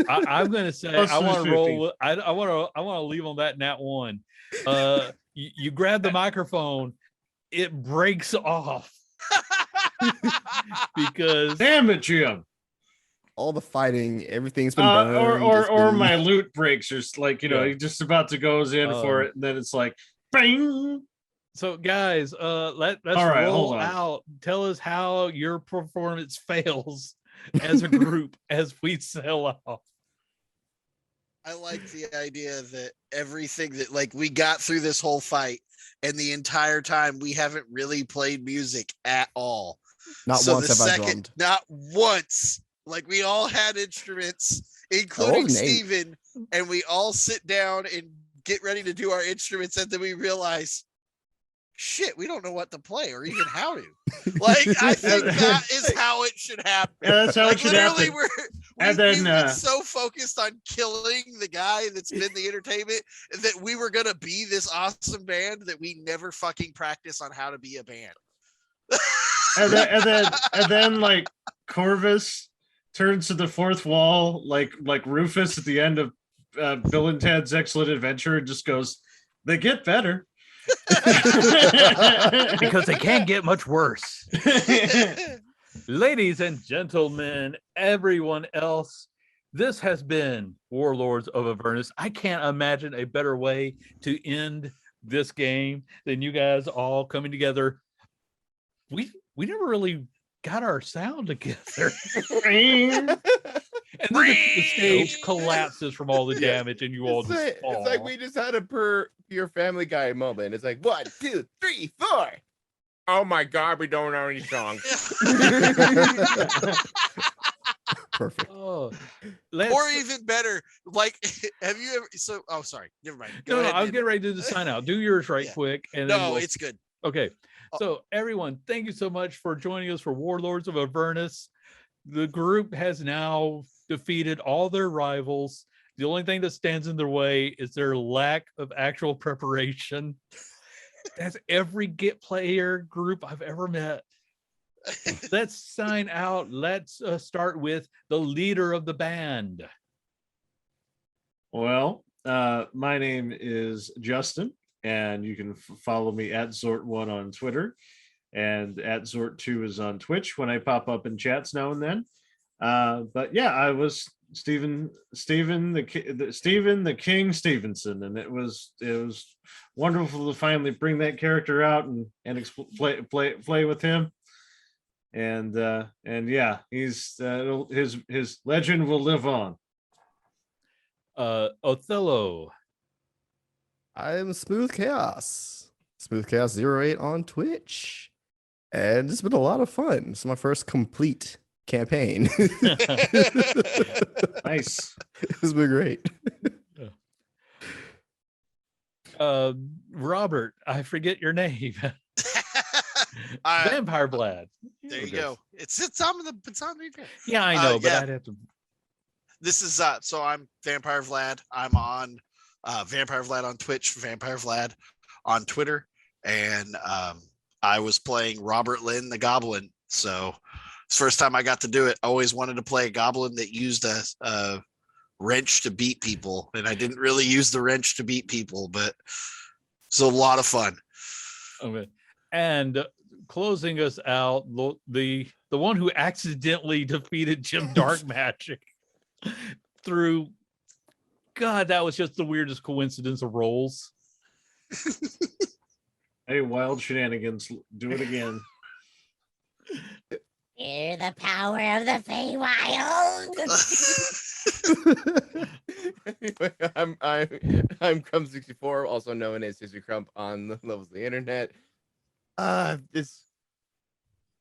I'm going to say Plus I want to 50. roll. I want to leave on that nat 1. You grab the microphone, it breaks off. because Damn it, Jim. All the fighting, everything's been burned. Or my loot breaks, or like Yeah. he just about to goes in for it, and then it's like, bang. So guys, let's All right, roll hold on. out. Tell us how your performance fails as a group as we sell off. I like the idea that everything that like we got through this whole fight, and the entire time we haven't really played music at all. Not once have I drummed. Not once. Like we all had instruments, including Steven, and we all sit down and get ready to do our instruments, and then we realize, shit, we don't know what to play or even how to. Like, I think that is how it should happen. Yeah, that's how Like, it should literally, happen. we've been so focused on killing the guy that's been the entertainment that we were gonna be this awesome band that we never fucking practice on how to be a band. and then like Corvus turns to the fourth wall, like Rufus at the end of Bill and Ted's Excellent Adventure, and just goes, "They get better." Because they can't get much worse. Ladies and gentlemen, everyone else, this has been Warlords of Avernus. I can't imagine a better way to end this game than you guys all coming together. We never really got our sound together. And then the stage collapses from all the damage, and you all just fall. It's like we just had a pure Family Guy moment. It's like 1, 2, 3, 4. Oh my God, we don't know any songs. Perfect. Oh, or even better, like, have you ever? So, oh, sorry, never mind. No, ahead, I'm man. getting ready to sign out. Do yours right Yeah. quick, and then No, we'll... it's good. Okay. So everyone, thank you so much for joining us for Warlords of Avernus. The group has now defeated all their rivals. The only thing that stands in their way is their lack of actual preparation. That's every Get player group I've ever met. Let's sign out. Let's start with the leader of the band. Well, my name is Justin, and you can follow me at Zort1 on Twitter, and at Zort2 is on Twitch when I pop up in chats now and then. But yeah, I was Stephen the King Stevenson, and it was wonderful to finally bring that character out and play with him. And yeah, he's his legend will live on. Othello. I'm Smooth Chaos. Smooth Chaos 08 on Twitch. And it's been a lot of fun. It's my first complete campaign. Nice. It's been great. Robert, I forget your name. Uh, Vampire Vlad. there you go. It's on the Yeah, I know, but yeah. I'd have to. This is so I'm Vampire Vlad. I'm on Vampire Vlad on Twitch, Vampire Vlad on Twitter, and I was playing Robert Lynn the Goblin. So it's the first time I got to do it. I always wanted to play a goblin that used a wrench to beat people, and I didn't really use the wrench to beat people, but it's a lot of fun. Okay. And closing us out, the one who accidentally defeated Jim Darkmagic through, God, that was just the weirdest coincidence of roles. Hey, wild shenanigans, do it again. Hear the power of the Feywild. Anyway, I'm Crumb64, also known as Sister Crump on the levels of the internet. This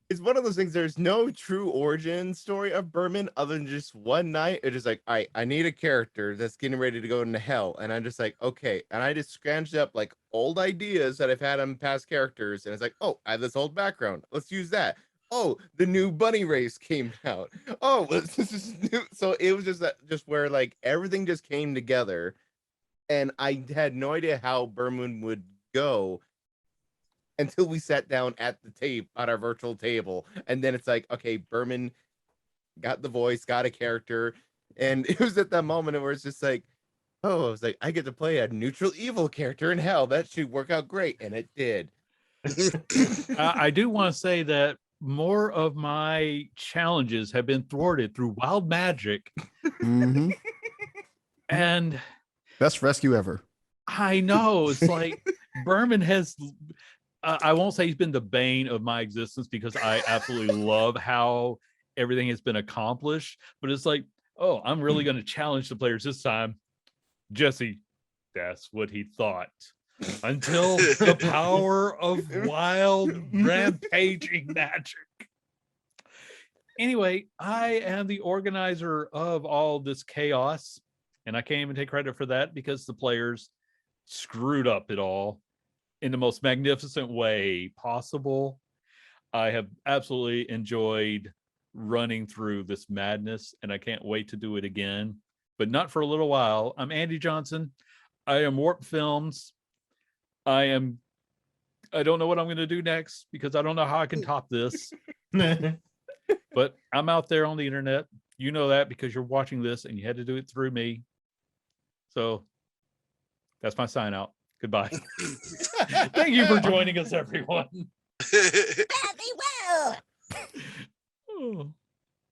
is one of those things. There's no true origin story of Berman other than just one night. It's just like, I need a character that's getting ready to go into hell, and I'm just like, okay. And I just scrounged up like old ideas that I've had on past characters, and it's like, oh, I have this old background. Let's use that. Oh, the new bunny race came out. Oh, this is new. So it was just where like everything just came together, and I had no idea how Berman would go until we sat down at our virtual table. And then it's like, okay, Berman got the voice, got a character. And it was at that moment where it's just like, oh, I was like, I get to play a neutral evil character in hell. That should work out great. And it did. I do want to say that more of my challenges have been thwarted through wild magic. Mhm. And Best rescue ever. I know it's like Berman has, I won't say he's been the bane of my existence because I absolutely love how everything has been accomplished. But it's like, oh, I'm really going to challenge the players this time. Jesse, that's what he thought. Until the power of wild rampaging magic. Anyway, I am the organizer of all this chaos, and I can't even take credit for that because the players screwed up it all in the most magnificent way possible. I have absolutely enjoyed running through this madness, and I can't wait to do it again, but not for a little while. I'm Andy Johnson. I am Warp Films. I don't know what I'm going to do next because I don't know how I can top this, but I'm out there on the internet. You know that because you're watching this and you had to do it through me. So that's my sign out. Goodbye. Thank you for joining us, everyone. Very well. Oh.